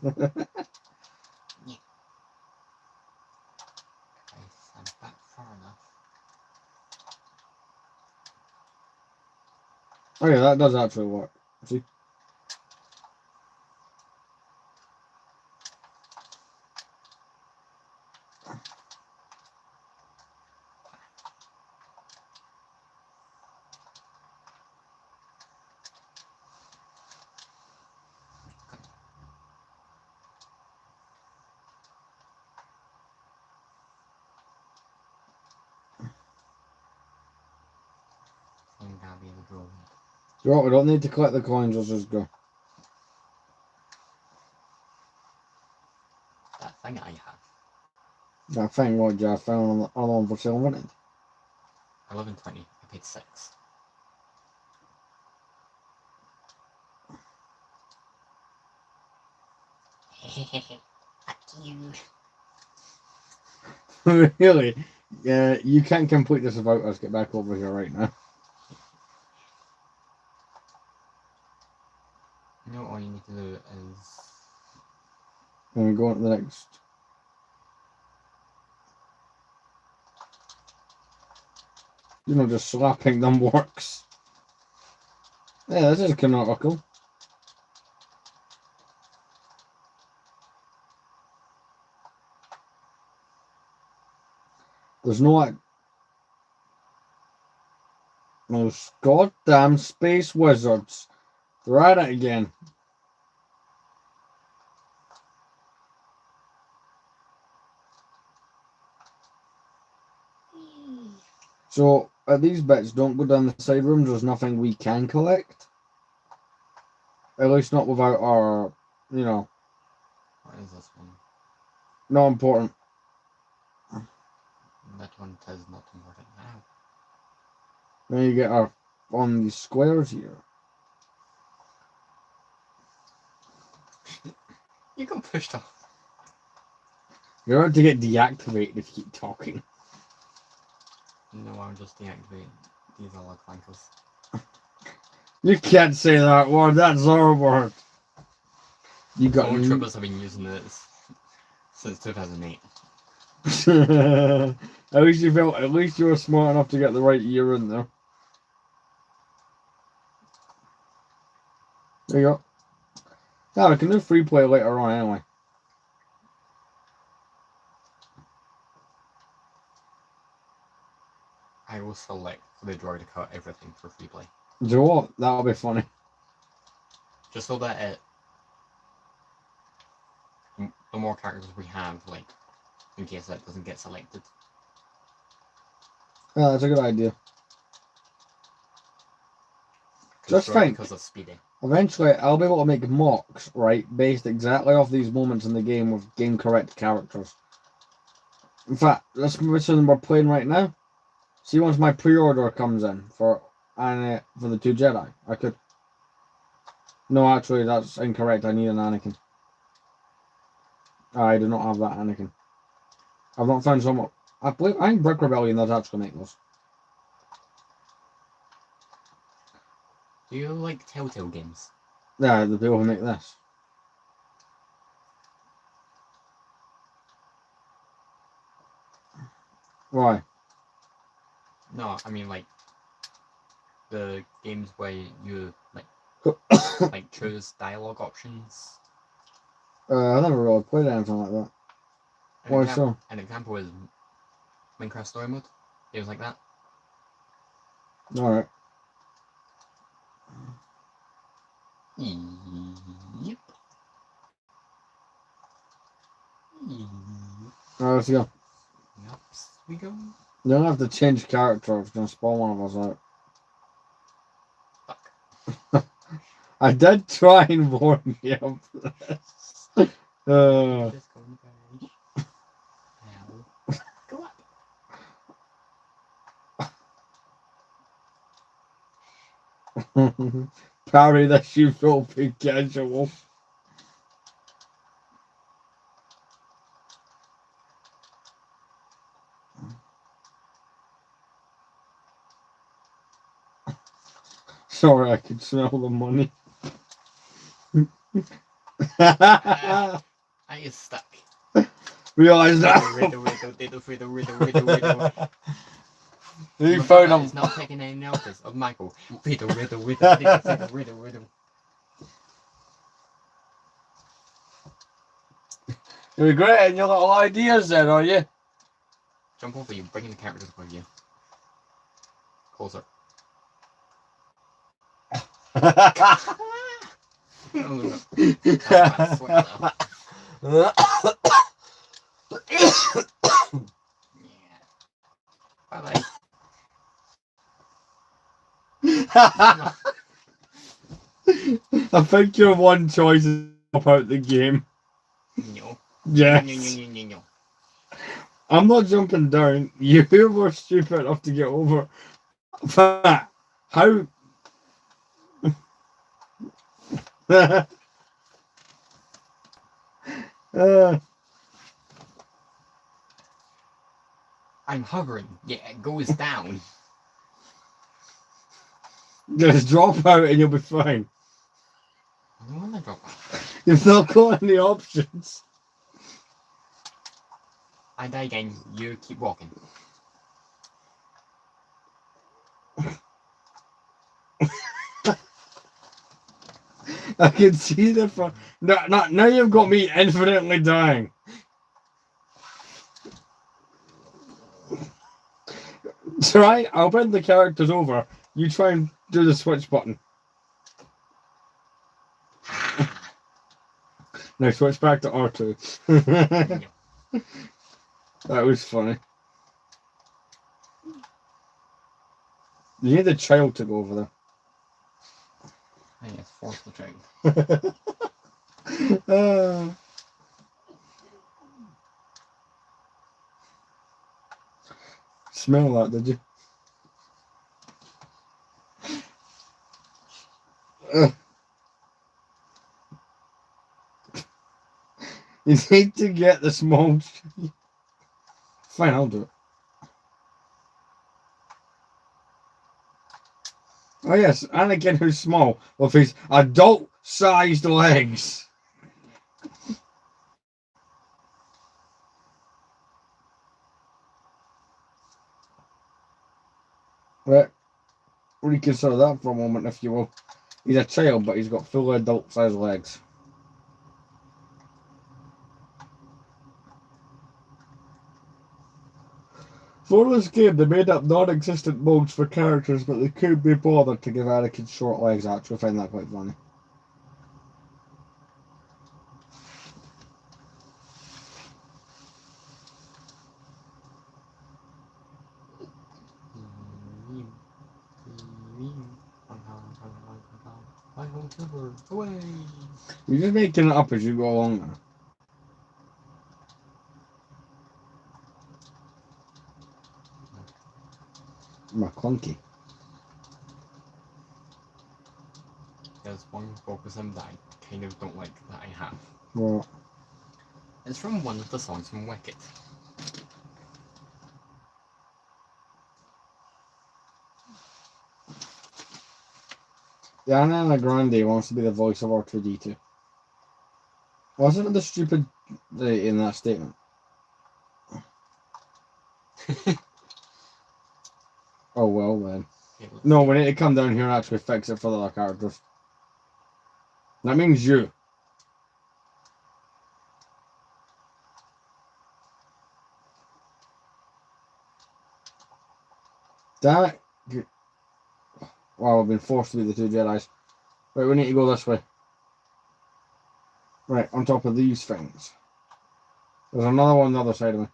back far enough. Oh yeah, that does actually work. See? be able to draw. You know what, we don't need to collect the coins, let's just go. That thing I have. That thing, what, I found on the one for sale, wasn't it? 11.20. I paid 6. Fuck you. Really? Yeah, you can't complete this without us. Get back over here right now. No, all you need to do is... And we go on to the next. You know, just slapping them works. Yeah, this is canonical. There's no like those goddamn space wizards. They're at it again. So at these bits, don't go down the side rooms. There's nothing we can collect. At least not without our, you know, What is this one? not important. That one is not important now. Then you get our on these squares here. You got pushed off. You're about to get deactivated if you keep talking. No, I'm just deactivating. These are like clankers. You can't say that word. That's our word. You got. Stormtroopers have been using this since 2008. At least you felt. At least you were smart enough to get the right year in there. There you go. Yeah, we can do free play later on anyway. I will select the droid to cut everything for free play. Do you know what? That'll be funny. Just so that the more characters we have, like, in case that doesn't get selected. Yeah, that's a good idea. Just think. Because of speedy. Eventually, I'll be able to make mocks, right, based exactly off these moments in the game with game correct characters. In fact, let's move to them we're playing right now. See, once my pre-order comes in for the 2 Jedi, I could. No, actually, that's incorrect. I need an Anakin. I do not have that Anakin. I've not found someone. I think Brick Rebellion does actually make those. Do you like Telltale games? Yeah, the people who make this. Why? No, I mean like the games where you like choose dialogue options. I never really played anything like that. Why so? An example is Minecraft Story Mode. Games like that. Alright. Yep. Alright, let's go. Yep. We go. You don't have to change character, it's gonna spawn one of us out. Fuck. I did try and warn you of this. Just go in the garage. Ow. Go up. Parry this, you filthy casual. Sorry, I could smell the money. I is stuck. Realise that. You found him. It's not taking any notice of Michael. Riddle. You're regretting your little ideas then, are you? Jump over you, bringing the characters with you. Closer. Oh, that's sweat, though. Yeah. Bye-bye. I think your one choice is to drop out the game. No. Yes. No. I'm not jumping down. You were stupid enough to get over that. How? I'm hovering. Yeah, it goes down. Just drop out and you'll be fine. I don't want to drop out. You've not got any options. I die again. You keep walking. I can see the front. Now you've got me infinitely dying. Try. I'll bring the characters over. You try and do the switch button. Now switch back to R2. That was funny. You need a child to go over there. I guess force the child. Smell that, did you? You need to get the small. Fine, I'll do it. Oh yes, Anakin who's small with his adult-sized legs. Right, reconsider that for a moment, if you will. He's a child, but he's got full adult-sized legs. For this game, they made up non-existent modes for characters, but they couldn't be bothered to give Anakin short legs. Actually, I find that quite funny. Away. You're just making it up as you go along now. McClunky. There's one focusing that I kind of don't like that I have. Well, It's from one of the songs from Wicked. Ariana Grande wants to be the voice of R2D2. Wasn't the stupid in that statement? Oh well then. No, we need to come down here and actually fix it for the other characters. That means you. Damn it. Wow, I've been forced to be the two Jedis. Right, we need to go this way. Right, on top of these things. There's another one on the other side of me.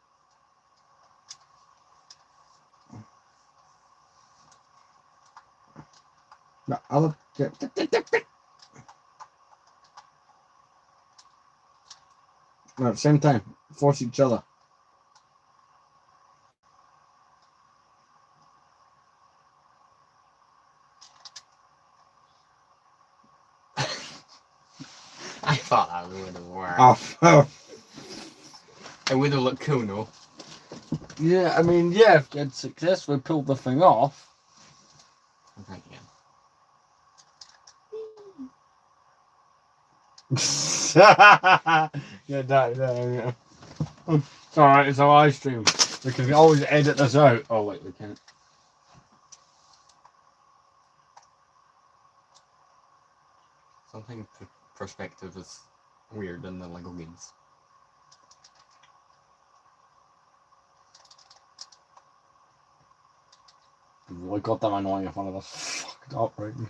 No, other. No, at the same time, force each other. I thought that would have worked. Oh, It would have looked cool, no? yeah, I mean, yeah, if you had successfully pulled the thing off. Okay, yeah. Yeah, yeah. It's alright, it's a live stream. We can always edit this out. Oh, wait, we can't. Something perspective is weird in the Lego games. We got them annoying in front of us. Fucked up right now.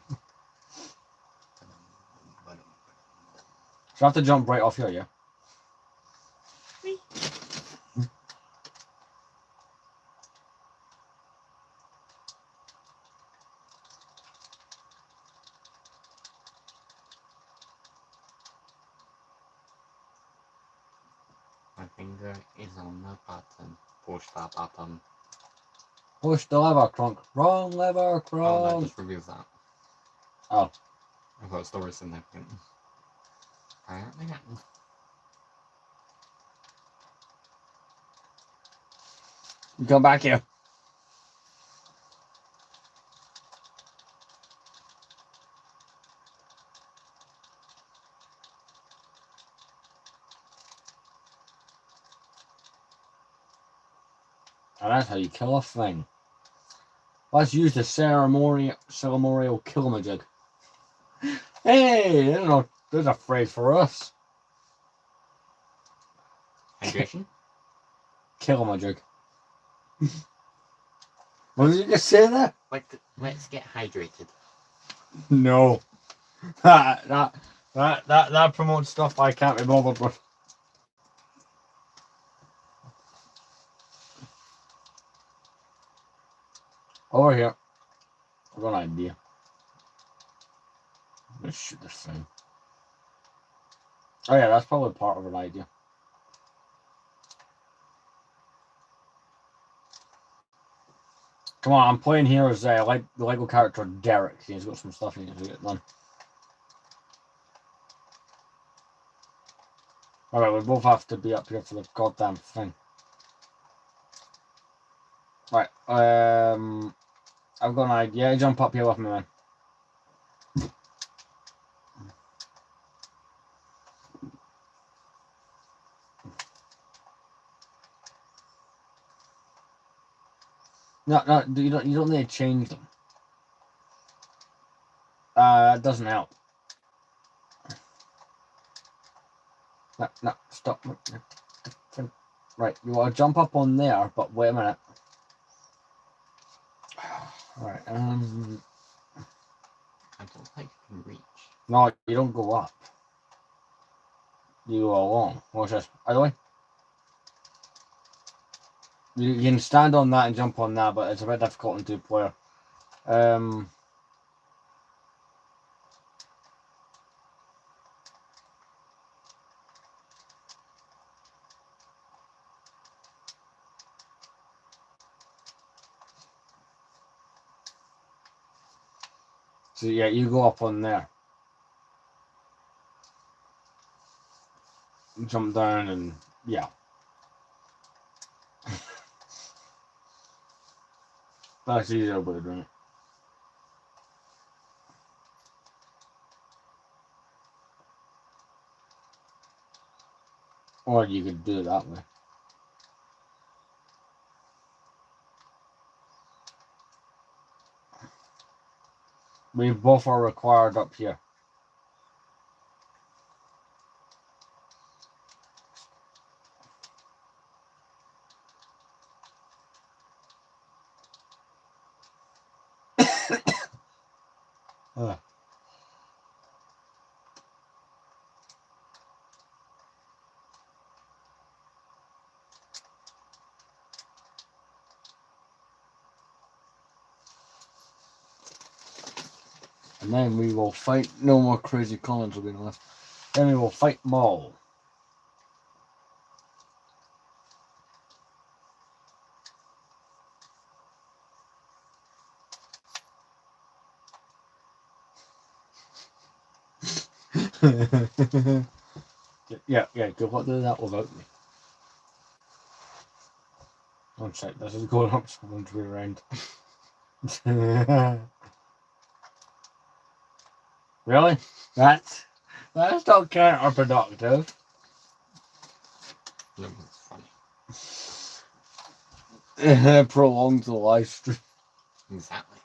So I have to jump right off here, yeah? finger is on the button. Push the button. Push the lever, Crunk. Wrong lever, Oh, that Crunk. just reveals that. Oh. I thought story significant. Apparently not. You come back here. And that's how you kill a thing. Let's use the ceremonial killamajig. Hey, I don't know. There's a phrase for us. Hydration? Killamajig. What did you just say there? Let's get hydrated. No. That promotes stuff I can't be bothered with. Over here. I've got an idea. Let's shoot this thing. Oh yeah, that's probably part of an idea. Come on, I'm playing here as the Lego character Derek. He's got some stuff he needs to get done. Alright, we both have to be up here for the goddamn thing. Right, I've got an idea. Jump up here with me, man. No, you don't need to change them. It doesn't help. No, stop. Right, you want to jump up on there, but wait a minute. Alright, I don't think you can reach. no, you don't go up. You go along. Watch this. By the way. You can stand on that and jump on that, but it's a bit difficult in two-player. So yeah, you go up on there. Jump down and yeah. That's the easier way of doing it. Or you could do it that way. We both are required up here. And then we will fight. No more crazy comments will be left. Then we will fight Maul. yeah, good luck doing that without me. One sec, this is going up, so I'm going to be around. Really? That's not counterproductive. No, it's funny. It prolongs the live stream. Exactly.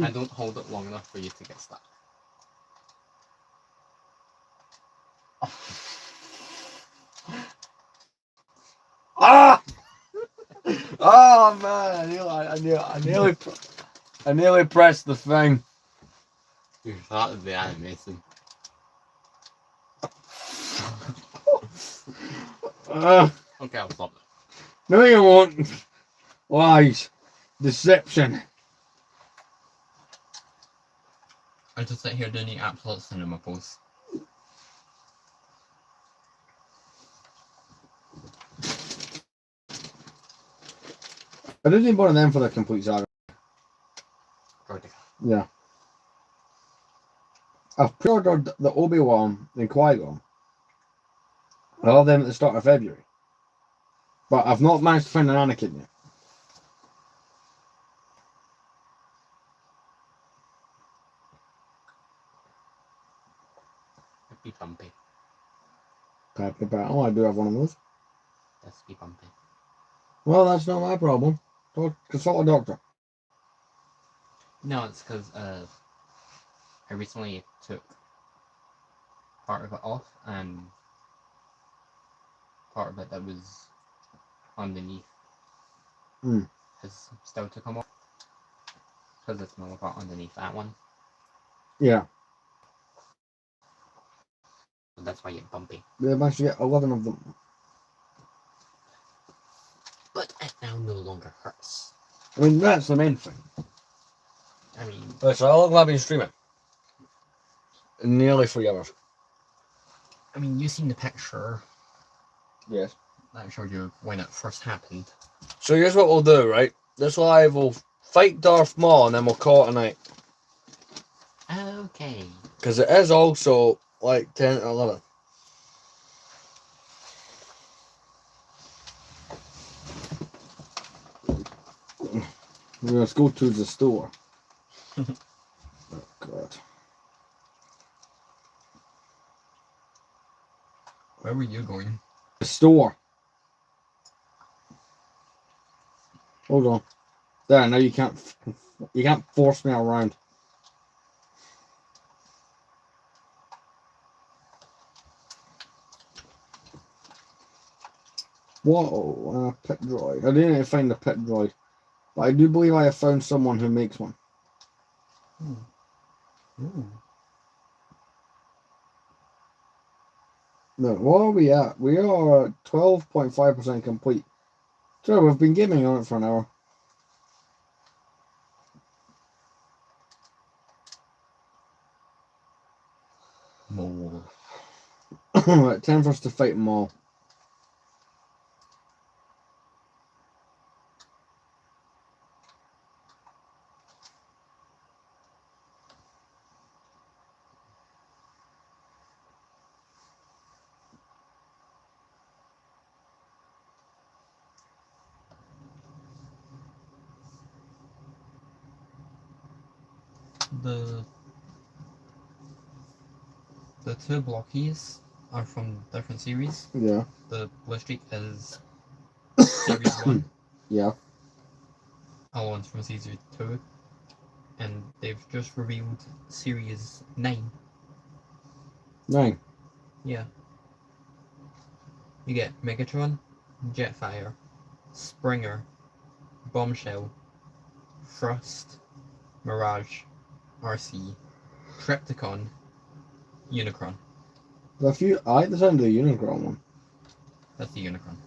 I don't hold it long enough for you to get stuck. Ah! Oh man! I nearly pressed the thing. You thought of the animation. Okay, I'll stop it. No, you won't. Lies, deception. I just sit here doing the absolute cinema pose. I didn't need one of them for the complete saga. Yeah. I've pre-ordered the Obi-Wan and Qui-Gon. I have them at the start of February. But I've not managed to find an Anakin yet. It'd be bumpy. Peppy Battle, I do have one of those. That's be bumpy. Well, that's not my problem. Consult a doctor. No, it's because I recently took part of it off, and part of it that was underneath has still to come off. Because it's smaller part underneath that one. Yeah. So that's why you get bumpy. They managed to get 11 of them. But it now no longer hurts. I mean, that's the main thing. I mean... Right, so how long have I been streaming? Nearly 3 hours. I mean, you seen the picture Yes. that I showed you when it first happened. So here's what we'll do, right? This live will fight Darth Maul and then we'll call it a night. Okay. Because it is also like 10 or 11. Let's go to the store. Oh, God. Where were you going? The store. Hold on. There, now you can't force me around. Whoa, pet droid. I didn't find a pet droid, but I do believe I have found someone who makes one. No, what are we at? We are 12.5% complete. So we've been gaming on it for an hour. Mole. Right, time for us to fight them all. The two blockies are from different series. Yeah. The Blue Streak is Series 1. Yeah. All one's from Series 2. And they've just revealed Series 9. 9. Yeah. You get Megatron, Jetfire, Springer, Bombshell, Thrust, Mirage, RC, Tripticon, Unicron. I like the sound of the Unicron one. That's the Unicron.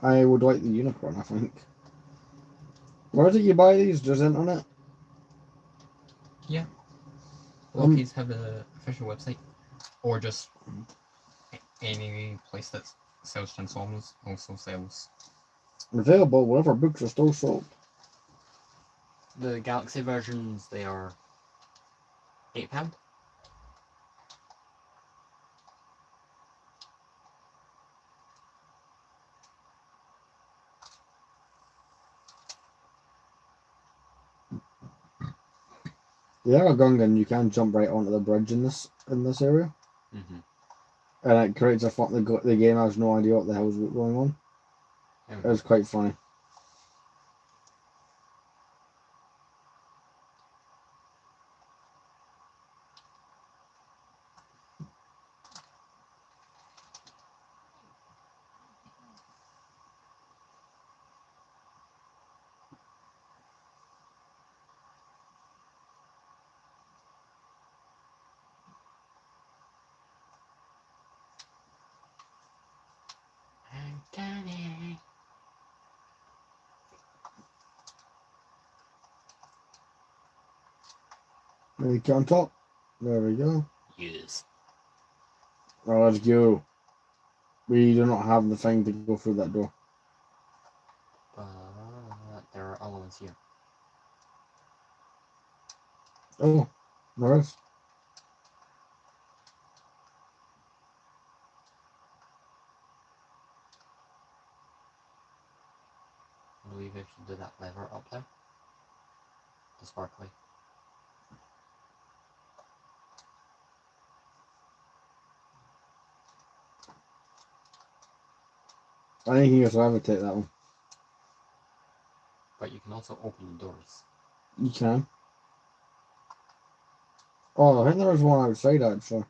I would like the Unicron, I think. Where did you buy these? Just internet? Yeah. Blockies have an official website. Or just any place that sells Transformers also sells. Available wherever books are still sold. The Galaxy versions, they are £8. Yeah, a Gungan, you can jump right onto the bridge in this area. Mm-hmm. And it creates the game has no idea what the hell's going on. Okay. It's quite funny. I'm coming. Make it on top. There we go. Yes. Well, let's go. We do not have the thing to go through that door. But there are other ones here. Oh, there is. I believe if you do that lever up there, the sparkly. I think you just levitate that one. But you can also open the doors. You can. Oh, I think there was one outside actually.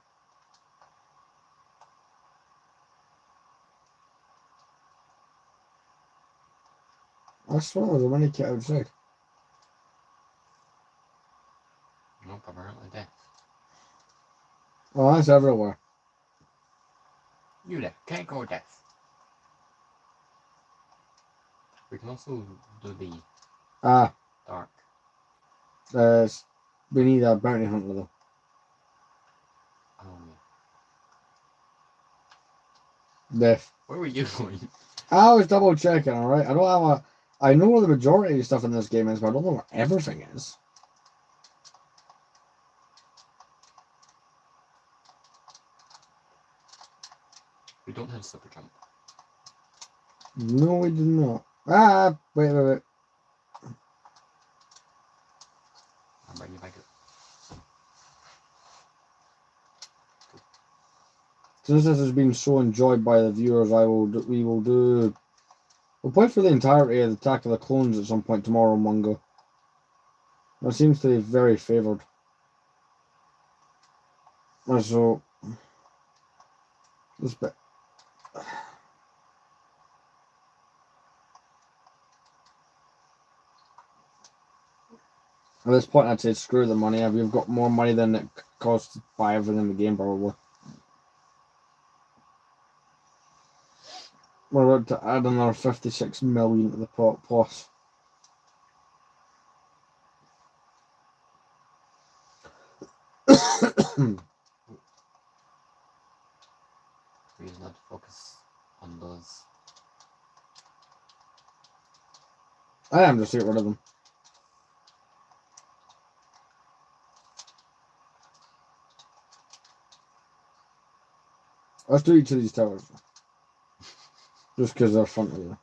I swear there was a mini kit outside. Nope, apparently death. Oh, that's everywhere. You there, can't go death. We can also do the Ah, dark. we need a bounty hunter though. Oh yeah. Death. Where were you going? I was double checking, alright? I don't have a. I know where the majority of stuff in this game is, but I don't know where everything is. We don't have super jump. No, we do not. Ah, wait. I'll bring you back up. Since this has been so enjoyed by the viewers, we'll play for the entirety of the Attack of the Clones at some point tomorrow in one go. That seems to be very favoured. So, this bit. At this point, I'd say screw the money. We've got more money than it costs to buy everything in the game, probably. We're about to add another 56 million to the pot plus. Please not focus on those. I am just to get rid of them. Let's do each of these towers. Just because they're fun to do.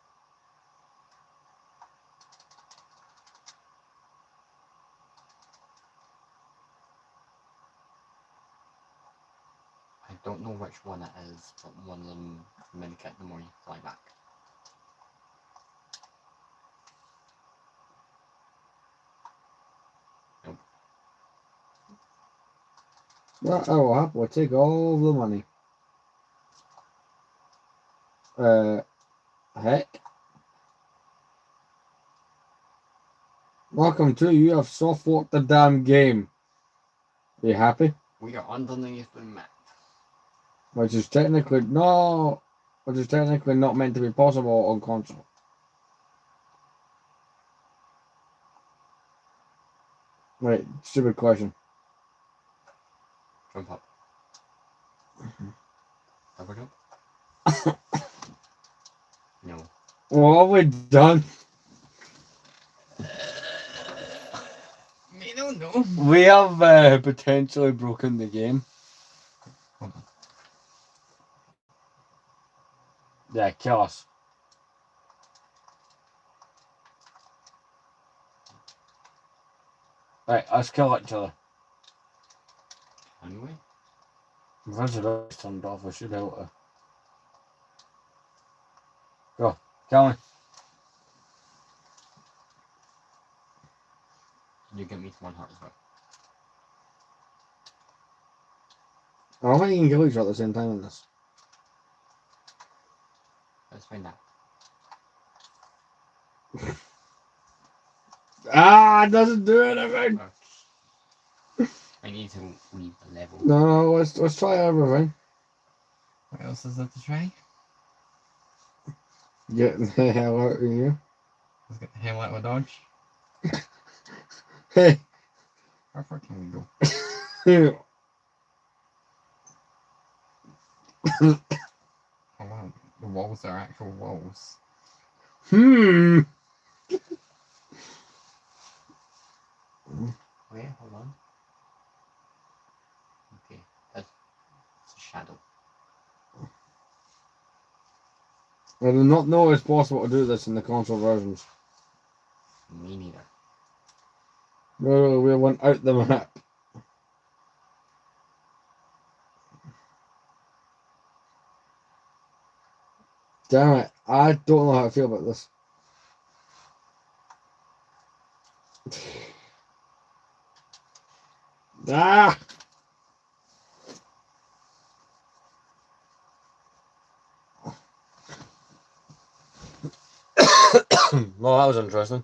I don't know which one it is, but one of them minikit the more you fly back. Nope. Well, I will happily take all the money. Heck. Welcome to you have soft locked the damn game. Are you happy? We are underneath the map. Which is technically not meant to be possible on console. Wait, stupid question. Jump up. Double jump? No. What have we done? Me don't know. We have potentially broken the game. Hold on. Yeah, kill us. Right, let's kill each other. Anyway. Once the door's turned off, we should be able to. Go, kill me. You get me to one heart as well. I don't think you can kill each other at the same time in this. Let's find out. Ah, it doesn't do anything. I need to leave the level. No, let's try everything. What else is there to try? Get the hell out of here. Let's get the hell out of a dodge. Hey, How far can we go? Hold on. The walls are actual walls. Hmm. Wait, hold on. Okay, that's a shadow. I do not know it's possible to do this in the console versions. Me neither. No, we went out the map. Damn it. I don't know how I feel about this. Ah! Well, that was interesting.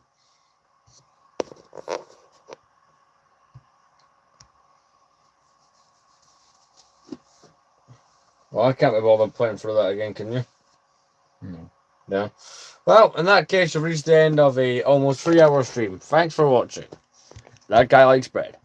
Well, I can't be bothered playing through that again, can you? No. Yeah. Well, in that case, you've reached the end of a almost 3-hour stream. Thanks for watching. That guy likes bread.